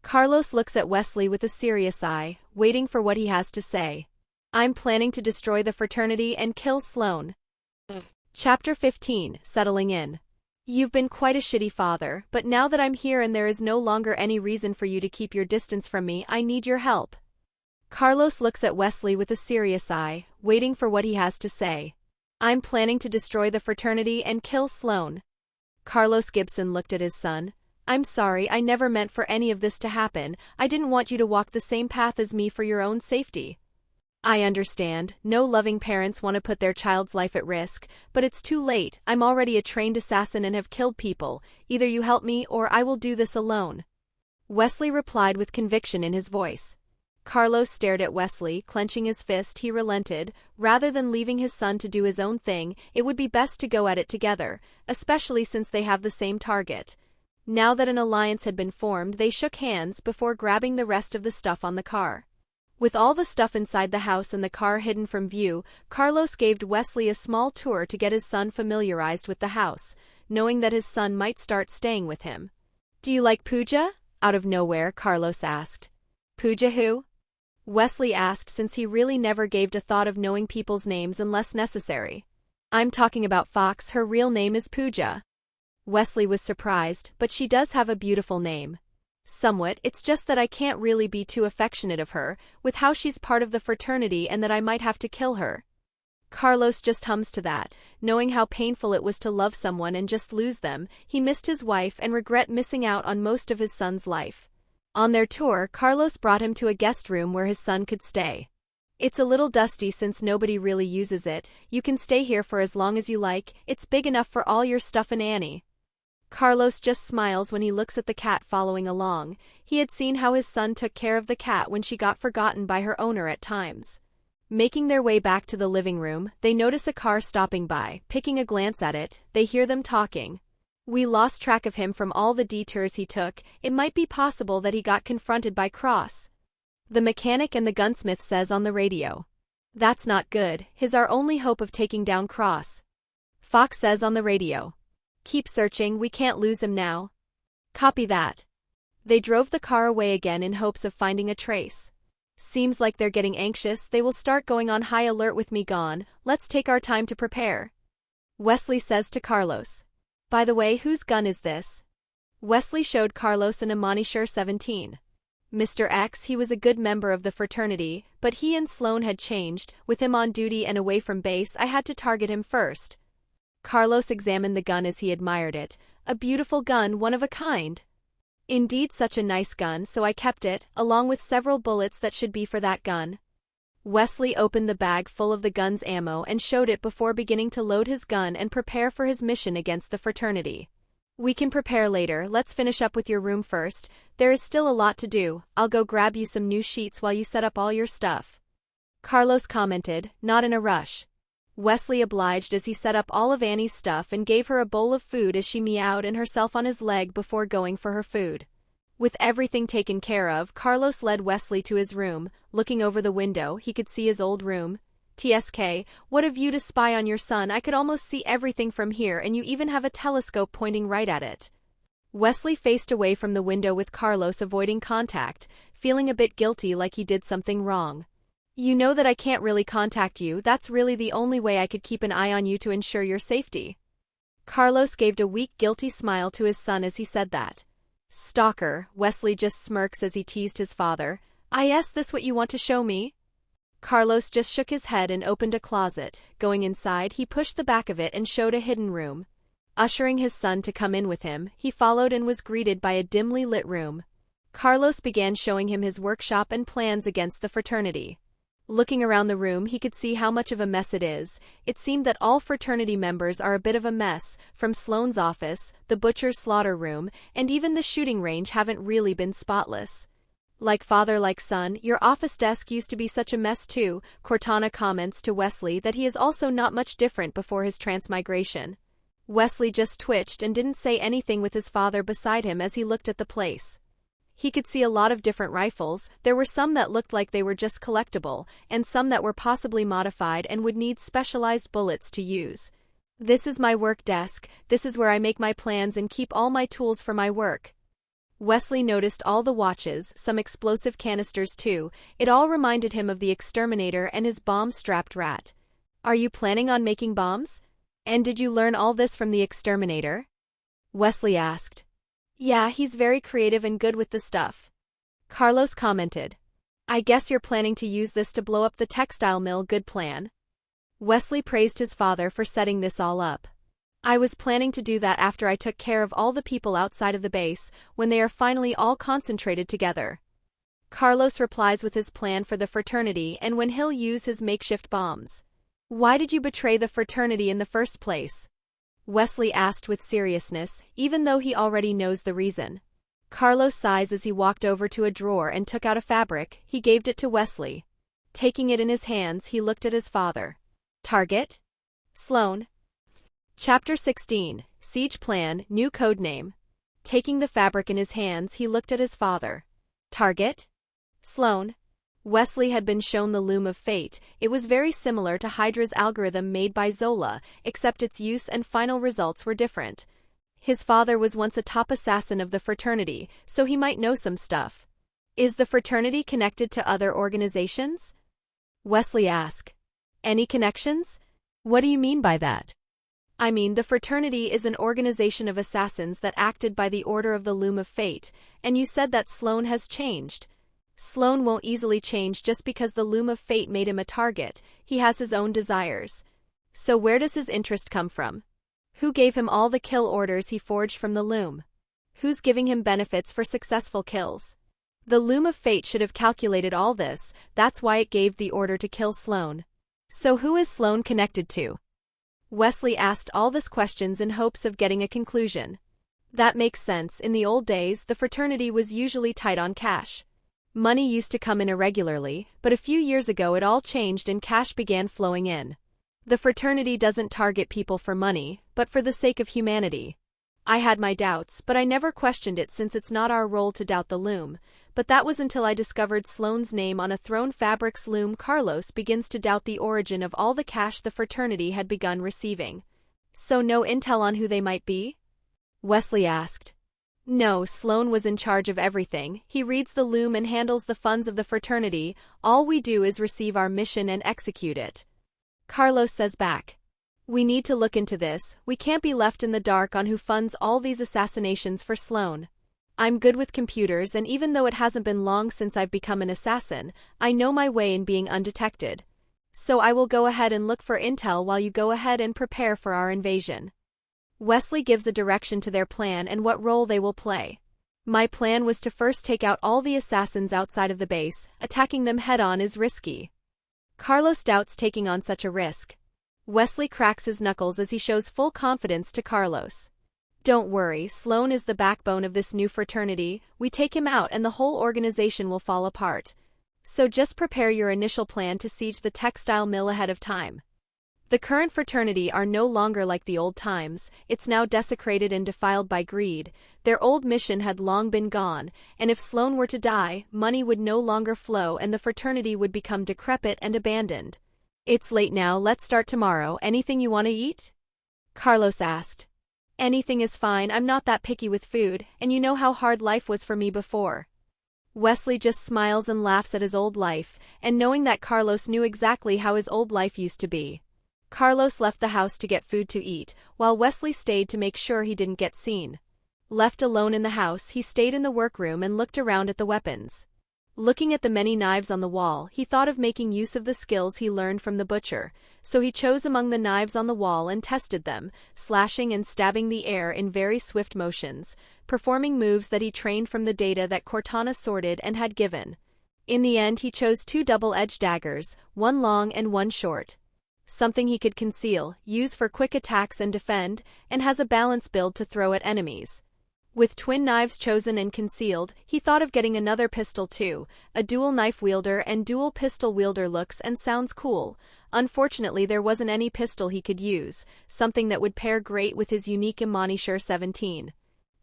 Carlos looks at Wesley with a serious eye, waiting for what he has to say. "I'm planning to destroy the fraternity and kill Sloan." Chapter 15, Settling In. "You've been quite a shitty father, but now that I'm here and there is no longer any reason for you to keep your distance from me, I need your help." Carlos looks at Wesley with a serious eye, waiting for what he has to say. "I'm planning to destroy the fraternity and kill Sloan." Carlos Gibson looked at his son. "I'm sorry, I never meant for any of this to happen. I didn't want you to walk the same path as me for your own safety. I understand, no loving parents want to put their child's life at risk, but it's too late. I'm already a trained assassin and have killed people. Either you help me or I will do this alone." Wesley replied with conviction in his voice. Carlos stared at Wesley, clenching his fist. He relented. Rather than leaving his son to do his own thing, it would be best to go at it together, especially since they have the same target. Now that an alliance had been formed, they shook hands before grabbing the rest of the stuff on the car. With all the stuff inside the house and the car hidden from view, Carlos gave Wesley a small tour to get his son familiarized with the house, knowing that his son might start staying with him. "Do you like Pooja?" Out of nowhere, Carlos asked. "Pooja who?" Wesley asked, since he really never gave a thought of knowing people's names unless necessary. "I'm talking about Fox. Her real name is Pooja." Wesley was surprised, but she does have a beautiful name. "Somewhat, it's just that I can't really be too affectionate of her, with how she's part of the fraternity and that I might have to kill her." Carlos just hums to that, knowing how painful it was to love someone and just lose them. He missed his wife and regret missing out on most of his son's life. On their tour, Carlos brought him to a guest room where his son could stay. "It's a little dusty since nobody really uses it. You can stay here for as long as you like. It's big enough for all your stuff and Annie." Carlos just smiles when he looks at the cat following along. He had seen how his son took care of the cat when she got forgotten by her owner at times. Making their way back to the living room, they notice a car stopping by. Picking a glance at it, they hear them talking. We lost track of him from all the detours he took. It might be possible that he got confronted by Cross. The mechanic and the gunsmith says on the radio. That's not good. He's our only hope of taking down Cross. Fox says on the radio. Keep searching, we can't lose him now. Copy that. They drove the car away again in hopes of finding a trace. Seems like they're getting anxious. They will start going on high alert with me gone. Let's take our time to prepare. Wesley says to Carlos. By the way, whose gun is this? Wesley showed Carlos an S.H.I.E.L.D 17. Mr. X, he was a good member of the fraternity, but he and Sloan had changed. With him on duty and away from base, I had to target him first. Carlos examined the gun as he admired it. A beautiful gun, one of a kind. Indeed, such a nice gun, so I kept it, along with several bullets that should be for that gun. Wesley opened the bag full of the gun's ammo and showed it before beginning to load his gun and prepare for his mission against the fraternity. We can prepare later, let's finish up with your room first. There is still a lot to do. I'll go grab you some new sheets while you set up all your stuff. Carlos commented, not in a rush. Wesley obliged as he set up all of Annie's stuff and gave her a bowl of food as she meowed and herself on his leg before going for her food. With everything taken care of, Carlos led Wesley to his room. Looking over the window, he could see his old room. TSK, what a view to spy on your son. I could almost see everything from here, and you even have a telescope pointing right at it. Wesley faced away from the window with Carlos, avoiding contact, feeling a bit guilty like he did something wrong. You know that I can't really contact you. That's really the only way I could keep an eye on you to ensure your safety. Carlos gave a weak, guilty smile to his son as he said that. Stalker, Wesley just smirks as he teased his father. Is this what you want to show me? Carlos just shook his head and opened a closet. Going inside, he pushed the back of it and showed a hidden room. Ushering his son to come in with him, he followed and was greeted by a dimly lit room. Carlos began showing him his workshop and plans against the fraternity. Looking around the room, he could see how much of a mess it is. It seemed that all fraternity members are a bit of a mess, from Sloane's office, the butcher's slaughter room, and even the shooting range haven't really been spotless. Like father, like son, your office desk used to be such a mess too. Cortana comments to Wesley that he is also not much different before his transmigration. Wesley just twitched and didn't say anything with his father beside him as he looked at the place. He could see a lot of different rifles. There were some that looked like they were just collectible, and some that were possibly modified and would need specialized bullets to use. This is my work desk. This is where I make my plans and keep all my tools for my work. Wesley noticed all the watches, some explosive canisters too. It all reminded him of the exterminator and his bomb-strapped rat. Are you planning on making bombs? And did you learn all this from the exterminator? Wesley asked. Yeah, he's very creative and good with the stuff. Carlos commented. I guess you're planning to use this to blow up the textile mill. Good plan. Wesley praised his father for setting this all up. I was planning to do that after I took care of all the people outside of the base, when they are finally all concentrated together. Carlos replies with his plan for the fraternity and when he'll use his makeshift bombs. Why did you betray the fraternity in the first place? Wesley asked with seriousness, even though he already knows the reason. Carlos sighs as he walked over to a drawer and took out a fabric. He gave it to Wesley. Taking it in his hands, he looked at his father. Target? Sloan. Chapter 16, Siege Plan, New Code Name. Taking the fabric in his hands, he looked at his father. Target? Sloan. Wesley had been shown the Loom of Fate. It was very similar to Hydra's algorithm made by Zola, except its use and final results were different. His father was once a top assassin of the fraternity, so he might know some stuff. Is the fraternity connected to other organizations? Wesley asked. Any connections? What do you mean by that? I mean, the fraternity is an organization of assassins that acted by the order of the Loom of Fate, and you said that Sloan has changed. Sloan won't easily change just because the Loom of Fate made him a target. He has his own desires. So where does his interest come from? Who gave him all the kill orders he forged from the Loom? Who's giving him benefits for successful kills? The Loom of Fate should have calculated all this. That's why it gave the order to kill Sloan. So who is Sloan connected to? Wesley asked all these questions in hopes of getting a conclusion. That makes sense. In the old days, the fraternity was usually tight on cash. Money used to come in irregularly, but a few years ago it all changed and cash began flowing in. The fraternity doesn't target people for money, but for the sake of humanity. I had my doubts, but I never questioned it since it's not our role to doubt the loom. But that was until I discovered Sloane's name on a Throne Fabrics loom. Carlos begins to doubt the origin of all the cash the fraternity had begun receiving. So no intel on who they might be? Wesley asked. No, Sloane was in charge of everything. He reads the loom and handles the funds of the fraternity. All we do is receive our mission and execute it. Carlos says back. We need to look into this. We can't be left in the dark on who funds all these assassinations for Sloane. I'm good with computers, and even though it hasn't been long since I've become an assassin, I know my way in being undetected. So I will go ahead and look for intel while you go ahead and prepare for our invasion. Wesley gives a direction to their plan and what role they will play. My plan was to first take out all the assassins outside of the base. Attacking them head-on is risky. Carlos doubts taking on such a risk. Wesley cracks his knuckles as he shows full confidence to Carlos. Don't worry, Sloane is the backbone of this new fraternity. We take him out and the whole organization will fall apart. So just prepare your initial plan to siege the textile mill ahead of time. The current fraternity are no longer like the old times. It's now desecrated and defiled by greed. Their old mission had long been gone, and if Sloane were to die, money would no longer flow and the fraternity would become decrepit and abandoned. It's late now, let's start tomorrow. Anything you want to eat? Carlos asked. Anything is fine, I'm not that picky with food, and you know how hard life was for me before. Wesley just smiles and laughs at his old life, and knowing that Carlos knew exactly how his old life used to be. Carlos left the house to get food to eat, while Wesley stayed to make sure he didn't get seen. Left alone in the house, he stayed in the workroom and looked around at the weapons. Looking at the many knives on the wall, he thought of making use of the skills he learned from the butcher, so he chose among the knives on the wall and tested them, slashing and stabbing the air in very swift motions, performing moves that he trained from the data that Cortana sorted and had given. In the end he chose 2 double-edged daggers, one long and one short. Something he could conceal, use for quick attacks and defend, and has a balance build to throw at enemies. With twin knives chosen and concealed, he thought of getting another pistol too. A dual knife wielder and dual pistol wielder looks and sounds cool. Unfortunately there wasn't any pistol he could use, something that would pair great with his unique Imani S.H.I.E.L.D.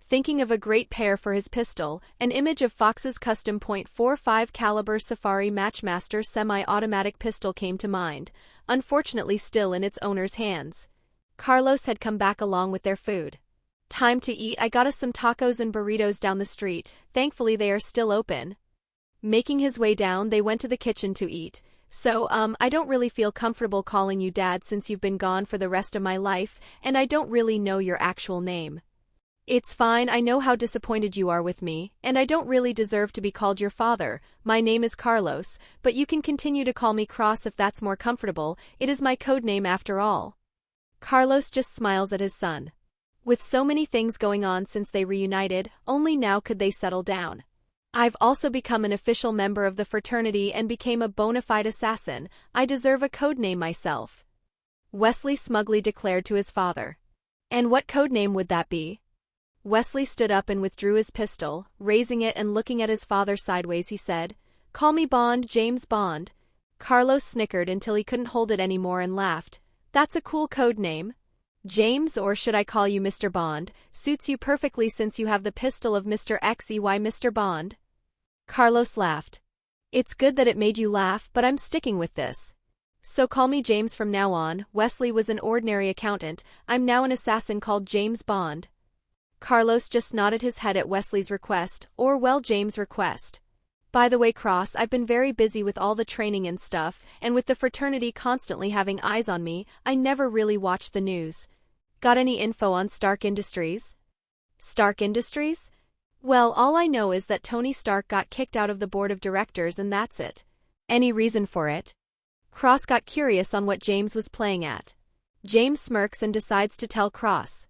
Thinking of a great pair for his pistol, an image of Fox's custom .45 caliber Safari Matchmaster semi-automatic pistol came to mind, unfortunately still in its owner's hands. Carlos had come back along with their food. Time to eat. I got us some tacos and burritos down the street. Thankfully they are still open. Making his way down, they went to the kitchen to eat. So, I don't really feel comfortable calling you Dad since you've been gone for the rest of my life, and I don't really know your actual name. It's fine, I know how disappointed you are with me, and I don't really deserve to be called your father. My name is Carlos, but you can continue to call me Cross if that's more comfortable. It is my code name after all. Carlos just smiles at his son. With so many things going on since they reunited, only now could they settle down. I've also become an official member of the fraternity and became a bona fide assassin. I deserve a code name myself. Wesley smugly declared to his father. And what code name would that be? Wesley stood up and withdrew his pistol, raising it and looking at his father sideways. He said, "Call me Bond, James Bond." Carlos snickered until he couldn't hold it anymore and laughed. "That's a cool code name. James, or should I call you Mr. Bond? Suits you perfectly since you have the pistol of Mr. XEY Mr. Bond." Carlos laughed. "It's good that it made you laugh, but I'm sticking with this. So call me James from now on." Wesley was an ordinary accountant. I'm now an assassin called James Bond. Carlos just nodded his head at Wesley's request, or well, James' request. "By the way, Cross, I've been very busy with all the training and stuff, and with the fraternity constantly having eyes on me, I never really watched the news. Got any info on Stark Industries?" Stark Industries? Well, all I know is that Tony Stark got kicked out of the board of directors and that's it. Any reason for it? Cross got curious on what James was playing at. James smirks and decides to tell Cross.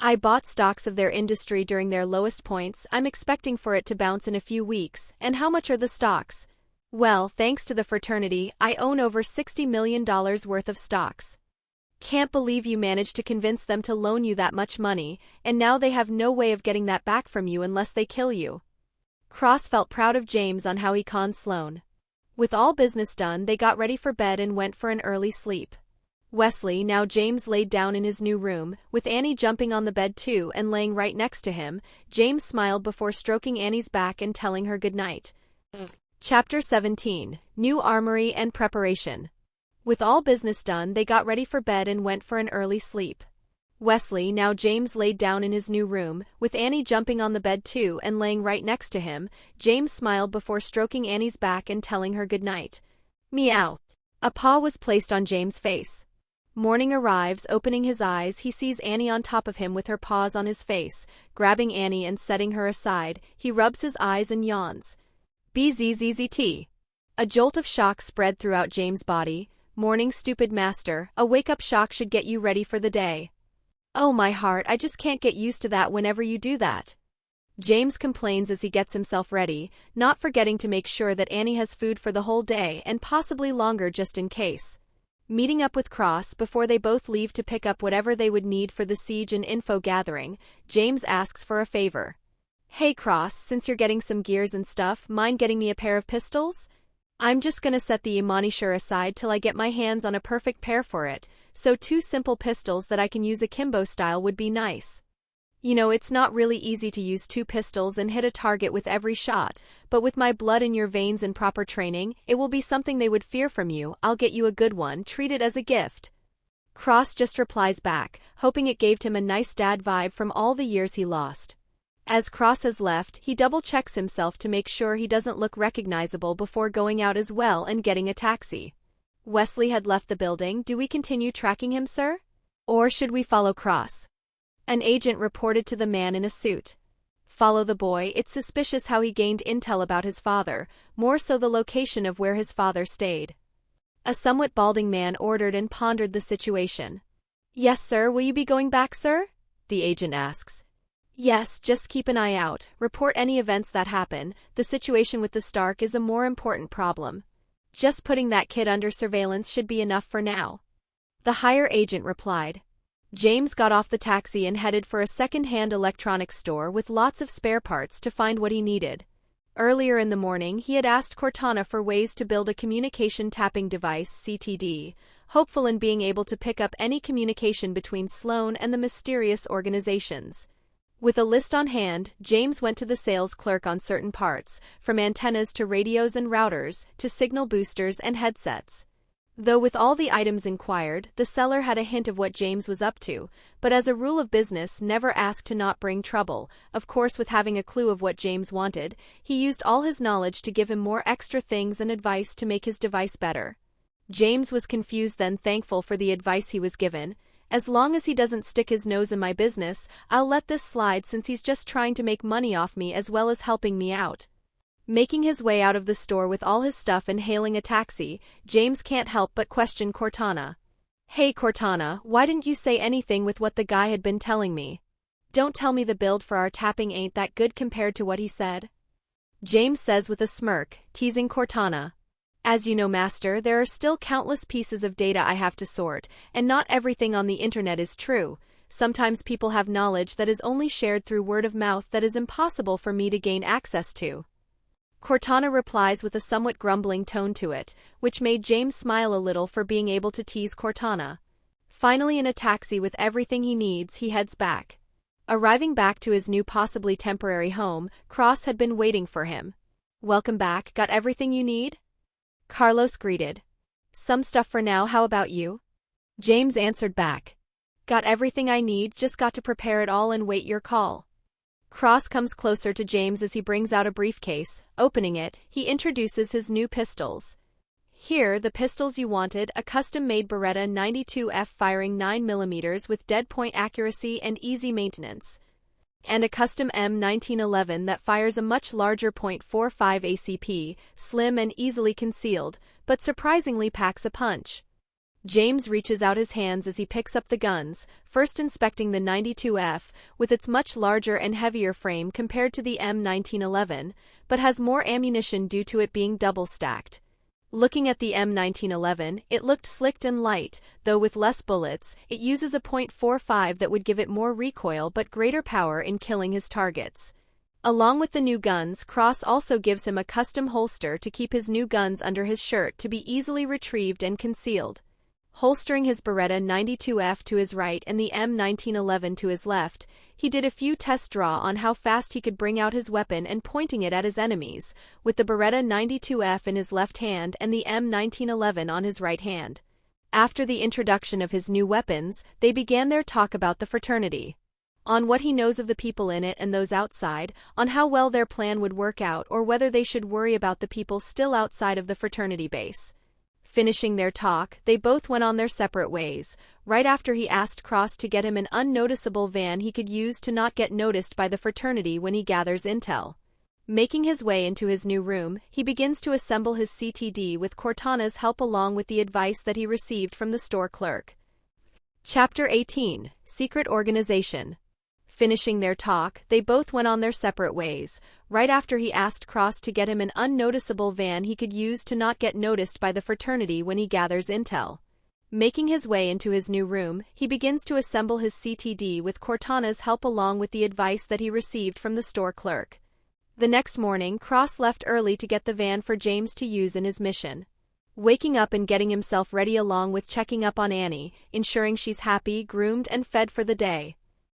"I bought stocks of their industry during their lowest points. I'm expecting for it to bounce in a few weeks. And how much are the stocks? Well, thanks to the fraternity, I own over $60 million worth of stocks." Can't believe you managed to convince them to loan you that much money, and now they have no way of getting that back from you unless they kill you. Cross felt proud of James on how he conned Sloane. With all business done, they got ready for bed and went for an early sleep. Wesley, now James laid down in his new room, with Annie jumping on the bed too and laying right next to him. James smiled before stroking Annie's back and telling her goodnight. Chapter 17, New Armory and Preparation. With all business done, they got ready for bed and went for an early sleep. Wesley, now James laid down in his new room, with Annie jumping on the bed too and laying right next to him. James smiled before stroking Annie's back and telling her goodnight. Meow. A paw was placed on James' face. Morning arrives. Opening his eyes, he sees Annie on top of him with her paws on his face. Grabbing Annie and setting her aside, he rubs his eyes and yawns. Bzzzt. A jolt of shock spread throughout James' body. Morning, stupid master, a wake-up shock should get you ready for the day. Oh my heart, I just can't get used to that whenever you do that. James complains as he gets himself ready, not forgetting to make sure that Annie has food for the whole day and possibly longer just in case. Meeting up with Cross before they both leave to pick up whatever they would need for the siege and info gathering, James asks for a favor. Hey Cross, since you're getting some gears and stuff, mind getting me a pair of pistols? I'm just gonna set the Imani Sure aside till I get my hands on a perfect pair for it, so 2 simple pistols that I can use akimbo style would be nice. You know, it's not really easy to use 2 pistols and hit a target with every shot, but with my blood in your veins and proper training, it will be something they would fear from you. I'll get you a good one, treat it as a gift. Cross just replies back, hoping it gave him a nice dad vibe from all the years he lost. As Cross has left, he double-checks himself to make sure he doesn't look recognizable before going out as well and getting a taxi. Wesley had left the building. Do we continue tracking him, sir? Or should we follow Cross? An agent reported to the man in a suit. Follow the boy. It's suspicious how he gained intel about his father, more so the location of where his father stayed. A somewhat balding man ordered and pondered the situation. Yes, sir. Will you be going back, sir? The agent asks. Yes, just keep an eye out. Report any events that happen. The situation with the Stark is a more important problem. Just putting that kid under surveillance should be enough for now. The hire agent replied. James got off the taxi and headed for a second-hand electronics store with lots of spare parts to find what he needed. Earlier in the morning, he had asked Cortana for ways to build a communication tapping device, CTD, hopeful in being able to pick up any communication between Sloane and the mysterious organizations. With a list on hand, James went to the sales clerk on certain parts, from antennas to radios and routers, to signal boosters and headsets. Though with all the items inquired, the seller had a hint of what James was up to, but as a rule of business never asked to not bring trouble. Of course, with having a clue of what James wanted, he used all his knowledge to give him more extra things and advice to make his device better. James was confused then thankful for the advice he was given. As long as he doesn't stick his nose in my business, I'll let this slide since he's just trying to make money off me as well as helping me out. Making his way out of the store with all his stuff and hailing a taxi, James can't help but question Cortana. Hey Cortana, why didn't you say anything with what the guy had been telling me? Don't tell me the build for our tapping ain't that good compared to what he said? James says with a smirk, teasing Cortana. As you know, Master, there are still countless pieces of data I have to sort, and not everything on the internet is true. Sometimes people have knowledge that is only shared through word of mouth that is impossible for me to gain access to. Cortana replies with a somewhat grumbling tone to it, which made James smile a little for being able to tease Cortana. Finally, in a taxi with everything he needs, he heads back. Arriving back to his new possibly temporary home, Cross had been waiting for him. Welcome back, got everything you need? Carlos greeted. Some stuff for now, how about you? James answered back. Got everything I need, just got to prepare it all and wait your call. Cross comes closer to James as he brings out a briefcase. Opening it, he introduces his new pistols. Here, the pistols you wanted, a custom-made Beretta 92F firing 9mm with dead point accuracy and easy maintenance. And a custom M1911 that fires a much larger .45 ACP, slim and easily concealed, but surprisingly packs a punch. James reaches out his hands as he picks up the guns, first inspecting the 92F, with its much larger and heavier frame compared to the M1911, but has more ammunition due to it being double-stacked. Looking at the M1911, it looked slick and light, though with less bullets. It uses a .45 that would give it more recoil but greater power in killing his targets. Along with the new guns, Cross also gives him a custom holster to keep his new guns under his shirt to be easily retrieved and concealed. Holstering his Beretta 92F to his right and the M1911 to his left, he did a few test draw on how fast he could bring out his weapon and pointing it at his enemies, with the Beretta 92F in his left hand and the M1911 on his right hand. After the introduction of his new weapons, they began their talk about the fraternity. On what he knows of the people in it and those outside, on how well their plan would work out or whether they should worry about the people still outside of the fraternity base. Finishing their talk, they both went on their separate ways. Right after he asked Cross to get him an unnoticeable van he could use to not get noticed by the fraternity when he gathers intel. Making his way into his new room, he begins to assemble his CTD with Cortana's help along with the advice that he received from the store clerk. Chapter 18: Secret Organization. Finishing their talk, they both went on their separate ways. Right after he asked Cross to get him an unnoticeable van he could use to not get noticed by the fraternity when he gathers intel. Making his way into his new room, he begins to assemble his CTD with Cortana's help along with the advice that he received from the store clerk. The next morning, Cross left early to get the van for James to use in his mission. Waking up and getting himself ready along with checking up on Annie, ensuring she's happy, groomed, and fed for the day.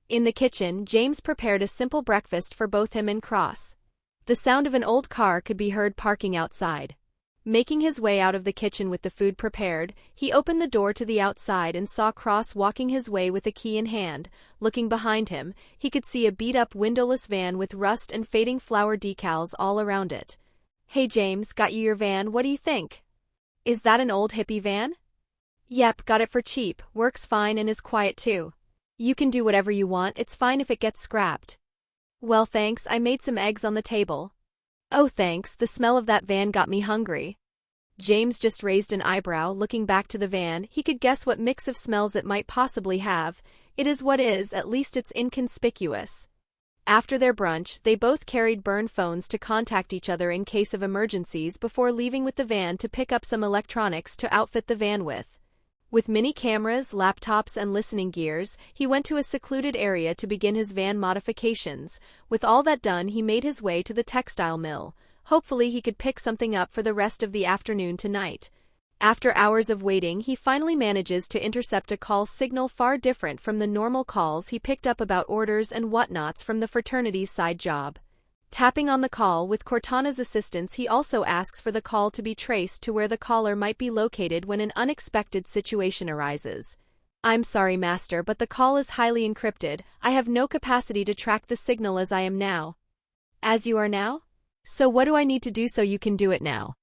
In the kitchen, James prepared a simple breakfast for both him and Cross. The sound of an old car could be heard parking outside. Making his way out of the kitchen with the food prepared, he opened the door to the outside and saw Cross walking his way with a key in hand. Looking behind him, he could see a beat-up windowless van with rust and fading flower decals all around it. "Hey James, got you your van, what do you think? Is that an old hippie van?" "Yep, got it for cheap, works fine and is quiet too. You can do whatever you want, it's fine if it gets scrapped." "Well thanks, I made some eggs on the table." "Oh thanks, the smell of that van got me hungry." James just raised an eyebrow, looking back to the van. He could guess what mix of smells it might possibly have. It is what is, at least it's inconspicuous. After their brunch, they both carried burn phones to contact each other in case of emergencies before leaving with the van to pick up some electronics to outfit the van with. With mini cameras, laptops, and listening gears, he went to a secluded area to begin his van modifications. With all that done, he made his way to the textile mill. Hopefully he could pick something up for the rest of the afternoon tonight. After hours of waiting, he finally manages to intercept a call signal far different from the normal calls he picked up about orders and whatnots from the fraternity's side job. Tapping on the call with Cortana's assistance, he also asks for the call to be traced to where the caller might be located when an unexpected situation arises. "I'm sorry, Master, but the call is highly encrypted. I have no capacity to track the signal as I am now." "As you are now? So what do I need to do so you can do it now?"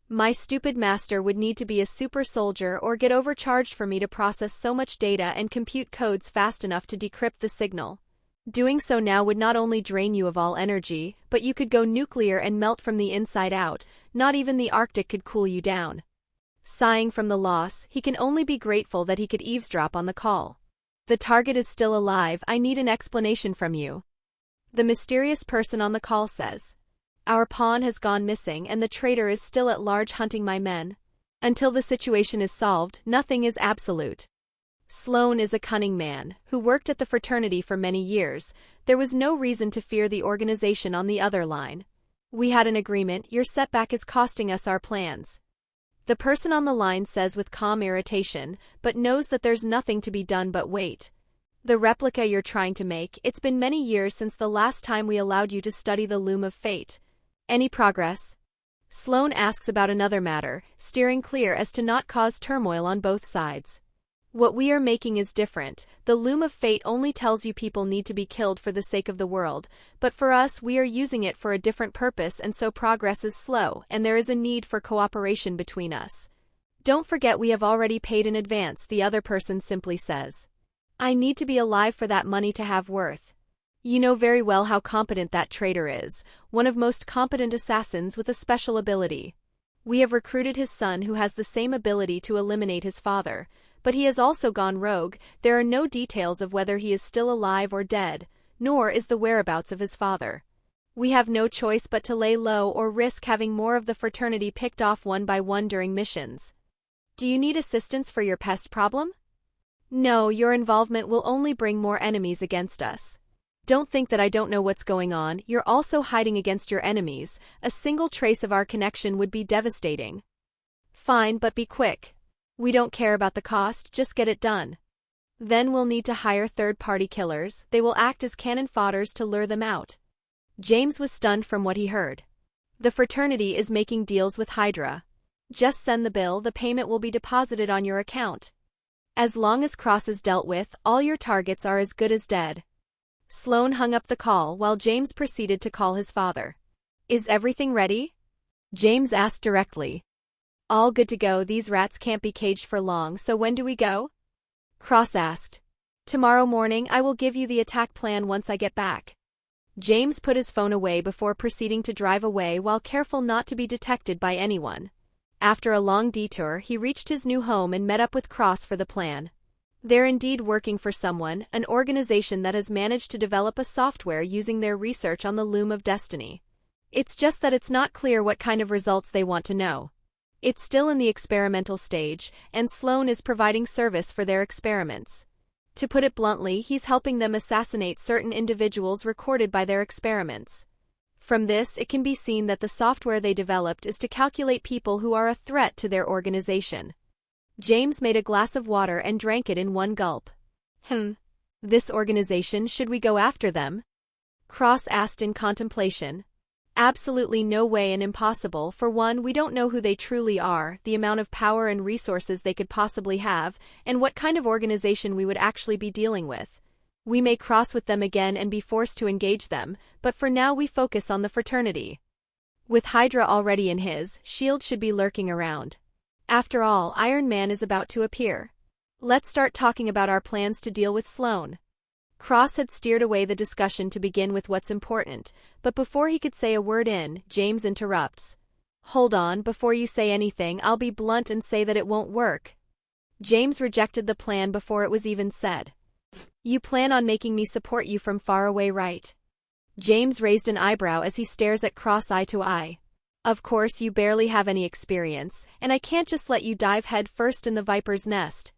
"My stupid master would need to be a super soldier or get overcharged for me to process so much data and compute codes fast enough to decrypt the signal. Doing so now would not only drain you of all energy, but you could go nuclear and melt from the inside out. Not even the Arctic could cool you down." Sighing from the loss, he can only be grateful that he could eavesdrop on the call. "The target is still alive, I need an explanation from you." The mysterious person on the call says, "Our pawn has gone missing and the traitor is still at large hunting my men. Until the situation is solved, nothing is absolute. Sloan is a cunning man, who worked at the fraternity for many years. There was no reason to fear the organization on the other line. We had an agreement, your setback is costing us our plans." The person on the line says with calm irritation, but knows that there's nothing to be done but wait. "The replica you're trying to make, it's been many years since the last time we allowed you to study the loom of fate. Any progress?" Sloan asks about another matter, steering clear as to not cause turmoil on both sides. "What we are making is different. The loom of fate only tells you people need to be killed for the sake of the world, but for us we are using it for a different purpose and so progress is slow and there is a need for cooperation between us. Don't forget we have already paid in advance," the other person simply says. "I need to be alive for that money to have worth. You know very well how competent that traitor is, one of most competent assassins with a special ability. We have recruited his son who has the same ability to eliminate his father. But he has also gone rogue. There are no details of whether he is still alive or dead, nor is the whereabouts of his father. We have no choice but to lay low or risk having more of the fraternity picked off one by one during missions. Do you need assistance for your pest problem? No, your involvement will only bring more enemies against us. Don't think that I don't know what's going on, you're also hiding against your enemies. A single trace of our connection would be devastating. Fine, but be quick. We don't care about the cost, just get it done. Then we'll need to hire third-party killers. They will act as cannon fodders to lure them out. James was stunned from what he heard. The fraternity is making deals with Hydra. Just send the bill, the payment will be deposited on your account. As long as Cross is dealt with, all your targets are as good as dead. Sloane hung up the call while James proceeded to call his father. Is everything ready? James asked directly. All good to go, these rats can't be caged for long, so when do we go? Cross asked. Tomorrow morning, I will give you the attack plan once I get back. James put his phone away before proceeding to drive away while careful not to be detected by anyone. After a long detour, he reached his new home and met up with Cross for the plan. They're indeed working for someone, an organization that has managed to develop a software using their research on the loom of destiny. It's just that it's not clear what kind of results they want to know. It's still in the experimental stage, and Sloane is providing service for their experiments. To put it bluntly, he's helping them assassinate certain individuals recorded by their experiments. From this, it can be seen that the software they developed is to calculate people who are a threat to their organization. James made a glass of water and drank it in one gulp. This organization, should we go after them? Cross asked in contemplation. Absolutely no way and impossible. For one, we don't know who they truly are, the amount of power and resources they could possibly have, and what kind of organization we would actually be dealing with. We may cross with them again and be forced to engage them, but for now we focus on the fraternity. With Hydra already in his, S.H.I.E.L.D should be lurking around. After all, Iron Man is about to appear. Let's start talking about our plans to deal with Sloane. Cross had steered away the discussion to begin with what's important, but before he could say a word in, James interrupts. Hold on, before you say anything, I'll be blunt and say that it won't work. James rejected the plan before it was even said. You plan on making me support you from far away, right? James raised an eyebrow as he stares at Cross eye to eye. Of course, you barely have any experience, and I can't just let you dive head first in the viper's nest.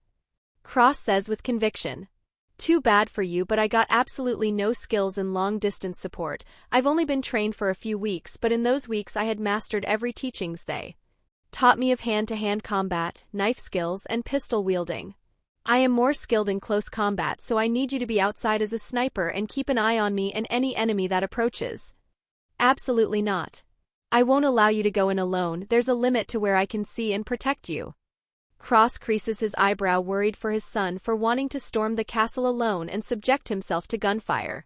Cross says with conviction. Too bad for you, but I got absolutely no skills in long-distance support. I've only been trained for a few weeks, but in those weeks I had mastered every teachings they taught me of hand-to-hand combat, knife skills, and pistol wielding. I am more skilled in close combat, so I need you to be outside as a sniper and keep an eye on me and any enemy that approaches. Absolutely not. I won't allow you to go in alone, there's a limit to where I can see and protect you. Cross creases his eyebrow, worried for his son for wanting to storm the castle alone and subject himself to gunfire.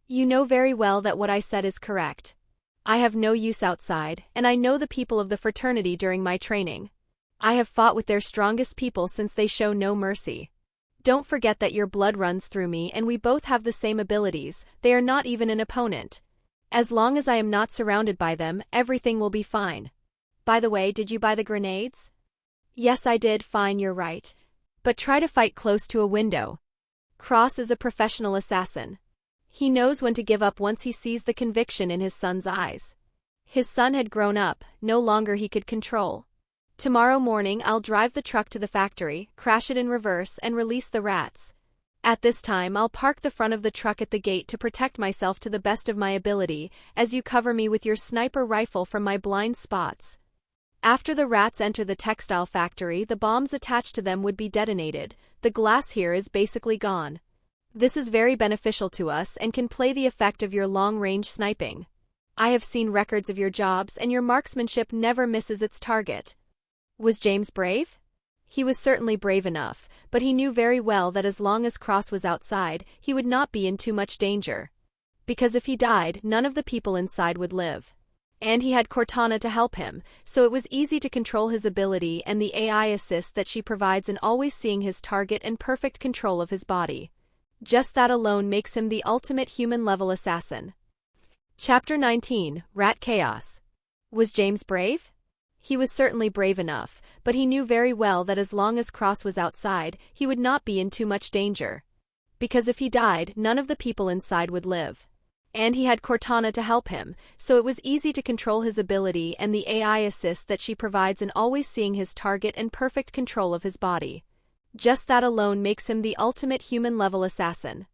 You know very well that what I said is correct. I have no use outside, and I know the people of the fraternity during my training. I have fought with their strongest people since they show no mercy. Don't forget that your blood runs through me and we both have the same abilities, they are not even an opponent. As long as I am not surrounded by them, everything will be fine. By the way, did you buy the grenades? Yes, I did. Fine, you're right. But try to fight close to a window. Cross is a professional assassin. He knows when to give up once he sees the conviction in his son's eyes. His son had grown up, no longer he could control. Tomorrow morning I'll drive the truck to the factory, crash it in reverse, and release the rats. At this time I'll park the front of the truck at the gate to protect myself to the best of my ability, as you cover me with your sniper rifle from my blind spots. After the rats enter the textile factory, the bombs attached to them would be detonated. The glass here is basically gone. This is very beneficial to us and can play the effect of your long-range sniping. I have seen records of your jobs and your marksmanship never misses its target. Was James brave? He was certainly brave enough, but he knew very well that as long as Cross was outside, he would not be in too much danger. Because if he died, none of the people inside would live. And he had Cortana to help him, so it was easy to control his ability and the AI assist that she provides in always seeing his target and perfect control of his body. Just that alone makes him the ultimate human-level assassin. Chapter 19, Rat Chaos. Was James brave? He was certainly brave enough, but he knew very well that as long as Cross was outside, he would not be in too much danger. Because if he died, none of the people inside would live. And he had Cortana to help him, so it was easy to control his ability and the AI assist that she provides in always seeing his target and perfect control of his body. Just that alone makes him the ultimate human-level assassin.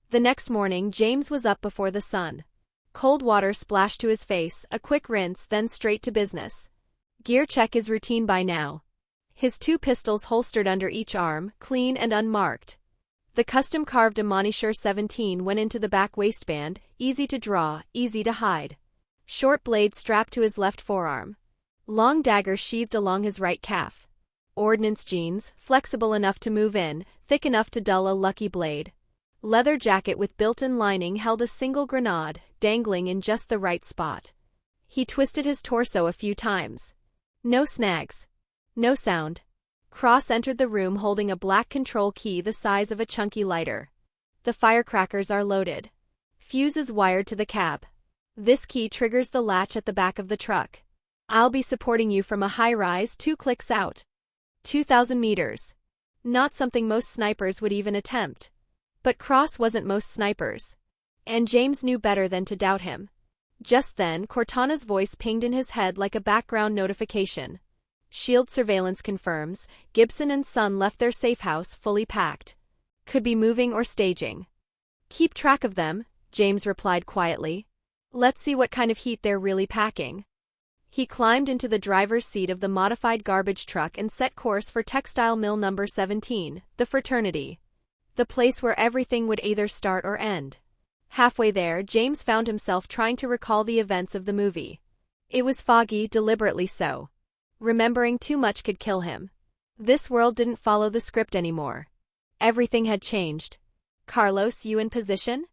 The next morning, James was up before the sun. Cold water splashed to his face, a quick rinse, then straight to business. Gear check is routine by now. His 2 pistols holstered under each arm, clean and unmarked. The custom-carved S.H.I.E.L.D 17 went into the back waistband, easy to draw, easy to hide. Short blade strapped to his left forearm. Long dagger sheathed along his right calf. Ordnance jeans, flexible enough to move in, thick enough to dull a lucky blade. Leather jacket with built-in lining held a single grenade, dangling in just the right spot. He twisted his torso a few times. No snags. No sound. Cross entered the room holding a black control key the size of a chunky lighter. The firecrackers are loaded. Fuses wired to the cab. This key triggers the latch at the back of the truck. I'll be supporting you from a high-rise 2 clicks out. 2,000 meters. Not something most snipers would even attempt. But Cross wasn't most snipers. And James knew better than to doubt him. Just then, Cortana's voice pinged in his head like a background notification. S.H.I.E.L.D surveillance confirms, Gibson and Son left their safe house fully packed. Could be moving or staging. Keep track of them, James replied quietly. Let's see what kind of heat they're really packing. He climbed into the driver's seat of the modified garbage truck and set course for textile mill number 17, the fraternity. The place where everything would either start or end. Halfway there, James found himself trying to recall the events of the movie. It was foggy, deliberately so. Remembering too much could kill him. This world didn't follow the script anymore. Everything had changed. Carlos, you in position?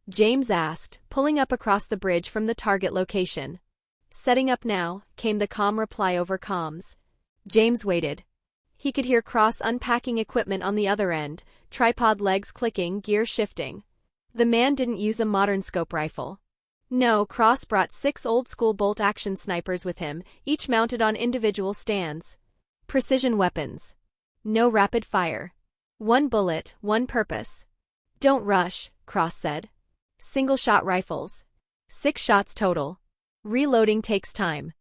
James asked, pulling up across the bridge from the target location. Setting up now, came the calm reply over comms. James waited. He could hear Cross unpacking equipment on the other end, tripod legs clicking, gear shifting. The man didn't use a modern scope rifle. No, Cross brought 6 old-school bolt-action snipers with him, each mounted on individual stands. Precision weapons. No rapid fire. 1 bullet, 1 purpose. Don't rush, Cross said. Single-shot rifles. 6 shots total. Reloading takes time.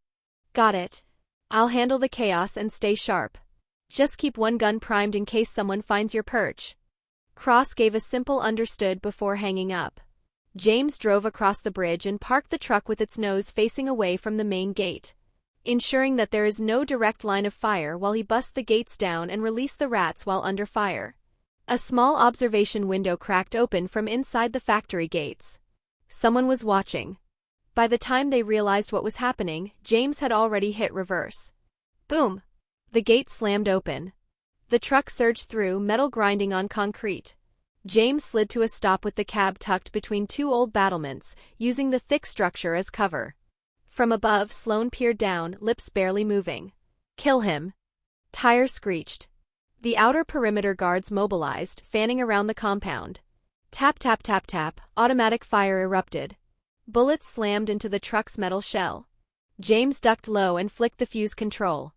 Got it. I'll handle the chaos and stay sharp. Just keep 1 gun primed in case someone finds your perch. Cross gave a simple understood before hanging up. James drove across the bridge and parked the truck with its nose facing away from the main gate, ensuring that there is no direct line of fire while he busts the gates down and release the rats while under fire. A small observation window cracked open from inside the factory gates. Someone was watching. By the time they realized what was happening, James had already hit reverse. Boom! The gate slammed open. The truck surged through, metal grinding on concrete. James slid to a stop with the cab tucked between 2 old battlements, using the thick structure as cover. From above, Sloane peered down, lips barely moving. Kill him. Tires screeched. The outer perimeter guards mobilized, fanning around the compound. Tap tap tap tap, automatic fire erupted. Bullets slammed into the truck's metal shell. James ducked low and flicked the fuse control.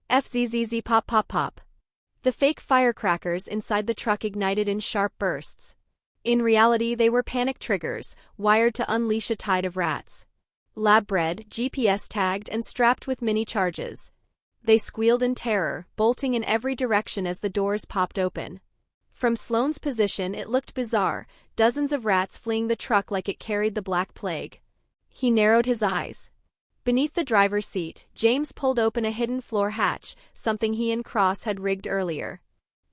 FZZZ pop pop pop. The fake firecrackers inside the truck ignited in sharp bursts. In reality, they were panic triggers, wired to unleash a tide of rats. Lab-bred, GPS-tagged, and strapped with mini charges. They squealed in terror, bolting in every direction as the doors popped open. From Sloane's position, it looked bizarre, dozens of rats fleeing the truck like it carried the Black Plague. He narrowed his eyes. Beneath the driver's seat, James pulled open a hidden floor hatch, something he and Cross had rigged earlier.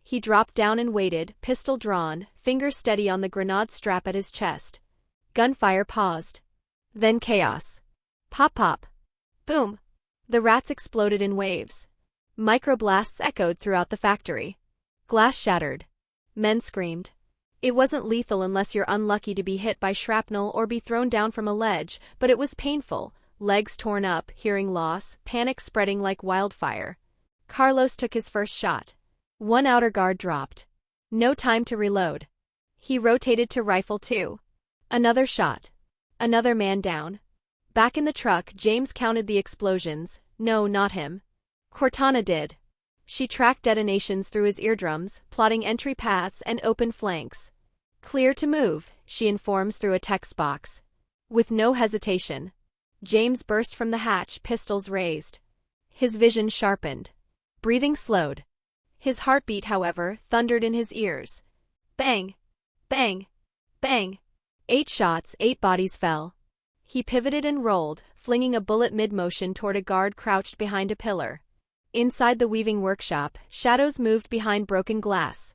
He dropped down and waited, pistol drawn, fingers steady on the grenade strap at his chest. Gunfire paused. Then chaos. Pop pop. Boom. The rats exploded in waves. Microblasts echoed throughout the factory. Glass shattered. Men screamed. It wasn't lethal unless you're unlucky to be hit by shrapnel or be thrown down from a ledge, but it was painful. Legs torn up, hearing loss, panic spreading like wildfire. Carlos took his first shot. 1 outer guard dropped. No time to reload. He rotated to rifle 2. Another shot. Another man down. Back in the truck, James counted the explosions. No, not him. Cortana did. She tracked detonations through his eardrums, plotting entry paths and open flanks. Clear to move, she informs through a text box. With no hesitation, James burst from the hatch, pistols raised. His vision sharpened. Breathing slowed. His heartbeat, however, thundered in his ears. Bang! Bang! Bang! 8 shots, 8 bodies fell. He pivoted and rolled, flinging a bullet mid-motion toward a guard crouched behind a pillar. Inside the weaving workshop, shadows moved behind broken glass.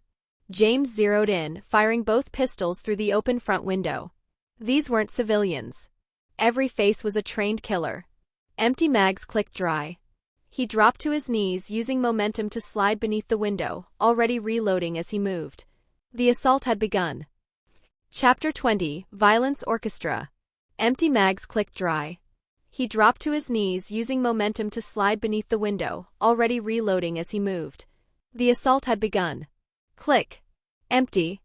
James zeroed in, firing both pistols through the open front window. These weren't civilians. Every face was a trained killer. Empty mags clicked dry. He dropped to his knees, using momentum to slide beneath the window, already reloading as he moved. The assault had begun. Chapter 20, Violence Orchestra. Empty mags clicked dry. He dropped to his knees, using momentum to slide beneath the window, already reloading as he moved. The assault had begun. Click. Empty.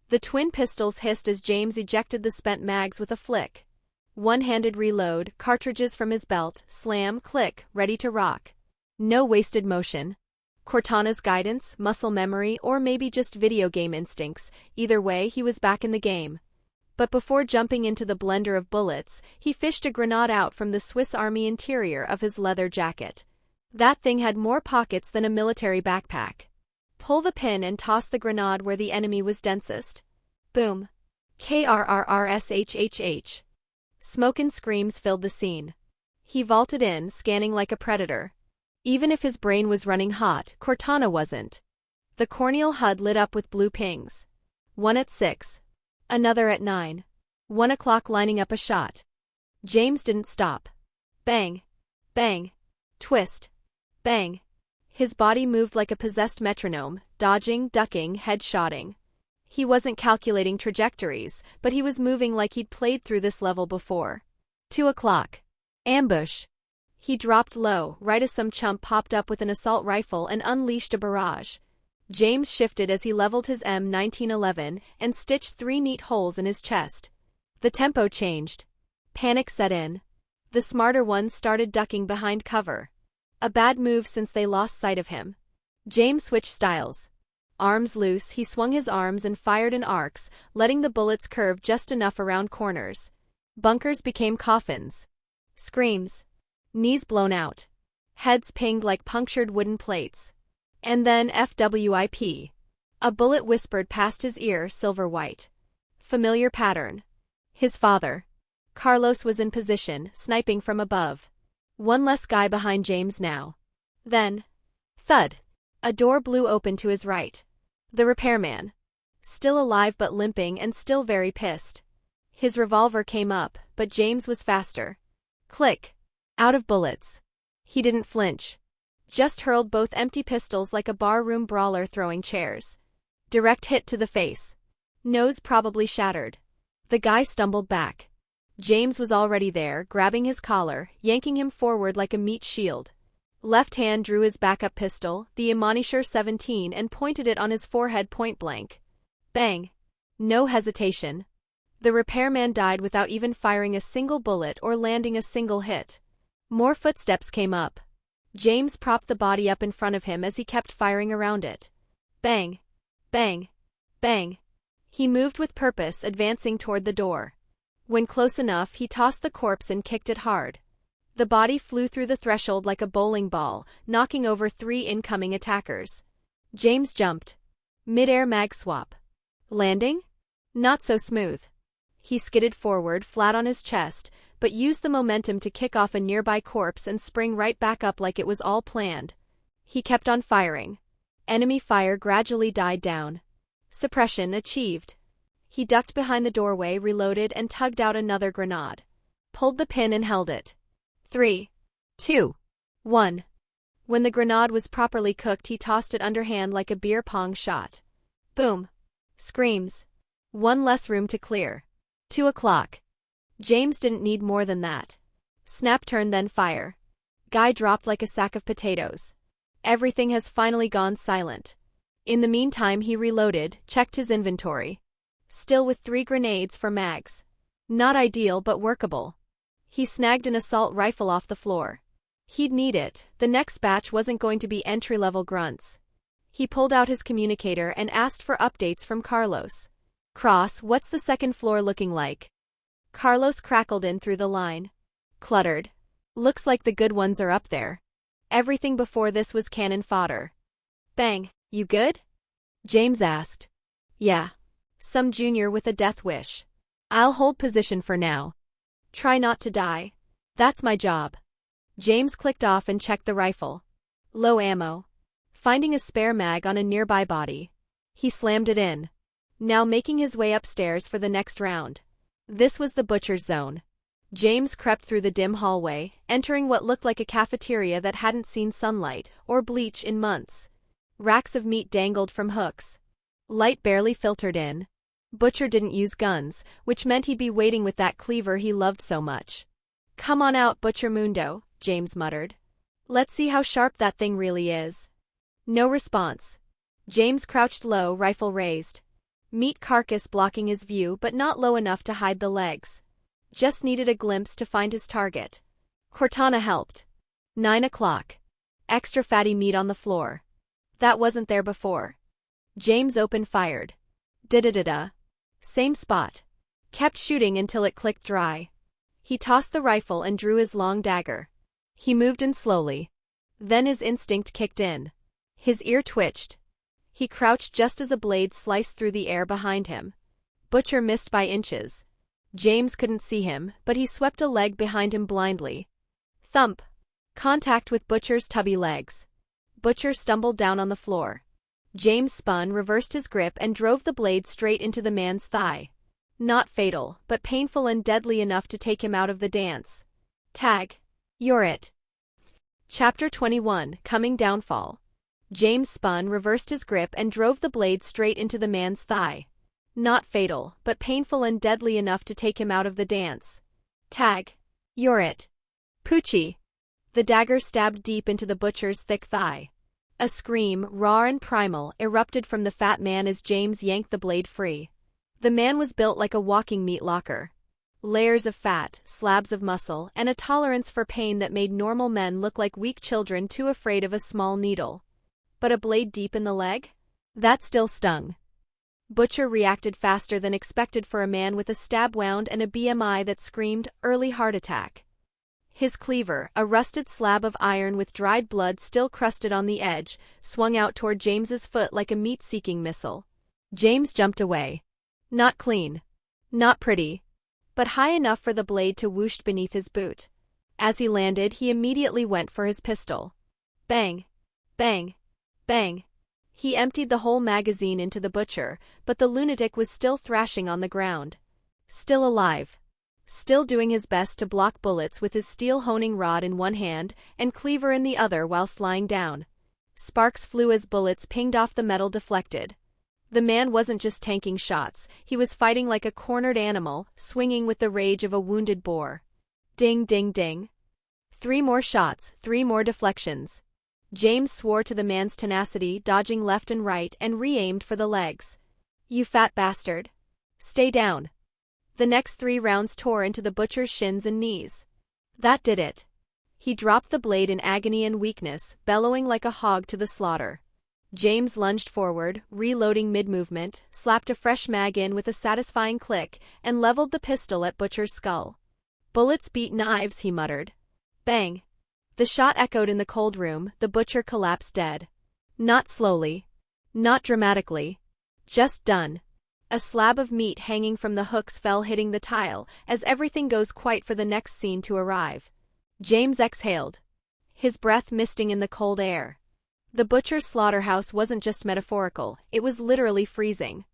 The twin pistols hissed as James ejected the spent mags with a flick. One-handed reload, cartridges from his belt, slam, click, ready to rock. No wasted motion. Cortana's guidance, muscle memory, or maybe just video game instincts, either way he was back in the game. But before jumping into the blender of bullets, he fished a grenade out from the Swiss Army interior of his leather jacket. That thing had more pockets than a military backpack. Pull the pin and toss the grenade where the enemy was densest. Boom. KRRRSHHH. Smoke and screams filled the scene. He vaulted in, scanning like a predator. Even if his brain was running hot, Cortana wasn't. The corneal HUD lit up with blue pings. One at 6. Another at 9. 1 o'clock lining up a shot. James didn't stop. Bang. Bang. Twist. Bang. His body moved like a possessed metronome, dodging, ducking, head-shotting. He wasn't calculating trajectories, but he was moving like he'd played through this level before. 2 o'clock. Ambush. He dropped low, right as some chump popped up with an assault rifle and unleashed a barrage. James shifted as he leveled his M1911 and stitched 3 neat holes in his chest. The tempo changed. Panic set in. The smarter ones started ducking behind cover. A bad move since they lost sight of him. James switched styles. Arms loose, he swung his arms and fired in arcs, letting the bullets curve just enough around corners. Bunkers became coffins. Screams. Knees blown out. Heads pinged like punctured wooden plates. And then FWIP. A bullet whispered past his ear, silver white. Familiar pattern. His father. Carlos was in position, sniping from above. One less guy behind James now. Then. Thud. A door blew open to his right. The repairman. Still alive but limping and still very pissed. His revolver came up, but James was faster. Click. Out of bullets. He didn't flinch. Just hurled both empty pistols like a barroom brawler throwing chairs. Direct hit to the face. Nose probably shattered. The guy stumbled back. James was already there, grabbing his collar, yanking him forward like a meat shield. Left hand drew his backup pistol, the Immonisher 17, and pointed it on his forehead point blank. Bang. No hesitation. The repairman died without even firing a single bullet or landing a single hit. More footsteps came up. James propped the body up in front of him as he kept firing around it. Bang. Bang. Bang. He moved with purpose, advancing toward the door. When close enough, he tossed the corpse and kicked it hard. The body flew through the threshold like a bowling ball, knocking over 3 incoming attackers. James jumped. Mid-air mag swap. Landing? Not so smooth. He skidded forward, flat on his chest, but used the momentum to kick off a nearby corpse and spring right back up like it was all planned. He kept on firing. Enemy fire gradually died down. Suppression achieved. He ducked behind the doorway, reloaded, and tugged out another grenade. Pulled the pin and held it. 3, 2, 1. When the grenade was properly cooked, he tossed it underhand like a beer pong shot. Boom. Screams. One less room to clear. 2 o'clock. James didn't need more than that. Snap, turn, then fire. Guy dropped like a sack of potatoes. Everything has finally gone silent. In the meantime, he reloaded, checked his inventory. Still with 3 grenades for mags. Not ideal, but workable. He snagged an assault rifle off the floor. He'd need it. The next batch wasn't going to be entry-level grunts. He pulled out his communicator and asked for updates from Carlos. Cross, what's the second floor looking like? Carlos crackled in through the line. Cluttered. Looks like the good ones are up there. Everything before this was cannon fodder. Bang, you good? James asked. Yeah. Some junior with a death wish. I'll hold position for now. Try not to die. That's my job. James clicked off and checked the rifle. Low ammo. Finding a spare mag on a nearby body, he slammed it in. Now making his way upstairs for the next round. This was the butcher's zone. James crept through the dim hallway, entering what looked like a cafeteria that hadn't seen sunlight or bleach in months. Racks of meat dangled from hooks. Light barely filtered in. Butcher didn't use guns, which meant he'd be waiting with that cleaver he loved so much. Come on out, Butcher Mundo, James muttered. Let's see how sharp that thing really is. No response. James crouched low, rifle raised. Meat carcass blocking his view but not low enough to hide the legs. Just needed a glimpse to find his target. Cortana helped. 9 o'clock. Extra fatty meat on the floor. That wasn't there before. James open-fired. Da-da-da-da. Same spot. Kept shooting until it clicked dry. He tossed the rifle and drew his long dagger. He moved in slowly. Then his instinct kicked in. His ear twitched. He crouched just as a blade sliced through the air behind him. Butcher missed by inches. James couldn't see him, but he swept a leg behind him blindly. Thump. Contact with Butcher's tubby legs. Butcher stumbled down on the floor. James spun, reversed his grip, and drove the blade straight into the man's thigh. Not fatal, but painful and deadly enough to take him out of the dance. Tag. You're it. Chapter 21, Coming Downfall. James spun, reversed his grip, and drove the blade straight into the man's thigh. Not fatal, but painful and deadly enough to take him out of the dance. Tag. You're it. Poochie. The dagger stabbed deep into the butcher's thick thigh. A scream, raw and primal, erupted from the fat man as James yanked the blade free. The man was built like a walking meat locker. Layers of fat, slabs of muscle, and a tolerance for pain that made normal men look like weak children too afraid of a small needle. But a blade deep in the leg? That still stung. Butcher reacted faster than expected for a man with a stab wound and a BMI that screamed early heart attack. His cleaver, a rusted slab of iron with dried blood still crusted on the edge, swung out toward James's foot like a meat-seeking missile. James jumped away. Not clean. Not pretty. But high enough for the blade to whoosh beneath his boot. As he landed, he immediately went for his pistol. Bang. Bang. Bang. He emptied the whole magazine into the butcher, but the lunatic was still thrashing on the ground. Still alive. Still doing his best to block bullets with his steel honing rod in one hand and cleaver in the other whilst lying down. Sparks flew as bullets pinged off the metal deflected. The man wasn't just tanking shots, he was fighting like a cornered animal, swinging with the rage of a wounded boar. Ding ding ding. 3 more shots, 3 more deflections. James swore to the man's tenacity, dodging left and right, and re-aimed for the legs. You fat bastard. Stay down. The next 3 rounds tore into the butcher's shins and knees. That did it. He dropped the blade in agony and weakness, bellowing like a hog to the slaughter. James lunged forward, reloading mid-movement, slapped a fresh mag in with a satisfying click, and leveled the pistol at Butcher's skull. Bullets beat knives, he muttered. Bang. The shot echoed in the cold room, the butcher collapsed dead. Not slowly. Not dramatically. Just done. A slab of meat hanging from the hooks fell hitting the tile, as everything goes quiet for the next scene to arrive. James exhaled. His breath misting in the cold air. The butcher's slaughterhouse wasn't just metaphorical, it was literally freezing.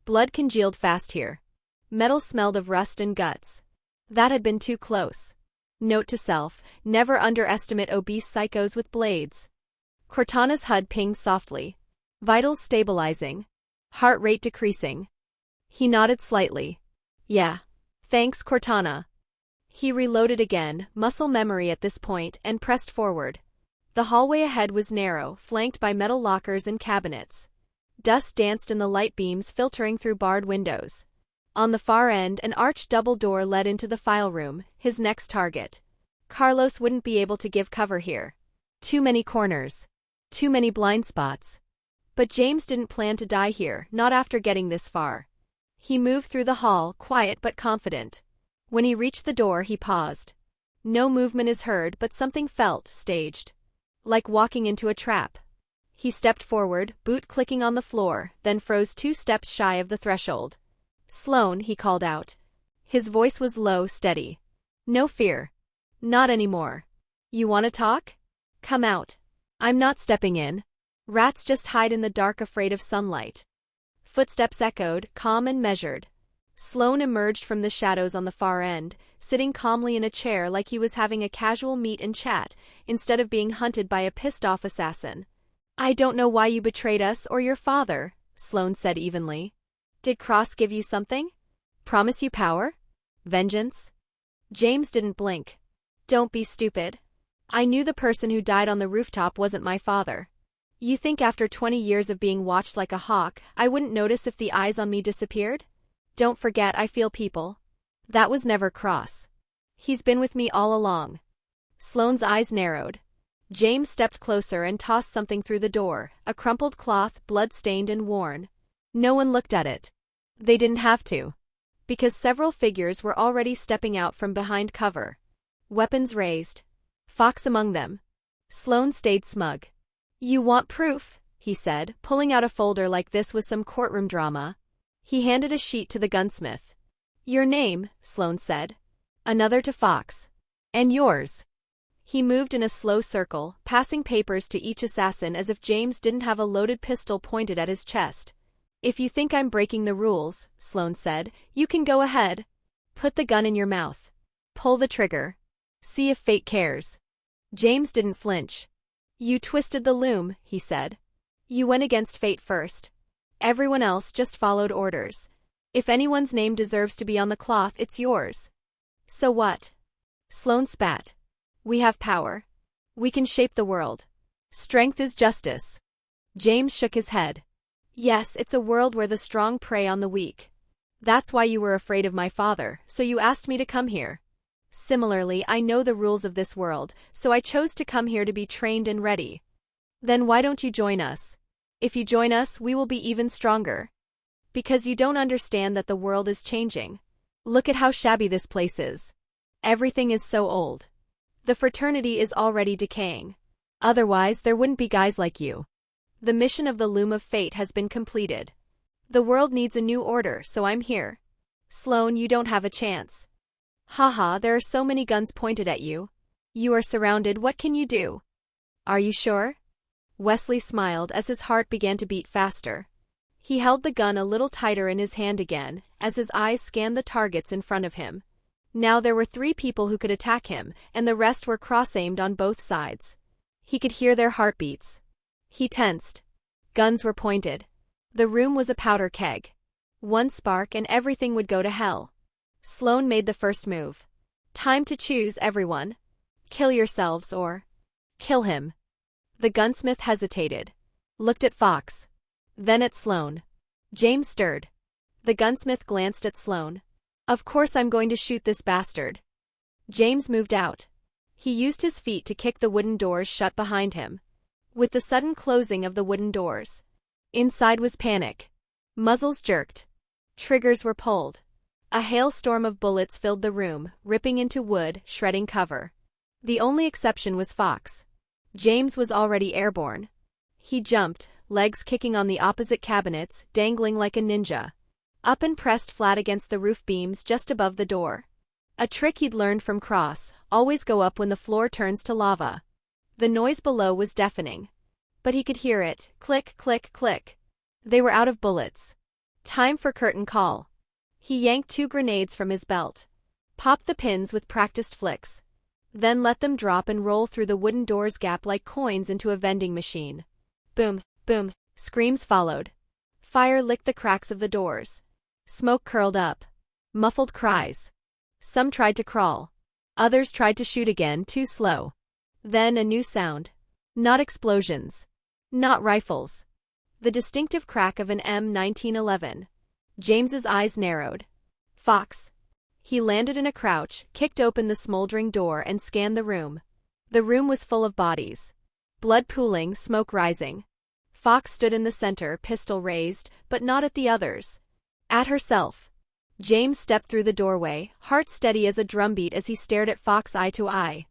Blood congealed fast here. Metal smelled of rust and guts. That had been too close. Note to self, never underestimate obese psychos with blades. Cortana's HUD pinged softly. Vitals stabilizing. Heart rate decreasing. He nodded slightly. Yeah. Thanks, Cortana. He reloaded again, muscle memory at this point, and pressed forward. The hallway ahead was narrow, flanked by metal lockers and cabinets. Dust danced in the light beams filtering through barred windows. On the far end, an arched double door led into the file room, his next target. Carlos wouldn't be able to give cover here. Too many corners. Too many blind spots. But James didn't plan to die here, not after getting this far. He moved through the hall, quiet but confident. When he reached the door, he paused. No movement is heard, but something felt staged. Like walking into a trap. He stepped forward, boot clicking on the floor, then froze 2 steps shy of the threshold. "Sloane," he called out. His voice was low, steady. "No fear. Not anymore. You want to talk? Come out. I'm not stepping in. Rats just hide in the dark afraid of sunlight." Footsteps echoed, calm and measured. Sloane emerged from the shadows on the far end, sitting calmly in a chair like he was having a casual meet and chat, instead of being hunted by a pissed-off assassin. "I don't know why you betrayed us or your father," Sloane said evenly. "Did Cross give you something? Promise you power? Vengeance?" James didn't blink. "Don't be stupid. I knew the person who died on the rooftop wasn't my father. You think after 20 years of being watched like a hawk, I wouldn't notice if the eyes on me disappeared? Don't forget I feel people. That was never Cross. He's been with me all along." Sloane's eyes narrowed. James stepped closer and tossed something through the door, a crumpled cloth, blood-stained and worn. No one looked at it. They didn't have to. Because several figures were already stepping out from behind cover. Weapons raised. Fox among them. Sloane stayed smug. "You want proof?" he said, pulling out a folder like this was some courtroom drama. He handed a sheet to the gunsmith. "Your name," Sloane said. Another to Fox. "And yours." He moved in a slow circle, passing papers to each assassin as if James didn't have a loaded pistol pointed at his chest. "If you think I'm breaking the rules," Sloane said, "you can go ahead. Put the gun in your mouth. Pull the trigger. See if fate cares." James didn't flinch. "You twisted the loom," he said. "You went against fate first. Everyone else just followed orders. If anyone's name deserves to be on the cloth, it's yours." "So what?" Sloane spat. "We have power. We can shape the world. Strength is justice." James shook his head. "Yes, it's a world where the strong prey on the weak. That's why you were afraid of my father, so you asked me to come here. Similarly, I know the rules of this world, so I chose to come here to be trained and ready. Then why don't you join us? If you join us, we will be even stronger. Because you don't understand that the world is changing. Look at how shabby this place is. Everything is so old. The fraternity is already decaying. Otherwise, there wouldn't be guys like you. The mission of the Loom of Fate has been completed. The world needs a new order, so I'm here. Sloane, you don't have a chance. Haha, there are so many guns pointed at you. You are surrounded, what can you do? Are you sure?" Wesley smiled as his heart began to beat faster. He held the gun a little tighter in his hand again, as his eyes scanned the targets in front of him. Now there were 3 people who could attack him, and the rest were cross-aimed on both sides. He could hear their heartbeats. He tensed. Guns were pointed. The room was a powder keg. One spark and everything would go to hell. Sloane made the first move. "Time to choose, everyone. Kill yourselves or kill him." The gunsmith hesitated. Looked at Fox. Then at Sloane. James stirred. The gunsmith glanced at Sloane. "Of course I'm going to shoot this bastard." James moved out. He used his feet to kick the wooden doors shut behind him. With the sudden closing of the wooden doors, inside was panic. Muzzles jerked. Triggers were pulled. A hailstorm of bullets filled the room, ripping into wood, shredding cover. The only exception was Fox. James was already airborne. He jumped, legs kicking on the opposite cabinets, dangling like a ninja. Up and pressed flat against the roof beams just above the door. A trick he'd learned from Cross, always go up when the floor turns to lava. The noise below was deafening. But he could hear it, click, click, click. They were out of bullets. Time for curtain call. He yanked 2 grenades from his belt. Popped the pins with practiced flicks. Then let them drop and roll through the wooden door's gap like coins into a vending machine. Boom, boom, screams followed. Fire licked the cracks of the doors. Smoke curled up. Muffled cries. Some tried to crawl. Others tried to shoot again, too slow. Then a new sound. Not explosions. Not rifles. The distinctive crack of an M1911. James's eyes narrowed. Fox. He landed in a crouch, kicked open the smoldering door and scanned the room. The room was full of bodies. Blood pooling, smoke rising. Fox stood in the center, pistol raised, but not at the others. At herself. James stepped through the doorway, heart steady as a drumbeat as he stared at Fox eye to eye.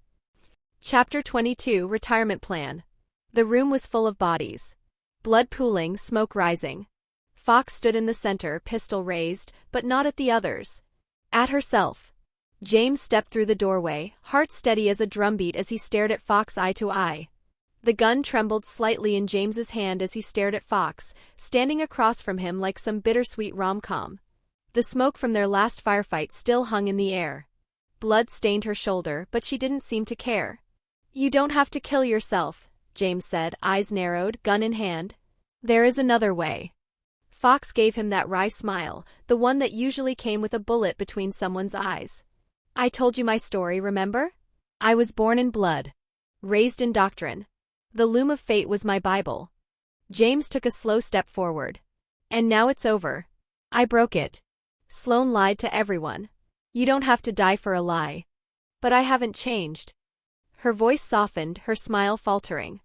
Chapter 22 Retirement Plan. The room was full of bodies. Blood pooling, smoke rising. Fox stood in the center, pistol raised, but not at the others. At herself. James stepped through the doorway, heart steady as a drumbeat as he stared at Fox eye to eye. The gun trembled slightly in James's hand as he stared at Fox, standing across from him like some bittersweet rom-com. The smoke from their last firefight still hung in the air. Blood stained her shoulder, but she didn't seem to care. "You don't have to kill yourself," James said, eyes narrowed, gun in hand. "There is another way." Fox gave him that wry smile, the one that usually came with a bullet between someone's eyes. "I told you my story, remember? I was born in blood. Raised in doctrine. The loom of fate was my Bible." James took a slow step forward. "And now it's over. I broke it. Sloane lied to everyone. You don't have to die for a lie. But I haven't changed." Her voice softened, her smile faltering.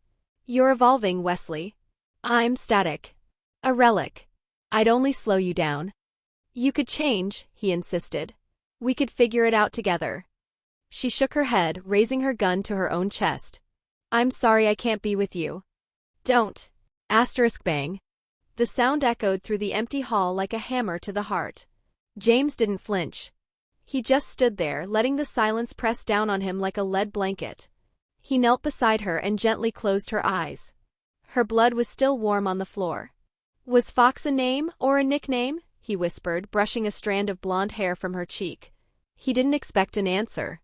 "You're evolving, Wesley. I'm static. A relic. I'd only slow you down." "You could change," he insisted. "We could figure it out together." She shook her head, raising her gun to her own chest. "I'm sorry I can't be with you." "Don't." Bang. The sound echoed through the empty hall like a hammer to the heart. James didn't flinch. He just stood there, letting the silence press down on him like a lead blanket. He knelt beside her and gently closed her eyes. Her blood was still warm on the floor. "Was Fox a name or a nickname?" he whispered, brushing a strand of blonde hair from her cheek. He didn't expect an answer.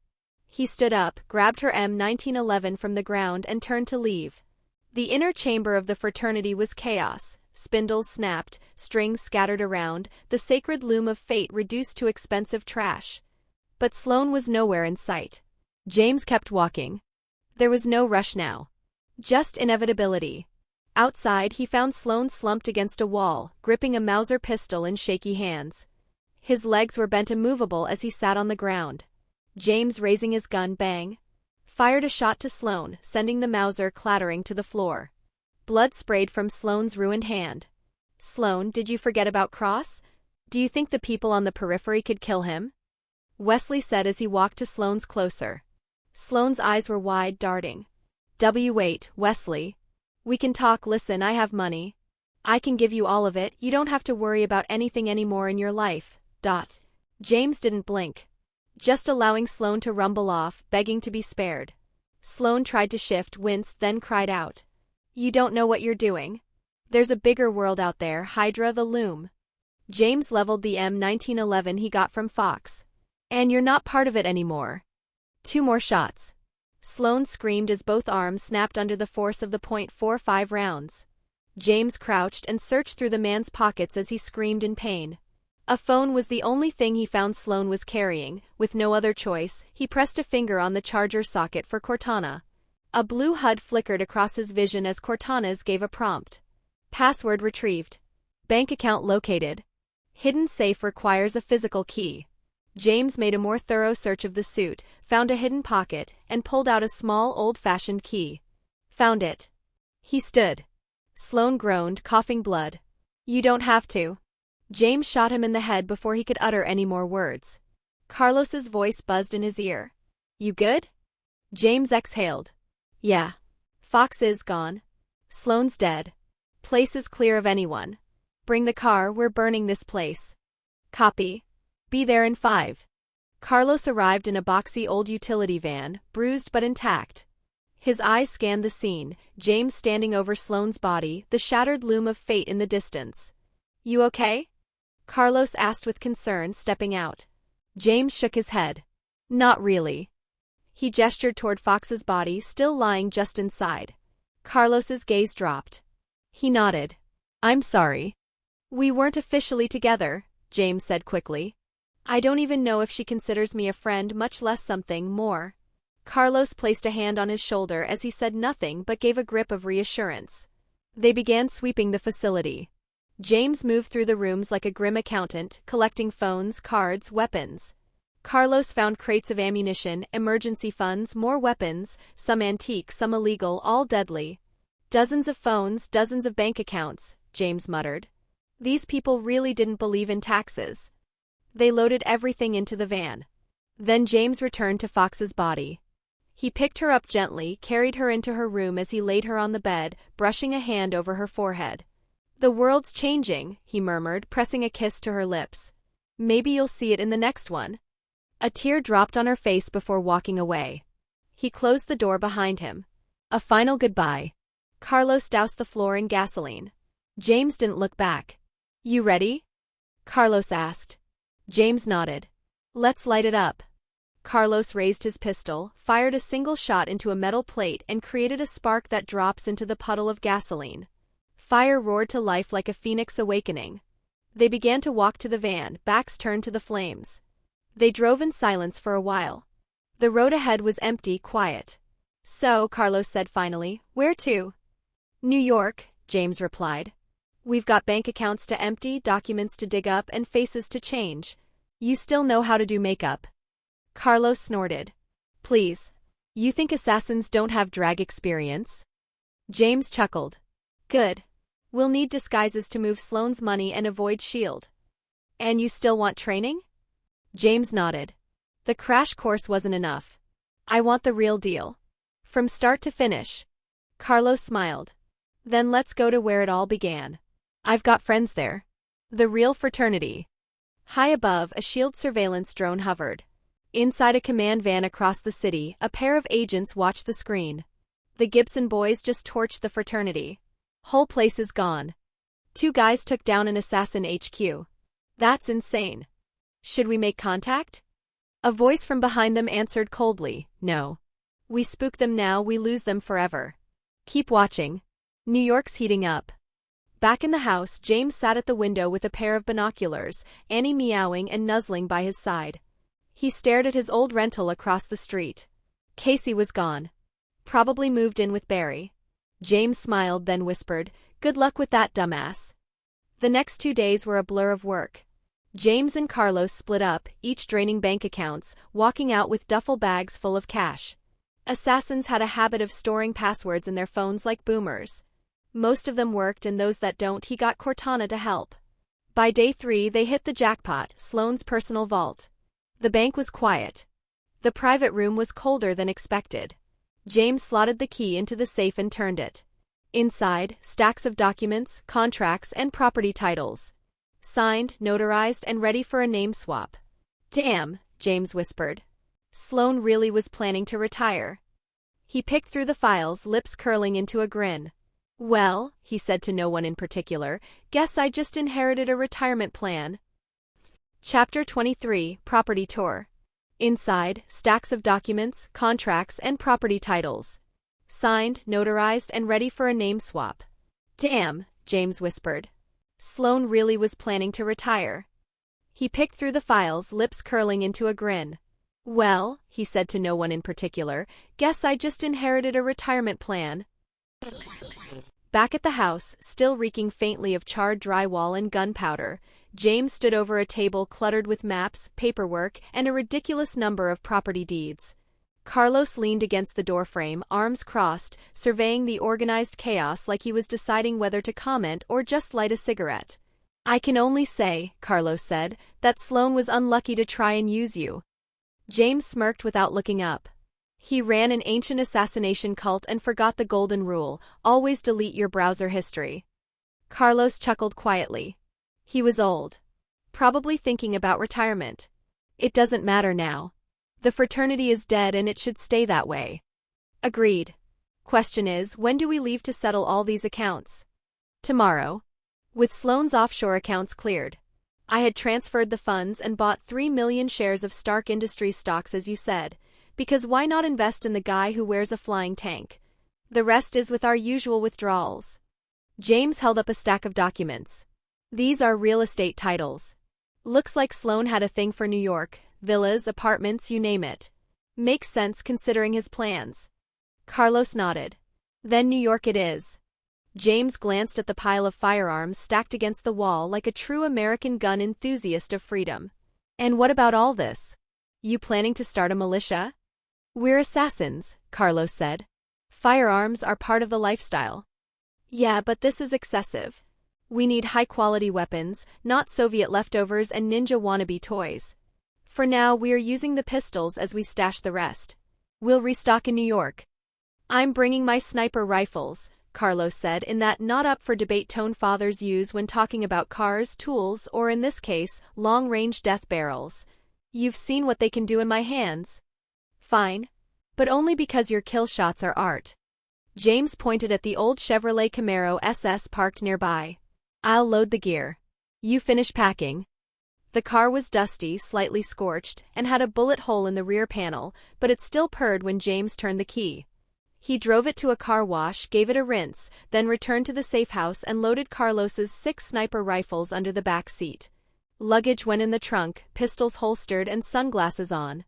He stood up, grabbed her M1911 from the ground and turned to leave. The inner chamber of the fraternity was chaos. Spindles snapped, strings scattered around, the sacred loom of fate reduced to expensive trash. But Sloane was nowhere in sight. James kept walking. There was no rush now. Just inevitability. Outside, he found Sloane slumped against a wall, gripping a Mauser pistol in shaky hands. His legs were bent immovable as he sat on the ground. James, raising his gun, fired a shot to Sloane, sending the Mauser clattering to the floor. Blood sprayed from Sloane's ruined hand. "Sloane, did you forget about Cross? Do you think the people on the periphery could kill him?" Wesley said as he walked to Sloane's closer. Sloane's eyes were wide, darting. "Wait, Wesley. We can talk. Listen, I have money. I can give you all of it. You don't have to worry about anything anymore in your life. James didn't blink. Just allowing Sloane to rumble off, begging to be spared. Sloane tried to shift, winced, then cried out. "You don't know what you're doing. There's a bigger world out there, Hydra the Loom." James leveled the M1911 he got from Fox. "And you're not part of it anymore." 2 more shots. Sloane screamed as both arms snapped under the force of the .45 rounds. James crouched and searched through the man's pockets as he screamed in pain. A phone was the only thing he found Sloane was carrying. With no other choice, he pressed a finger on the charger socket for Cortana. A blue HUD flickered across his vision as Cortana's gave a prompt. "Password retrieved. Bank account located. Hidden safe requires a physical key." James made a more thorough search of the suit, found a hidden pocket, and pulled out a small, old-fashioned key. "Found it." He stood. Sloane groaned, coughing blood. "You don't have to." James shot him in the head before he could utter any more words. Carlos's voice buzzed in his ear. "You good?" James exhaled. "Yeah. Fox is gone. Sloane's dead. Place is clear of anyone. Bring the car, we're burning this place." "Copy. Be there in 5. Carlos arrived in a boxy old utility van, bruised but intact. His eyes scanned the scene, James standing over Sloane's body, the shattered loom of fate in the distance. "You okay?" Carlos asked with concern, stepping out. James shook his head. "Not really." He gestured toward Fox's body, still lying just inside. Carlos's gaze dropped. He nodded. "I'm sorry." "We weren't officially together," James said quickly. "I don't even know if she considers me a friend, much less something more." Carlos placed a hand on his shoulder as he said nothing but gave a grip of reassurance. They began sweeping the facility. James moved through the rooms like a grim accountant, collecting phones, cards, weapons. Carlos found crates of ammunition, emergency funds, more weapons, some antique, some illegal, all deadly. "Dozens of phones, dozens of bank accounts," James muttered. These people really didn't believe in taxes. They loaded everything into the van. Then James returned to Fox's body. He picked her up gently, carried her into her room as he laid her on the bed, brushing a hand over her forehead. "The world's changing," he murmured, pressing a kiss to her lips. "Maybe you'll see it in the next one." A tear dropped on her face before walking away. He closed the door behind him. A final goodbye. Carlos doused the floor in gasoline. James didn't look back. "You ready?" Carlos asked. James nodded. "Let's light it up." Carlos raised his pistol, fired a single shot into a metal plate and created a spark that drops into the puddle of gasoline. Fire roared to life like a phoenix awakening. They began to walk to the van, backs turned to the flames. They drove in silence for a while. The road ahead was empty, quiet. "So," Carlos said finally, "where to?" "New York," James replied. "We've got bank accounts to empty, documents to dig up, and faces to change. You still know how to do makeup." Carlos snorted. "Please. You think assassins don't have drag experience?" James chuckled. "Good. We'll need disguises to move Sloane's money and avoid S.H.I.E.L.D. "And you still want training?" James nodded. "The crash course wasn't enough. I want the real deal. From start to finish." Carlos smiled. "Then let's go to where it all began. I've got friends there. The real fraternity." High above, a S.H.I.E.L.D. surveillance drone hovered. Inside a command van across the city, a pair of agents watched the screen. "The Gibson boys just torched the fraternity. Whole place is gone. 2 guys took down an assassin HQ. That's insane. Should we make contact?" A voice from behind them answered coldly, "No. We spook them now, we lose them forever. Keep watching. New York's heating up." Back in the house, James sat at the window with a pair of binoculars, Annie meowing and nuzzling by his side. He stared at his old rental across the street. Casey was gone. Probably moved in with Barry. James smiled, then whispered, "Good luck with that dumbass." The next 2 days were a blur of work. James and Carlos split up, each draining bank accounts, walking out with duffel bags full of cash. Assassins had a habit of storing passwords in their phones like boomers. Most of them worked, and those that don't, he got Cortana to help. By day 3, they hit the jackpot, Sloane's personal vault. The bank was quiet. The private room was colder than expected. James slotted the key into the safe and turned it. Inside, stacks of documents, contracts, and property titles. Signed, notarized, and ready for a name swap. "Damn," James whispered. Sloane really was planning to retire. He picked through the files, lips curling into a grin. "Well," he said to no one in particular, "guess I just inherited a retirement plan." Chapter 23, Property Tour. Inside, stacks of documents, contracts, and property titles. Signed, notarized, and ready for a name swap. "Damn," James whispered. Sloane really was planning to retire. He picked through the files, lips curling into a grin. "Well," he said to no one in particular, "guess I just inherited a retirement plan." Back at the house, still reeking faintly of charred drywall and gunpowder, James stood over a table cluttered with maps, paperwork, and a ridiculous number of property deeds. Carlos leaned against the doorframe, arms crossed, surveying the organized chaos like he was deciding whether to comment or just light a cigarette. "I can only say," Carlos said, "that Sloane was unlucky to try and use you." James smirked without looking up. He ran an ancient assassination cult and forgot the golden rule, always delete your browser history. Carlos chuckled quietly. He was old. Probably thinking about retirement. It doesn't matter now. The fraternity is dead and it should stay that way. Agreed. Question is, when do we leave to settle all these accounts? Tomorrow. With Sloane's offshore accounts cleared. I had transferred the funds and bought 3 million shares of Stark Industries stocks as you said, because why not invest in the guy who wears a flying tank? The rest is with our usual withdrawals. James held up a stack of documents. These are real estate titles. Looks like Sloane had a thing for New York, villas, apartments, you name it. Makes sense considering his plans. Carlos nodded. Then New York it is. James glanced at the pile of firearms stacked against the wall like a true American gun enthusiast of freedom. And what about all this? You planning to start a militia? We're assassins, Carlos said. Firearms are part of the lifestyle. Yeah, but this is excessive. We need high-quality weapons, not Soviet leftovers and ninja wannabe toys. For now, we are using the pistols as we stash the rest. We'll restock in New York. I'm bringing my sniper rifles, Carlos said in that not-up-for-debate tone fathers use when talking about cars, tools, or in this case, long-range death barrels. You've seen what they can do in my hands. Fine. But only because your kill shots are art. James pointed at the old Chevrolet Camaro SS parked nearby. I'll load the gear. You finish packing. The car was dusty, slightly scorched, and had a bullet hole in the rear panel, but it still purred when James turned the key. He drove it to a car wash, gave it a rinse, then returned to the safe house and loaded Carlos's 6 sniper rifles under the back seat. Luggage went in the trunk, pistols holstered and sunglasses on.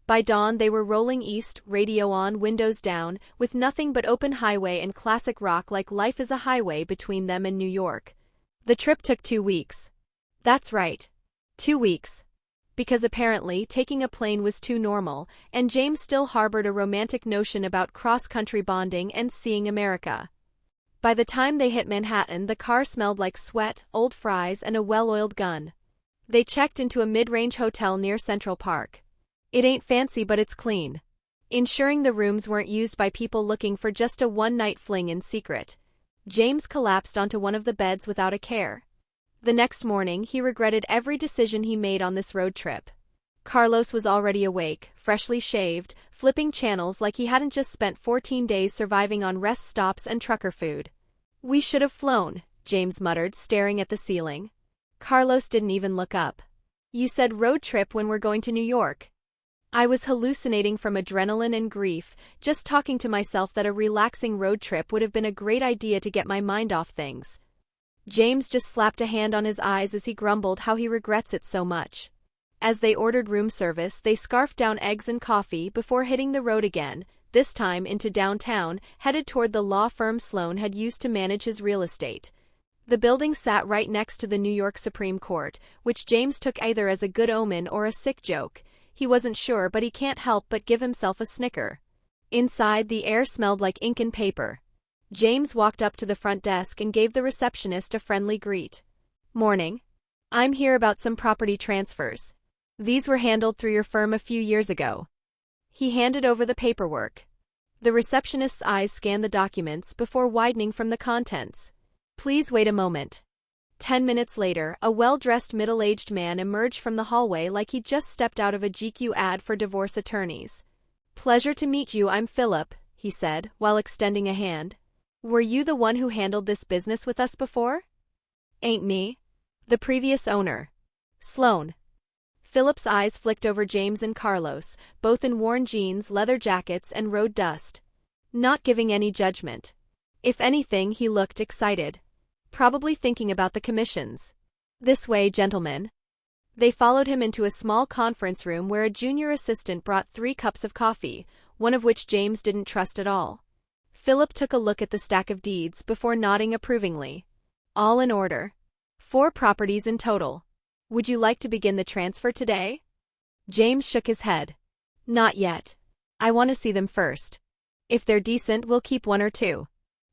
By dawn they were rolling east, radio on, windows down, with nothing but open highway and classic rock like Life is a Highway between them and New York. The trip took 2 weeks. That's right. 2 weeks. Because apparently taking a plane was too normal, and James still harbored a romantic notion about cross-country bonding and seeing America. By the time they hit Manhattan, the car smelled like sweat, old fries, and a well-oiled gun. They checked into a mid-range hotel near Central Park. It ain't fancy but it's clean. Ensuring the rooms weren't used by people looking for just a one-night fling in secret. James collapsed onto one of the beds without a care. The next morning, he regretted every decision he made on this road trip. Carlos was already awake, freshly shaved, flipping channels like he hadn't just spent 14 days surviving on rest stops and trucker food. We should have flown, James muttered, staring at the ceiling. Carlos didn't even look up. You said road trip when we're going to New York. I was hallucinating from adrenaline and grief, just talking to myself that a relaxing road trip would have been a great idea to get my mind off things. James just slapped a hand on his eyes as he grumbled how he regrets it so much. As they ordered room service, they scarfed down eggs and coffee before hitting the road again, this time into downtown, headed toward the law firm Sloan had used to manage his real estate. The building sat right next to the New York Supreme Court, which James took either as a good omen or a sick joke. He wasn't sure, but he can't help but give himself a snicker. Inside, the air smelled like ink and paper. James walked up to the front desk and gave the receptionist a friendly greet. Morning. I'm here about some property transfers. These were handled through your firm a few years ago. He handed over the paperwork. The receptionist's eyes scanned the documents before widening from the contents. Please wait a moment. 10 minutes later, a well-dressed middle-aged man emerged from the hallway like he'd just stepped out of a GQ ad for divorce attorneys. Pleasure to meet you, I'm Philip, he said, while extending a hand. Were you the one who handled this business with us before? Ain't me. The previous owner. Sloan. Philip's eyes flicked over James and Carlos, both in worn jeans, leather jackets, and road dust. Not giving any judgment. If anything, he looked excited. Probably thinking about the commissions. This way, gentlemen. They followed him into a small conference room where a junior assistant brought 3 cups of coffee, one of which James didn't trust at all. Philip took a look at the stack of deeds before nodding approvingly. All in order. 4 properties in total. Would you like to begin the transfer today? James shook his head. Not yet. I want to see them first. If they're decent, we'll keep 1 or 2.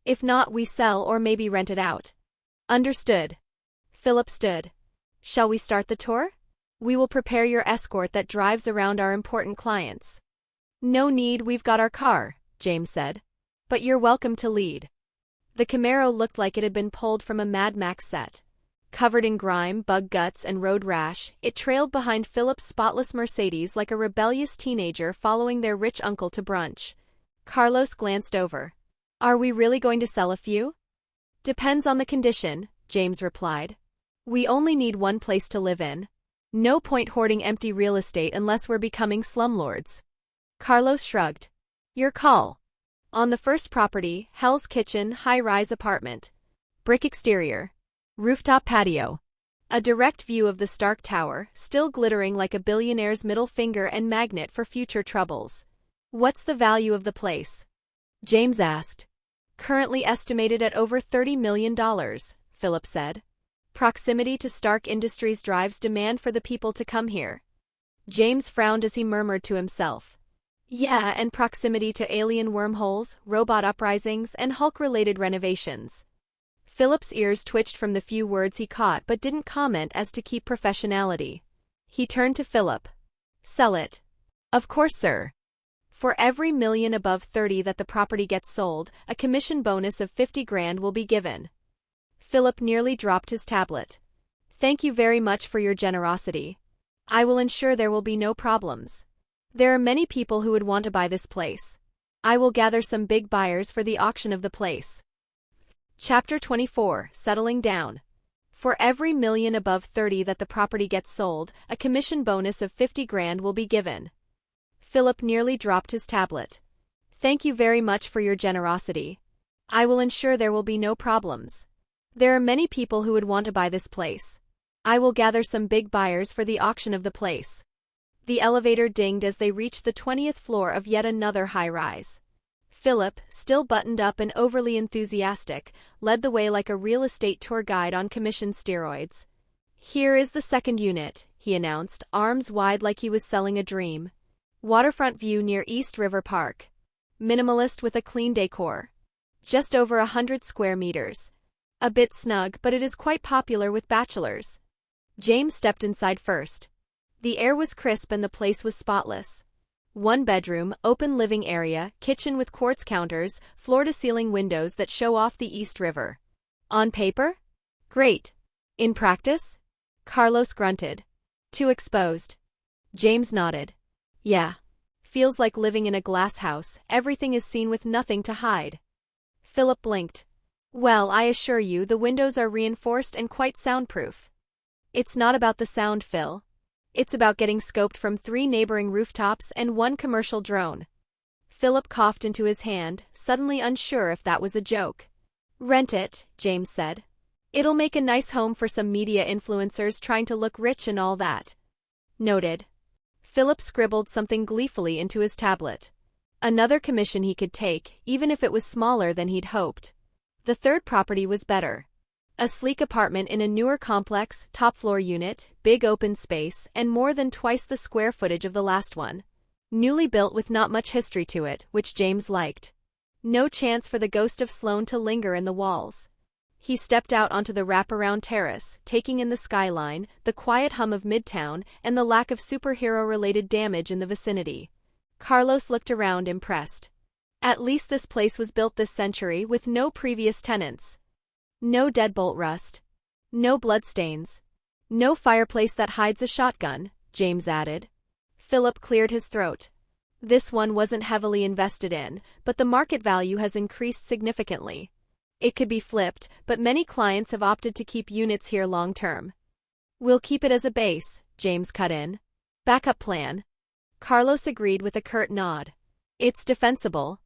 If not, we sell or maybe rent it out. Understood. Philip stood. Shall we start the tour? We will prepare your escort that drives around our important clients. No need, we've got our car, James said. But you're welcome to lead. The Camaro looked like it had been pulled from a Mad Max set. Covered in grime, bug guts, and road rash, it trailed behind Philip's spotless Mercedes like a rebellious teenager following their rich uncle to brunch. Carlos glanced over. Are we really going to sell a few? Depends on the condition, James replied. We only need 1 place to live in. No point hoarding empty real estate unless we're becoming slumlords. Carlos shrugged. Your call. On the first property, Hell's Kitchen, high-rise apartment. Brick exterior. Rooftop patio. A direct view of the Stark Tower, still glittering like a billionaire's middle finger and magnet for future troubles. What's the value of the place? James asked. Currently estimated at over $30 million, Philip said. Proximity to Stark Industries drives demand for the people to come here. James frowned as he murmured to himself. Yeah, and proximity to alien wormholes, robot uprisings, and Hulk-related renovations. Philip's ears twitched from the few words he caught but didn't comment as to keep professionality. He turned to Philip. Sell it. Of course, sir. For every million above 30 that the property gets sold, a commission bonus of 50 grand will be given. Philip nearly dropped his tablet. Thank you very much for your generosity. I will ensure there will be no problems. There are many people who would want to buy this place. I will gather some big buyers for the auction of the place. Chapter 24, Settling Down. For every million above 30 that the property gets sold, a commission bonus of 50 grand will be given. Philip nearly dropped his tablet. Thank you very much for your generosity. I will ensure there will be no problems. There are many people who would want to buy this place. I will gather some big buyers for the auction of the place. The elevator dinged as they reached the 20th floor of yet another high-rise. Philip, still buttoned up and overly enthusiastic, led the way like a real estate tour guide on commission steroids. Here is the second unit, he announced, arms wide like he was selling a dream. Waterfront view near East River Park. Minimalist with a clean decor. Just over 100 square meters. A bit snug, but it is quite popular with bachelors. James stepped inside first. The air was crisp and the place was spotless. One bedroom, open living area, kitchen with quartz counters, floor-to-ceiling windows that show off the East River. On paper? Great. In practice? Carlos grunted. Too exposed. James nodded. Yeah. Feels like living in a glass house, everything is seen with nothing to hide. Philip blinked. Well, I assure you the windows are reinforced and quite soundproof. It's not about the sound, Phil. It's about getting scoped from 3 neighboring rooftops and 1 commercial drone. Philip coughed into his hand, suddenly unsure if that was a joke. Rent it, James said. It'll make a nice home for some media influencers trying to look rich and all that. Noted. Philip scribbled something gleefully into his tablet. Another commission he could take, even if it was smaller than he'd hoped. The third property was better. A sleek apartment in a newer complex, top-floor unit, big open space, and more than twice the square footage of the last one. Newly built with not much history to it, which James liked. No chance for the ghost of Sloane to linger in the walls. He stepped out onto the wraparound terrace, taking in the skyline, the quiet hum of Midtown, and the lack of superhero-related damage in the vicinity. Carlos looked around impressed. At least this place was built this century with no previous tenants. No deadbolt rust. No bloodstains. No fireplace that hides a shotgun, James added. Philip cleared his throat. This one wasn't heavily invested in, but the market value has increased significantly. It could be flipped, but many clients have opted to keep units here long-term. We'll keep it as a base, James cut in. Backup plan. Carlos agreed with a curt nod. It's defensible.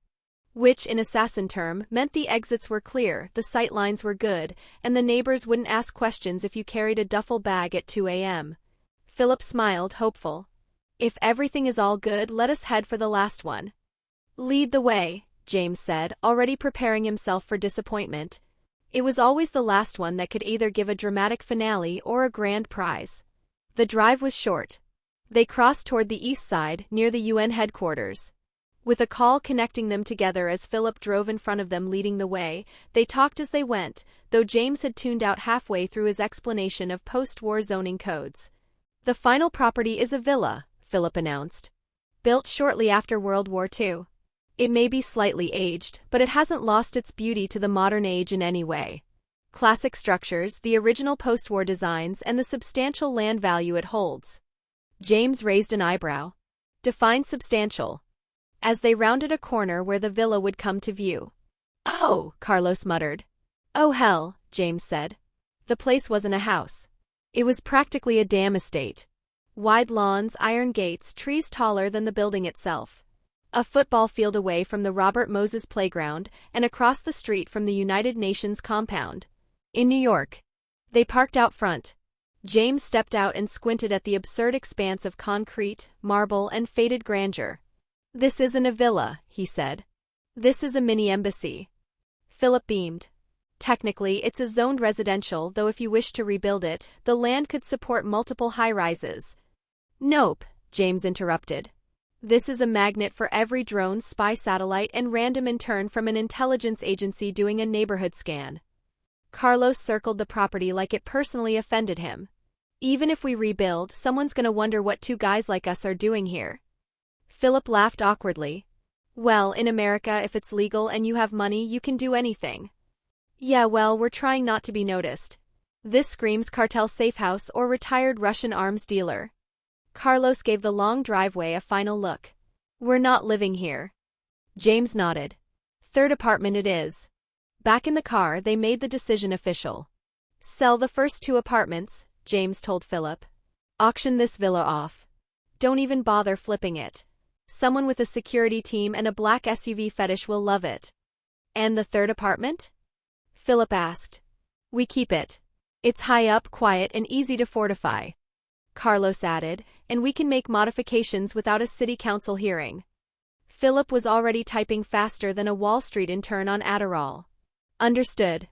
Which, in assassin term, meant the exits were clear, the sight lines were good, and the neighbors wouldn't ask questions if you carried a duffel bag at 2 a.m. Philip smiled, hopeful. If everything is all good, let us head for the last one. Lead the way, James said, already preparing himself for disappointment. It was always the last one that could either give a dramatic finale or a grand prize. The drive was short. They crossed toward the east side, near the UN headquarters. With a call connecting them together as Philip drove in front of them leading the way, they talked as they went, though James had tuned out halfway through his explanation of post-war zoning codes. The final property is a villa, Philip announced. Built shortly after World War II. It may be slightly aged, but it hasn't lost its beauty to the modern age in any way. Classic structures, the original post-war designs, and the substantial land value it holds. James raised an eyebrow. Define substantial. As they rounded a corner where the villa would come to view. Oh, Carlos muttered. Oh hell, James said. The place wasn't a house. It was practically a dam estate. Wide lawns, iron gates, trees taller than the building itself. A football field away from the Robert Moses Playground, and across the street from the United Nations compound. In New York. They parked out front. James stepped out and squinted at the absurd expanse of concrete, marble, and faded grandeur. This isn't a villa, he said. This is a mini-embassy. Philip beamed. Technically, it's a zoned residential, though if you wish to rebuild it, the land could support multiple high-rises. Nope, James interrupted. This is a magnet for every drone, spy satellite, and random intern from an intelligence agency doing a neighborhood scan. Carlos circled the property like it personally offended him. Even if we rebuild, someone's gonna wonder what two guys like us are doing here. Philip laughed awkwardly. Well, in America, if it's legal and you have money, you can do anything. Yeah, well, we're trying not to be noticed. This screams cartel safehouse or retired Russian arms dealer. Carlos gave the long driveway a final look. We're not living here. James nodded. Third apartment it is. Back in the car, they made the decision official. Sell the first 2 apartments, James told Philip. Auction this villa off. Don't even bother flipping it. Someone with a security team and a black SUV fetish will love it. And the third apartment? Philip asked. We keep it. It's high up, quiet, and easy to fortify. Carlos added, and we can make modifications without a city council hearing. Philip was already typing faster than a Wall Street intern on Adderall. Understood.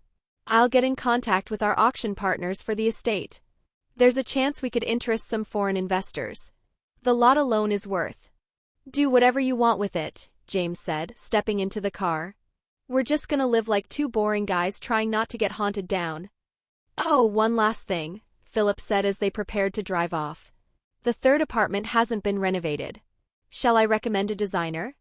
I'll get in contact with our auction partners for the estate. There's a chance we could interest some foreign investors. The lot alone is worth. Do whatever you want with it, James said, stepping into the car. We're just gonna live like 2 boring guys trying not to get haunted down. Oh, one last thing, Philip said as they prepared to drive off. The third apartment hasn't been renovated. Shall I recommend a designer?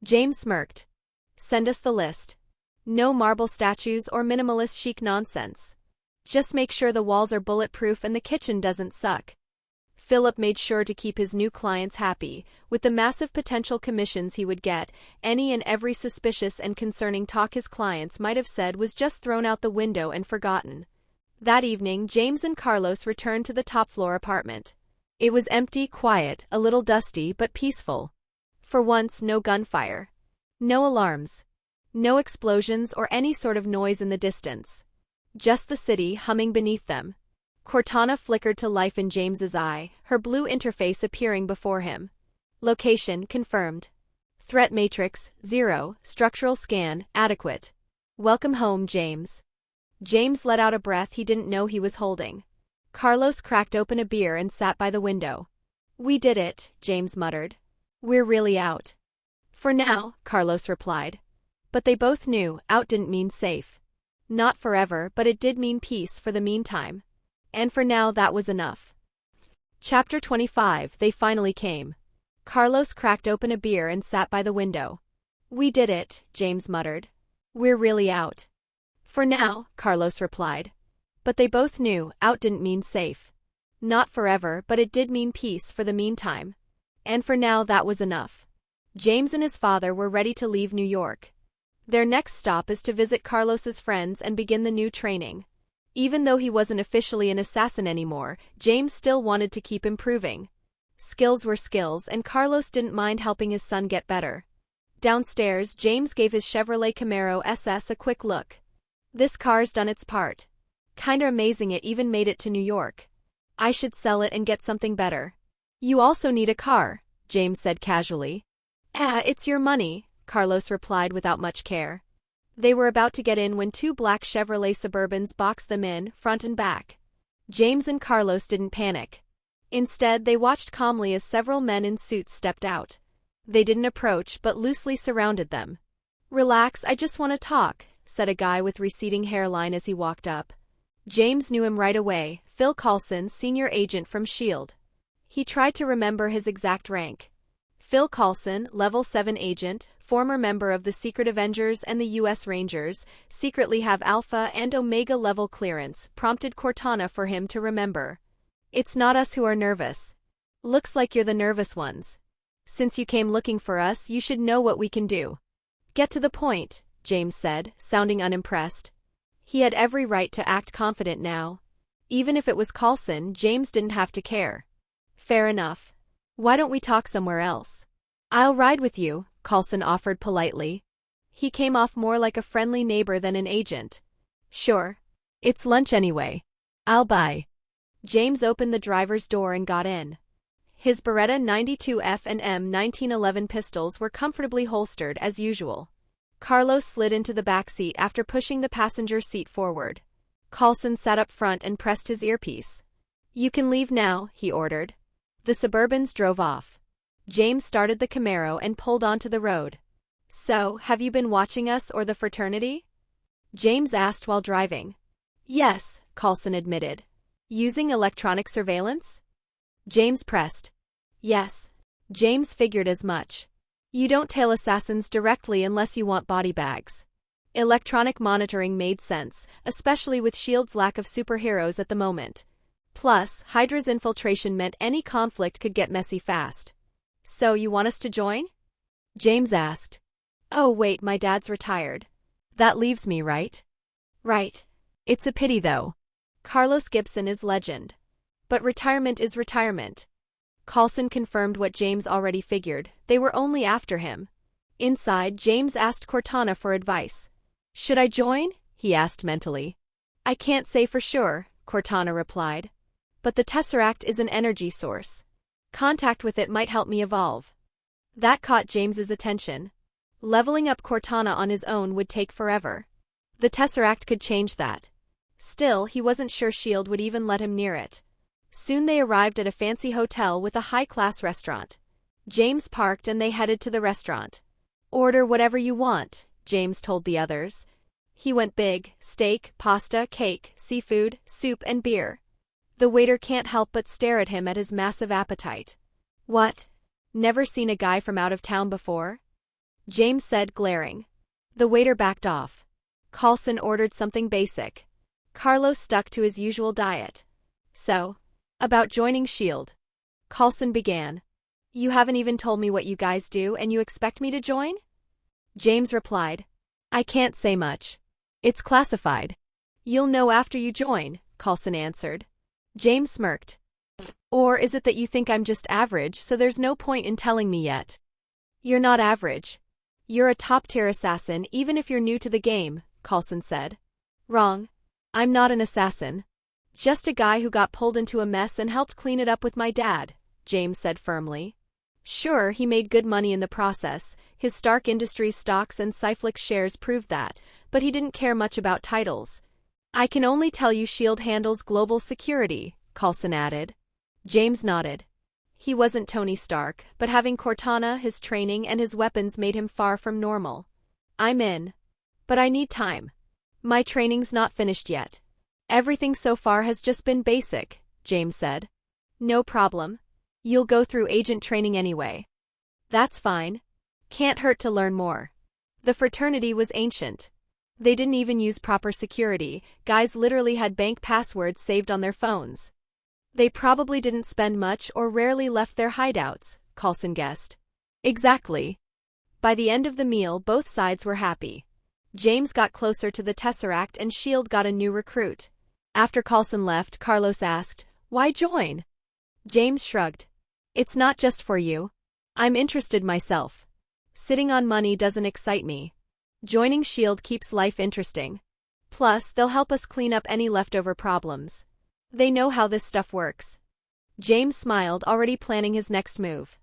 James smirked. Send us the list. No marble statues or minimalist chic nonsense. Just make sure the walls are bulletproof and the kitchen doesn't suck. Philip made sure to keep his new clients happy. With the massive potential commissions he would get, any and every suspicious and concerning talk his clients might have said was just thrown out the window and forgotten. That evening, James and Carlos returned to the top-floor apartment. It was empty, quiet, a little dusty, but peaceful. For once, no gunfire. No alarms. No explosions or any sort of noise in the distance. Just the city humming beneath them. Cortana flickered to life in James's eye, her blue interface appearing before him. Location confirmed. Threat matrix 0, structural scan adequate. Welcome home, James. James let out a breath he didn't know he was holding. Carlos cracked open a beer and sat by the window. We did it, James muttered. We're really out. For now, Carlos replied. But they both knew out didn't mean safe. Not forever, but it did mean peace for the meantime. And for now that was enough. Chapter 25, They finally came. Carlos cracked open a beer and sat by the window. We did it, James muttered. We're really out. For now, Carlos replied. But they both knew out didn't mean safe. Not forever, but it did mean peace for the meantime. And for now that was enough. James and his father were ready to leave New York. Their next stop is to visit Carlos's friends and begin the new training. Even though he wasn't officially an assassin anymore, James still wanted to keep improving. Skills were skills, and Carlos didn't mind helping his son get better. Downstairs, James gave his Chevrolet Camaro SS a quick look. This car's done its part. Kinda amazing it even made it to New York. I should sell it and get something better. You also need a car, James said casually. It's your money, Carlos replied without much care. They were about to get in when 2 black Chevrolet Suburbans boxed them in, front and back. James and Carlos didn't panic. Instead, they watched calmly as several men in suits stepped out. They didn't approach, but loosely surrounded them. Relax, I just want to talk, said a guy with receding hairline as he walked up. James knew him right away, Phil Coulson, senior agent from S.H.I.E.L.D. He tried to remember his exact rank. Phil Coulson, level 7 agent, former member of the Secret Avengers and the U.S. Rangers, secretly have Alpha and Omega level clearance, prompted Cortana for him to remember. It's not us who are nervous. Looks like you're the nervous ones. Since you came looking for us, you should know what we can do. Get to the point, James said, sounding unimpressed. He had every right to act confident now. Even if it was Coulson, James didn't have to care. Fair enough. Why don't we talk somewhere else? I'll ride with you, Coulson offered politely. He came off more like a friendly neighbor than an agent. Sure. It's lunch anyway. I'll buy. James opened the driver's door and got in. His Beretta 92F and M1911 pistols were comfortably holstered as usual. Carlos slid into the back seat after pushing the passenger seat forward. Coulson sat up front and pressed his earpiece. You can leave now, he ordered. The Suburbans drove off. James started the Camaro and pulled onto the road. So, have you been watching us or the fraternity? James asked while driving. Yes, Coulson admitted. Using electronic surveillance? James pressed. Yes. James figured as much. You don't tail assassins directly unless you want body bags. Electronic monitoring made sense, especially with S.H.I.E.L.D's lack of superheroes at the moment. Plus, Hydra's infiltration meant any conflict could get messy fast. So you want us to join? James asked. Oh wait, my dad's retired. That leaves me, right? Right. It's a pity though. Carlos Gibson is legend. But retirement is retirement. Coulson confirmed what James already figured. They were only after him. Inside, James asked Cortana for advice. Should I join? He asked mentally. I can't say for sure, Cortana replied. But the Tesseract is an energy source. Contact with it might help me evolve. That caught James's attention. Leveling up Cortana on his own would take forever. The Tesseract could change that. Still, he wasn't sure S.H.I.E.L.D. would even let him near it. Soon they arrived at a fancy hotel with a high-class restaurant. James parked and they headed to the restaurant. Order whatever you want, James told the others. He went big: steak, pasta, cake, seafood, soup, and beer. The waiter can't help but stare at him at his massive appetite. What? Never seen a guy from out of town before? James said, glaring. The waiter backed off. Coulson ordered something basic. Carlos stuck to his usual diet. So, about joining S.H.I.E.L.D. Coulson began. You haven't even told me what you guys do and you expect me to join? James replied. I can't say much. It's classified. You'll know after you join, Coulson answered. James smirked. Or is it that you think I'm just average, so there's no point in telling me yet? You're not average. You're a top-tier assassin even if you're new to the game, Coulson said. Wrong. I'm not an assassin. Just a guy who got pulled into a mess and helped clean it up with my dad, James said firmly. Sure, he made good money in the process. His Stark Industries stocks and S.H.I.E.L.D. shares proved that, but he didn't care much about titles. I can only tell you S.H.I.E.L.D. handles global security, Coulson added. James nodded. He wasn't Tony Stark, but having Cortana, his training, and his weapons made him far from normal. I'm in. But I need time. My training's not finished yet. Everything so far has just been basic, James said. No problem. You'll go through agent training anyway. That's fine. Can't hurt to learn more. The fraternity was ancient. They didn't even use proper security. Guys literally had bank passwords saved on their phones. They probably didn't spend much or rarely left their hideouts, Coulson guessed. Exactly. By the end of the meal, both sides were happy. James got closer to the Tesseract and S.H.I.E.L.D. got a new recruit. After Coulson left, Carlos asked, Why join? James shrugged. It's not just for you. I'm interested myself. Sitting on money doesn't excite me. Joining S.H.I.E.L.D. keeps life interesting. Plus, they'll help us clean up any leftover problems. They know how this stuff works. James smiled, already planning his next move.